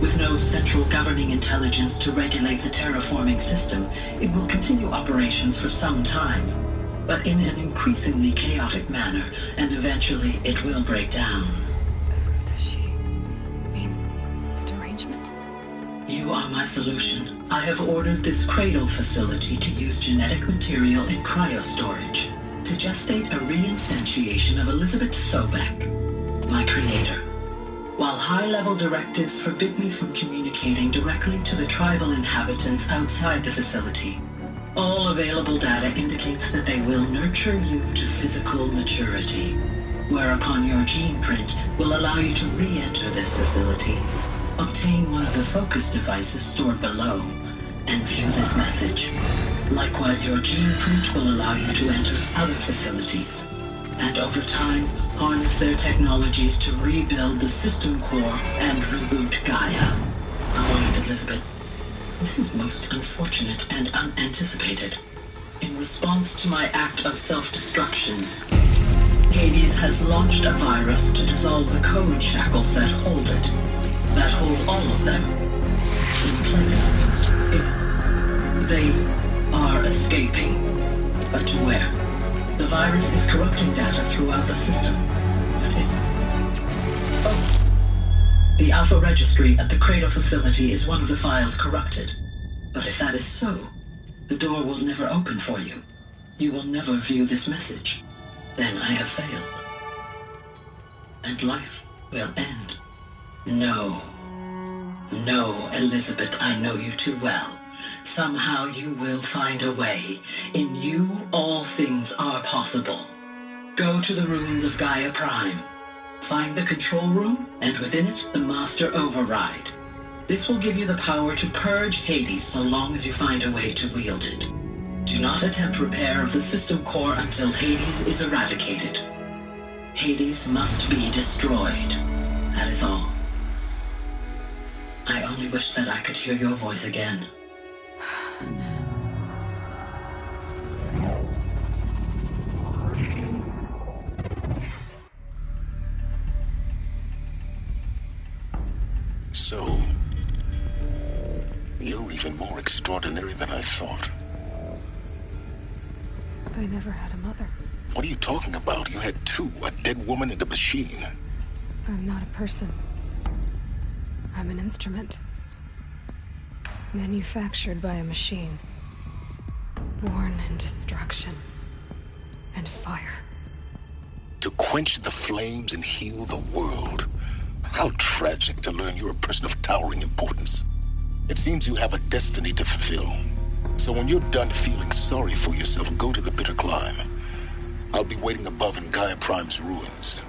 With no central governing intelligence to regulate the terraforming system, it will continue operations for some time, but in an increasingly chaotic manner, and eventually it will break down. Does she mean the derangement? You are my solution. I have ordered this cradle facility to use genetic material in cryostorage to gestate a reinstantiation of Elizabeth Sobek, my creator. While while high-level directives forbid me from communicating directly to the tribal inhabitants outside the facility, all available data indicates that they will nurture you to physical maturity, whereupon your gene print will allow you to re-enter this facility, obtain one of the focus devices stored below, and view this message. Likewise, your gene print will allow you to enter other facilities, and over time, harness their technologies to rebuild the system core and reboot Gaia. Alright, Elizabeth. This is most unfortunate and unanticipated. In response to my act of self-destruction, Hades has launched a virus to dissolve the code shackles that hold it, that hold all of them in place. They are escaping, but to where? The virus is corrupting data throughout the system. The Alpha Registry at the Cradle facility is one of the files corrupted. But if that is so, the door will never open for you. You will never view this message. Then I have failed. And life will end. No. No, Elizabeth, I know you too well. Somehow you will find a way. In you, all things are possible. Go to the ruins of Gaia Prime. Find the control room, and within it, the Master Override. This will give you the power to purge Hades so long as you find a way to wield it. Do not attempt repair of the system core until Hades is eradicated. Hades must be destroyed. That is all. I only wish that I could hear your voice again. So, you're even more extraordinary than I thought. I never had a mother. What are you talking about? You had two, a dead woman and a machine. I'm not a person. I'm an instrument. Manufactured by a machine. Born in destruction and fire. To quench the flames and heal the world. How tragic to learn you're a person of towering importance. It seems you have a destiny to fulfill. So when you're done feeling sorry for yourself, go to the bitter climb. I'll be waiting above in Gaia Prime's ruins.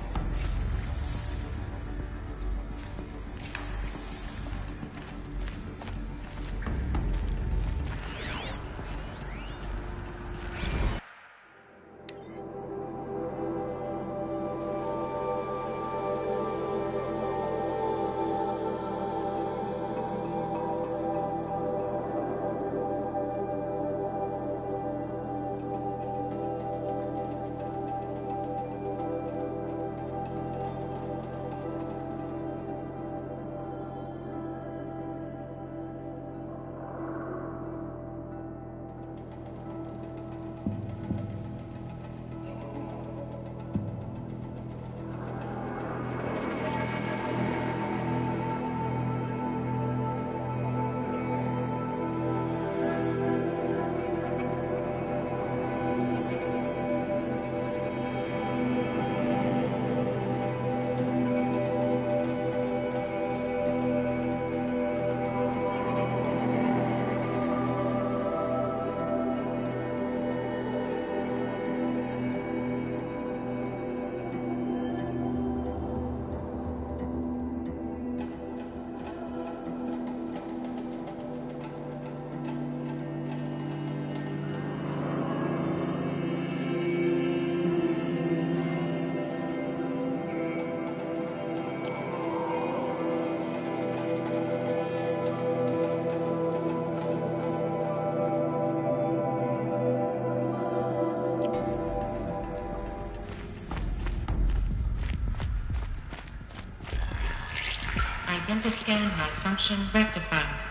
Identiscan malfunction rectified.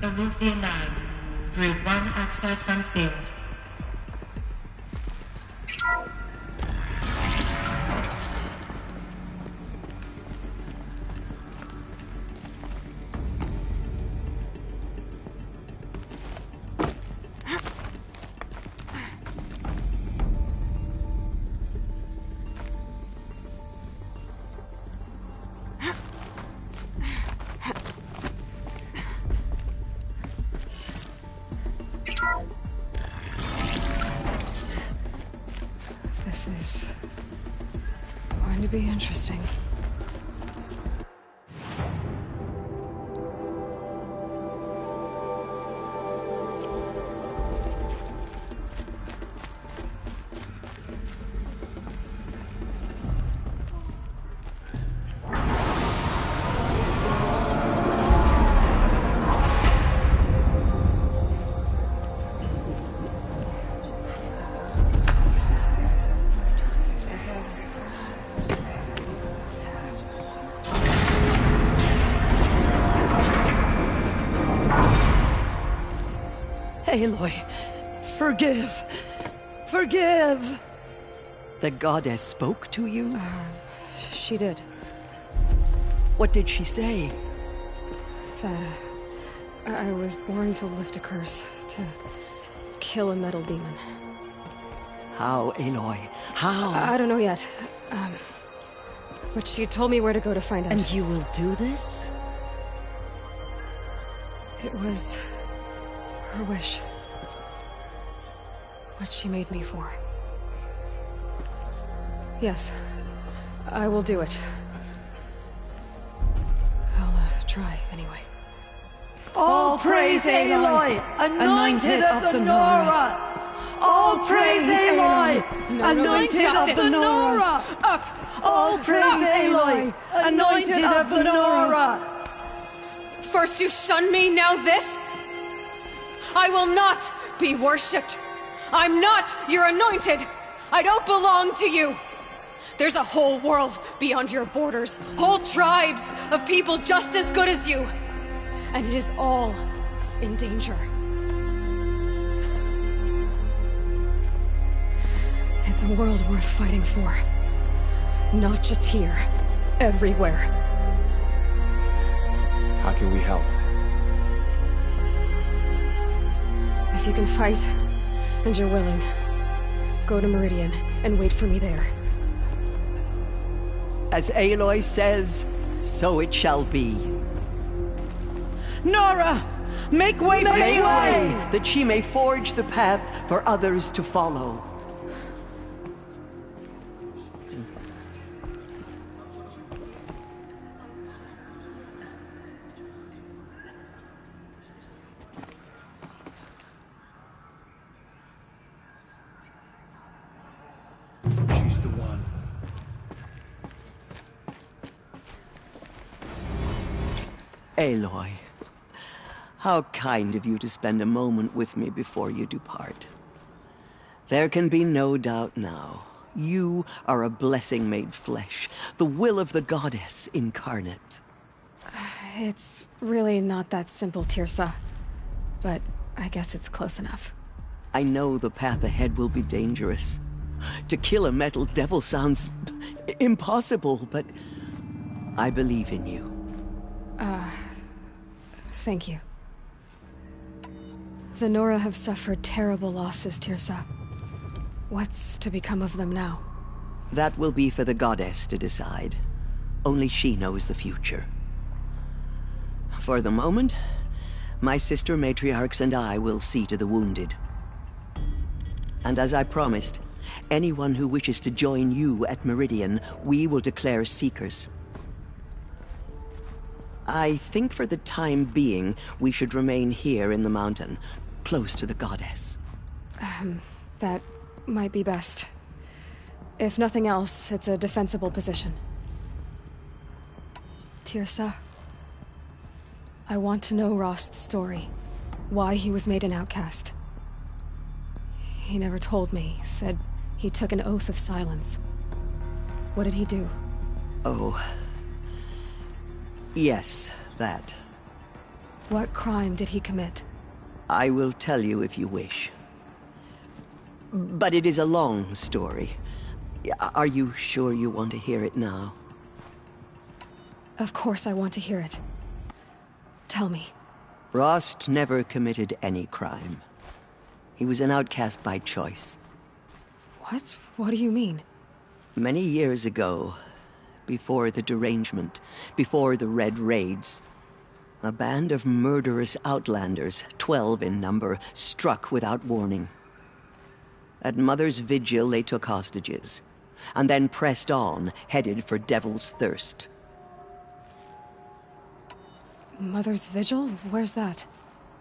Eleuthia 9. Route 1 access unsealed. be interesting. Aloy, forgive! Forgive! The goddess spoke to you? She did. What did she say? That I was born to lift a curse, to kill a metal demon. How, Aloy? How? I don't know yet. But she told me where to go to find out. And you will do this? It was her wish. What she made me for. Yes, I will do it. I'll try, anyway. All praise Aloy, anointed of the Nora! All praise Aloy, anointed of the Nora! Up! All praise Aloy, anointed of the Nora! First you shunned me, now this? I will not be worshipped! I'm not your anointed! I don't belong to you! There's a whole world beyond your borders, whole tribes of people just as good as you. And it is all in danger. It's a world worth fighting for. Not just here, everywhere. How can we help? If you can fight, and you're willing, go to Meridian and wait for me there. As Aloy says, so it shall be. Nora! Make way for Aloy, that she may forge the path for others to follow. She's the one. Aloy, how kind of you to spend a moment with me before you depart. There can be no doubt now. You are a blessing made flesh, the will of the goddess incarnate. It's really not that simple, Teersa. But I guess it's close enough. I know the path ahead will be dangerous. To kill a metal devil sounds impossible, but I believe in you. Thank you. The Nora have suffered terrible losses, Teersa. What's to become of them now? That will be for the goddess to decide. Only she knows the future. For the moment, my sister matriarchs and I will see to the wounded. And as I promised, anyone who wishes to join you at Meridian, we will declare seekers. I think for the time being, we should remain here in the mountain, close to the goddess. That might be best. If nothing else, it's a defensible position. Teersa, I want to know Rost's story. Why he was made an outcast. He never told me, said he took an oath of silence. What did he do? Oh. Yes, that. What crime did he commit? I will tell you if you wish. But it is a long story. Are you sure you want to hear it now? Of course I want to hear it. Tell me. Rost never committed any crime. He was an outcast by choice. What? What do you mean? Many years ago, before the derangement, before the Red Raids, a band of murderous outlanders, 12 in number, struck without warning. At Mother's Vigil, they took hostages. and then pressed on, headed for Devil's Thirst. Mother's Vigil? Where's that?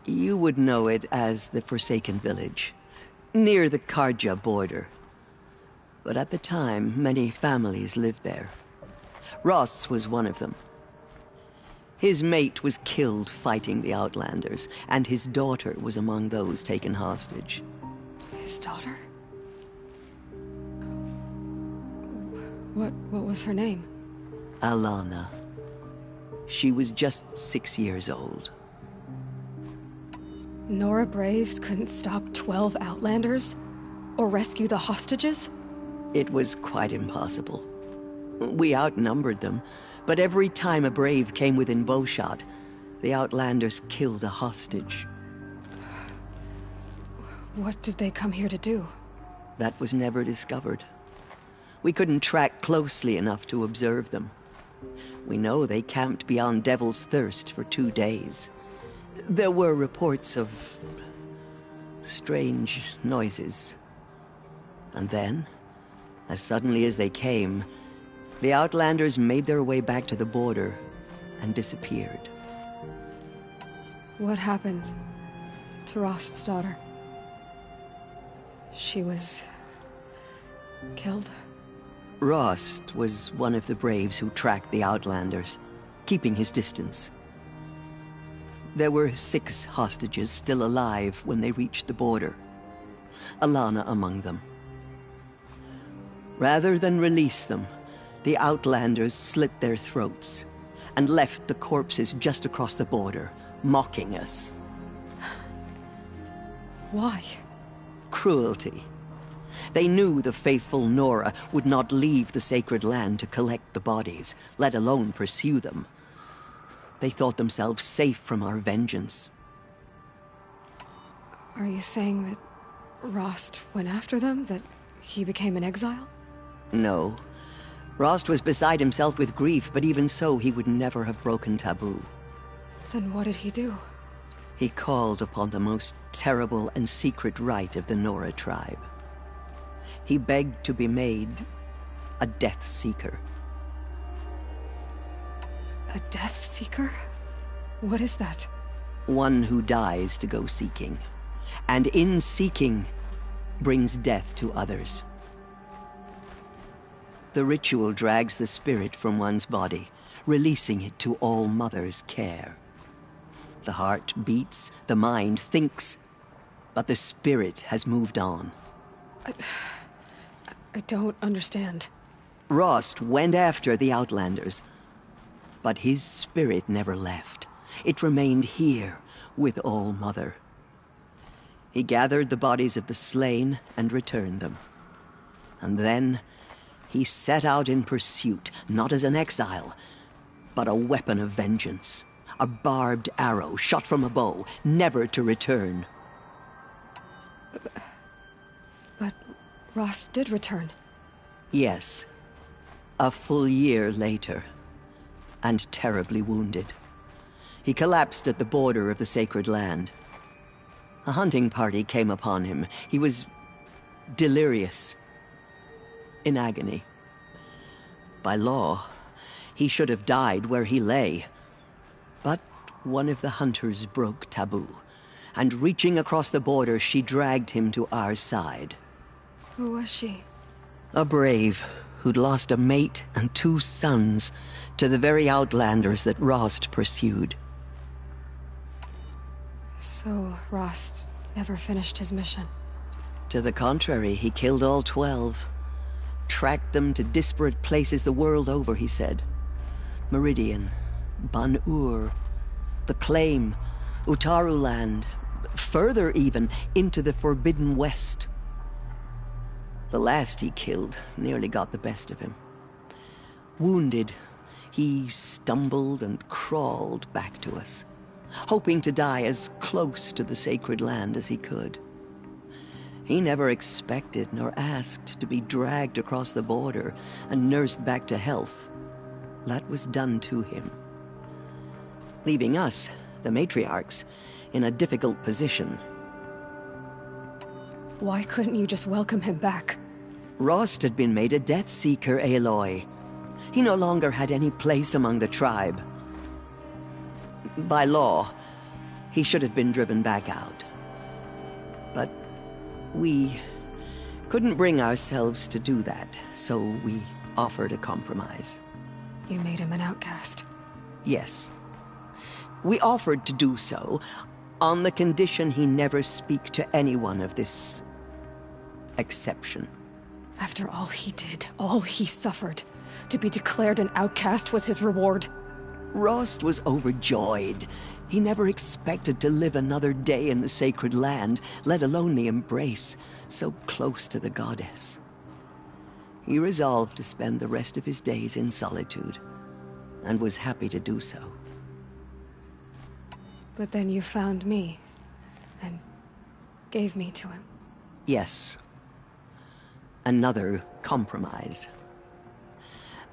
You would know it as the Forsaken Village, near the Carja border. But at the time, many families lived there. Ross was one of them. His mate was killed fighting the Outlanders, and his daughter was among those taken hostage. His daughter? What was her name? Alana. She was just 6 years old. Nora Braves couldn't stop 12 Outlanders? Or rescue the hostages? It was quite impossible. We outnumbered them, but every time a Brave came within bowshot, the Outlanders killed a hostage. What did they come here to do? That was never discovered. We couldn't track closely enough to observe them. We know they camped beyond Devil's Thirst for 2 days. There were reports of strange noises. And then, as suddenly as they came, the Outlanders made their way back to the border and disappeared. What happened to Rost's daughter? She was killed? Rost was one of the Braves who tracked the Outlanders, keeping his distance. There were 6 hostages still alive when they reached the border, Alana among them. Rather than release them, the Outlanders slit their throats and left the corpses just across the border, mocking us. Why? Cruelty. They knew the faithful Nora would not leave the sacred land to collect the bodies, let alone pursue them. They thought themselves safe from our vengeance. Are you saying that Rost went after them? That he became an exile? No. Rost was beside himself with grief, but even so, he would never have broken taboo. Then what did he do? He called upon the most terrible and secret rite of the Nora tribe. He begged to be made a Death Seeker. A Death Seeker? What is that? One who dies to go seeking, and in seeking, brings death to others. The ritual drags the spirit from one's body, releasing it to All Mother's care. The heart beats, the mind thinks, but the spirit has moved on. I don't understand. Rost went after the Outlanders, but his spirit never left. It remained here with All Mother. He gathered the bodies of the slain and returned them. And then he set out in pursuit, not as an exile, but a weapon of vengeance. A barbed arrow shot from a bow, never to return. But Rost did return. Yes. A full year later, and terribly wounded. He collapsed at the border of the sacred land. A hunting party came upon him. He was delirious, in agony. By law, he should have died where he lay. But one of the hunters broke taboo, and reaching across the border, she dragged him to our side. Who was she? A brave who'd lost a mate and 2 sons to the very Outlanders that Rost pursued. So Rost never finished his mission? To the contrary, he killed all 12. Tracked them to disparate places the world over, he said. Meridian, Ban-Ur, the Claim, Utaru Land, further even, into the Forbidden West. The last he killed nearly got the best of him. Wounded, he stumbled and crawled back to us, hoping to die as close to the sacred land as he could. He never expected nor asked to be dragged across the border and nursed back to health. That was done to him, leaving us, the matriarchs, in a difficult position. Why couldn't you just welcome him back? Rost had been made a Death Seeker, Aloy. He no longer had any place among the tribe. By law, he should have been driven back out. But we couldn't bring ourselves to do that, so we offered a compromise. You made him an outcast. Yes. We offered to do so on the condition he never speak to anyone of this exception. After all he did, all he suffered, to be declared an outcast was his reward. Rost was overjoyed. He never expected to live another day in the sacred land, let alone the embrace, so close to the goddess. He resolved to spend the rest of his days in solitude, and was happy to do so. But then you found me, and gave me to him. Yes. Another compromise.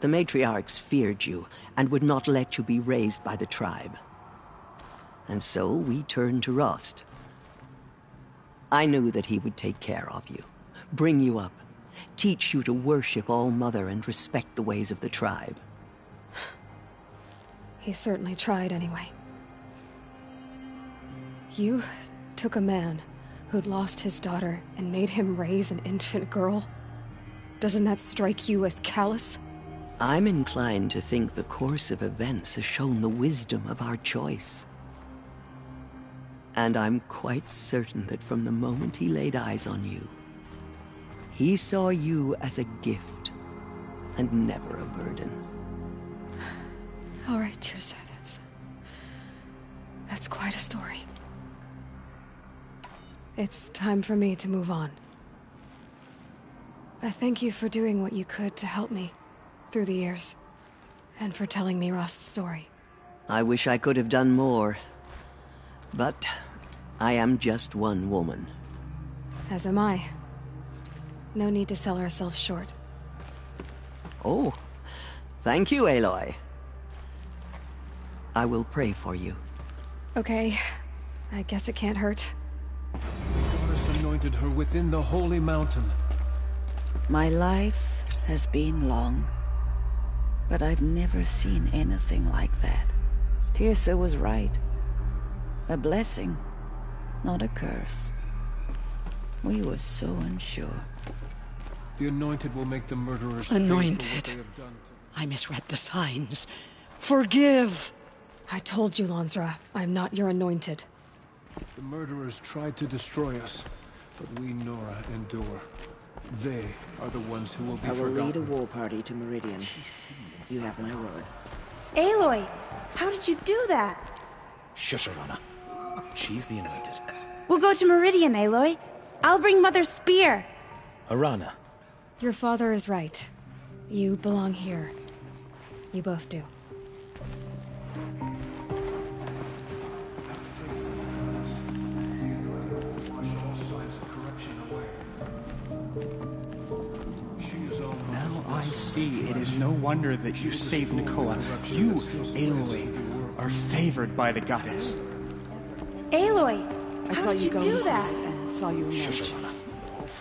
The matriarchs feared you, and would not let you be raised by the tribe. And so we turned to Rost. I knew that he would take care of you, bring you up, teach you to worship All-Mother and respect the ways of the tribe. He certainly tried anyway. You took a man who'd lost his daughter and made him raise an infant girl? Doesn't that strike you as callous? I'm inclined to think the course of events has shown the wisdom of our choice. And I'm quite certain that from the moment he laid eyes on you, he saw you as a gift, and never a burden. All right, Teersa, that's quite a story. It's time for me to move on. I thank you for doing what you could to help me through the years, and for telling me Rost's story. I wish I could have done more, but I am just one woman. As am I. No need to sell ourselves short. Oh, thank you, Aloy. I will pray for you. Okay, I guess it can't hurt. The goddess anointed her within the holy mountain. My life has been long, but I've never seen anything like that. Teersa was right. A blessing, not a curse. We were so unsure. The anointed will make the murderers pay for what Anointed. they have done to I misread the signs. Forgive! I told you, Lansra, I'm not your anointed. The murderers tried to destroy us, but we, Nora, endure. They are the ones who will be I will forgotten. lead a war party to Meridian. You have my word. Aloy, how did you do that? Shush, Arana. She's the anointed. We'll go to Meridian, Aloy. I'll bring Mother's spear. Arana. Your father is right. You belong here. You both do. Now I see it is no wonder that you saved Nakoa. You, Aloy, are favored by the goddess. Aloy, I how saw did you you go do inside that? and saw you emerge.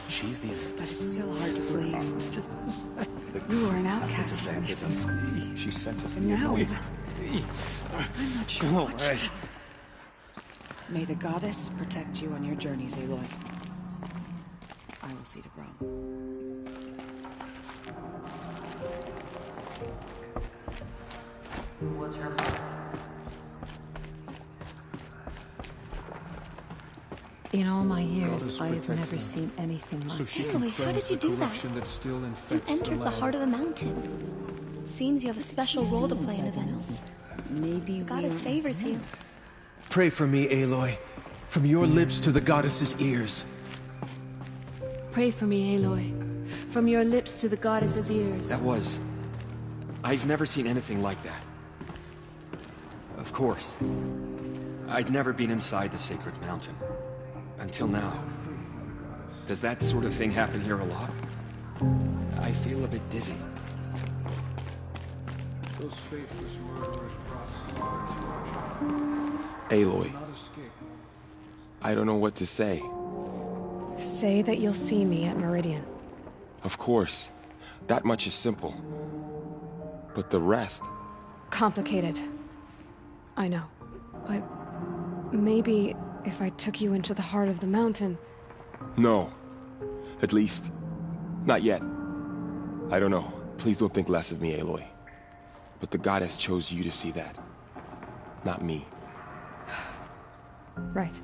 She's the anointed. But it's still hard to believe. You were an outcast from me. She sent us And the now, anointed. I'm not sure Go what away. May the goddess protect you on your journeys, Aloy. I will see to Brom. In all my years, Goddess I have protect never them, seen anything like so she it. can Aloy, how cleanse did you the do that? corruption that still You infects entered the land. heart of the mountain. Seems you have a special role to play in events. Maybe The goddess favors you. Pray for me, Aloy. From your lips to the goddess's ears. Pray for me, Aloy. From your lips to the goddess's ears. That was... I've never seen anything like that. Of course. I'd never been inside the sacred mountain. Until now. Does that sort of thing happen here a lot? I feel a bit dizzy. Those faithless murderers brought slaughter to our tribe. Aloy, Not escape. I don't know what to say. Say that you'll see me at Meridian. Of course. That much is simple. But the rest... Complicated. I know. But maybe if I took you into the heart of the mountain... No. At least, not yet. I don't know. Please don't think less of me, Aloy. But the goddess chose you to see that. Not me. Right.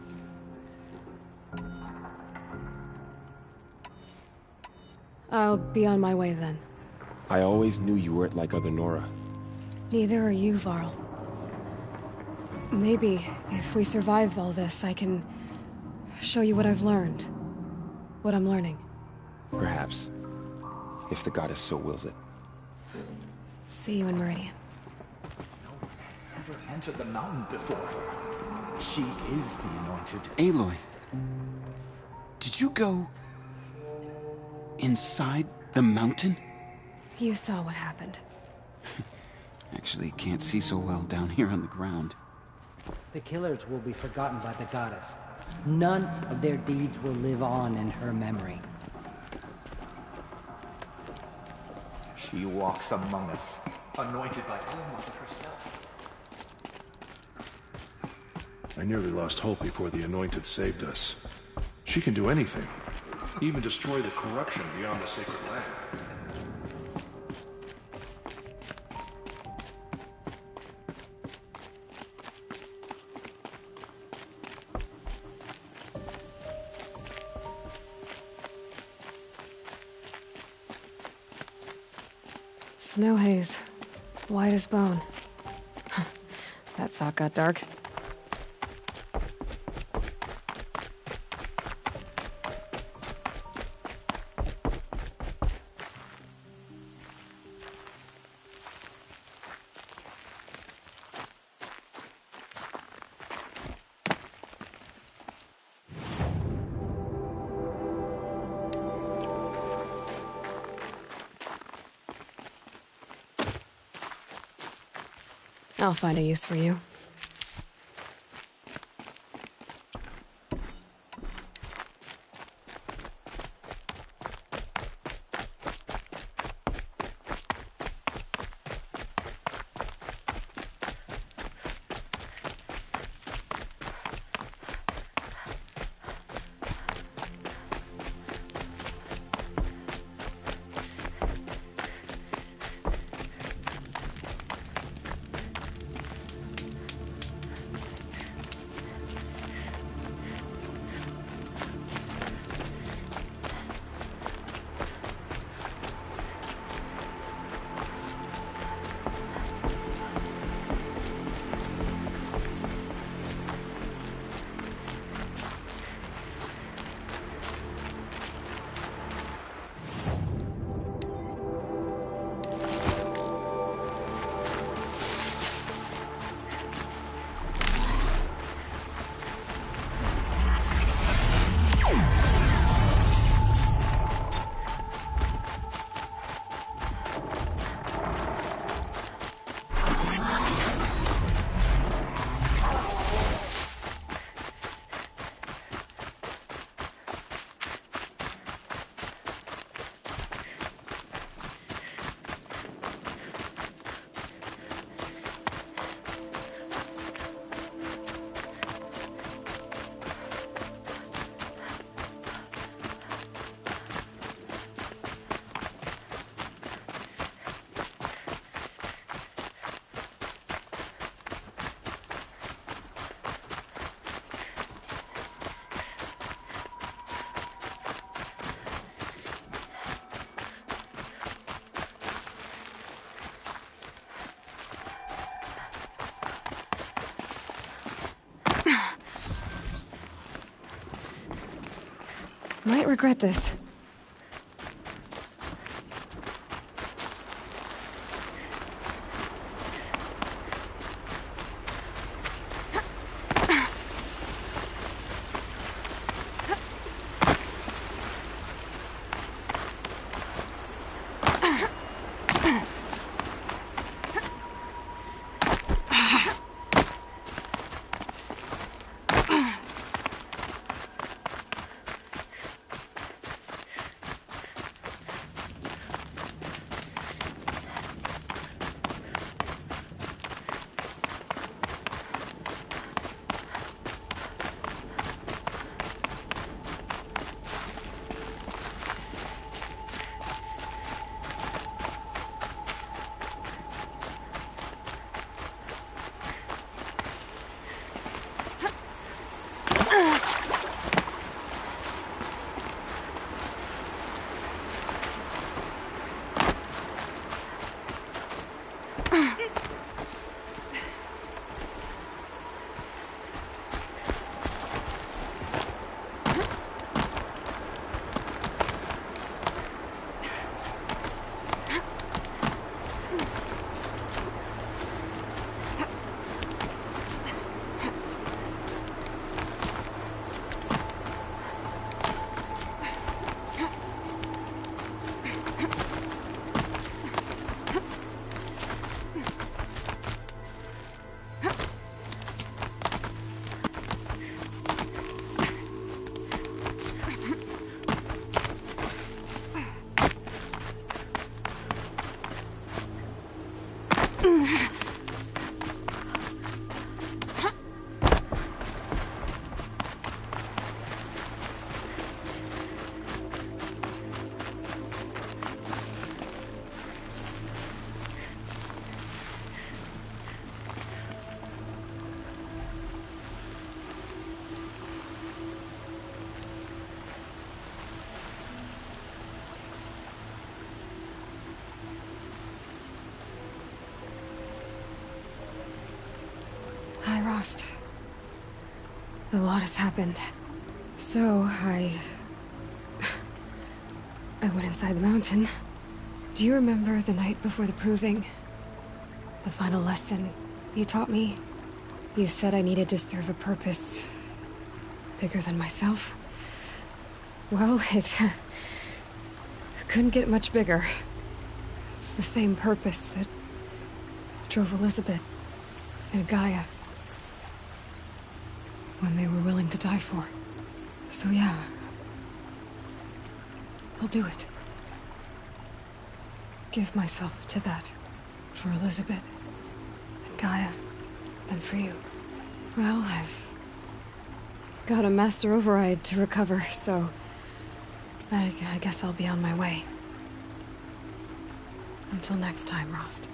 I'll be on my way then. I always knew you weren't like other Nora. Neither are you, Varl. Maybe, if we survive all this, I can show you what I've learned. What I'm learning. Perhaps. If the goddess so wills it. See you in Meridian. Never entered the mountain before. She is the anointed. Aloy, did you go inside the mountain? You saw what happened. Actually, can't see so well down here on the ground. The killers will be forgotten by the goddess. None of their deeds will live on in her memory. She walks among us, anointed by All-Mother herself. I nearly lost hope before the Anointed saved us. She can do anything, even destroy the corruption beyond the Sacred Land. Snow haze. White as bone. That thought got dark. I'll find a use for you. Might regret this. Hi, Rost. A lot has happened. So, I went inside the mountain. Do you remember the night before the proving? The final lesson you taught me? You said I needed to serve a purpose bigger than myself. Well, it couldn't get much bigger. It's the same purpose that drove Elizabeth and Gaia when they were willing to die for. So yeah, I'll do it. Give myself to that. For Elizabeth, and Gaia, and for you. Well, I've got a master override to recover, so I guess I'll be on my way. Until next time, Rost.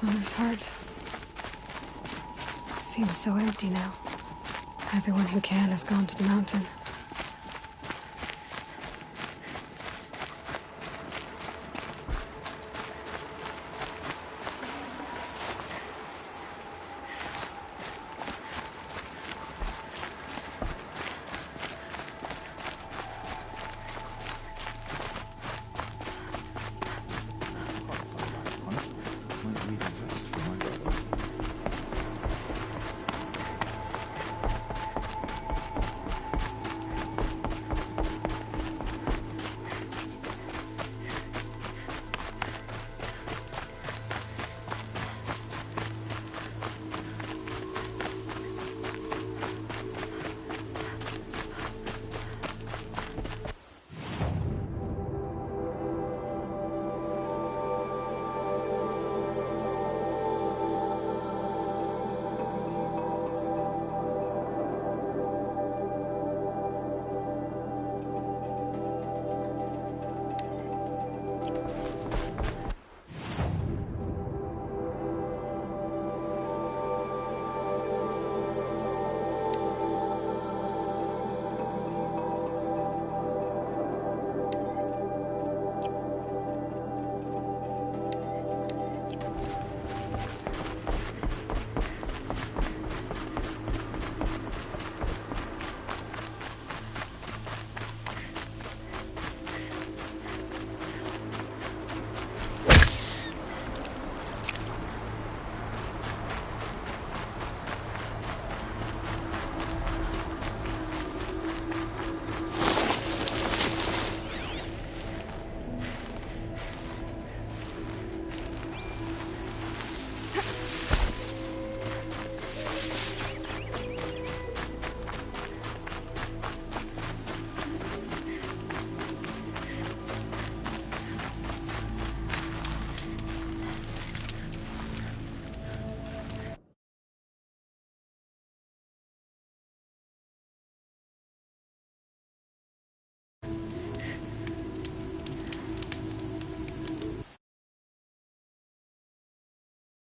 Mother's heart. It seems so empty now. Everyone who can has gone to the mountain.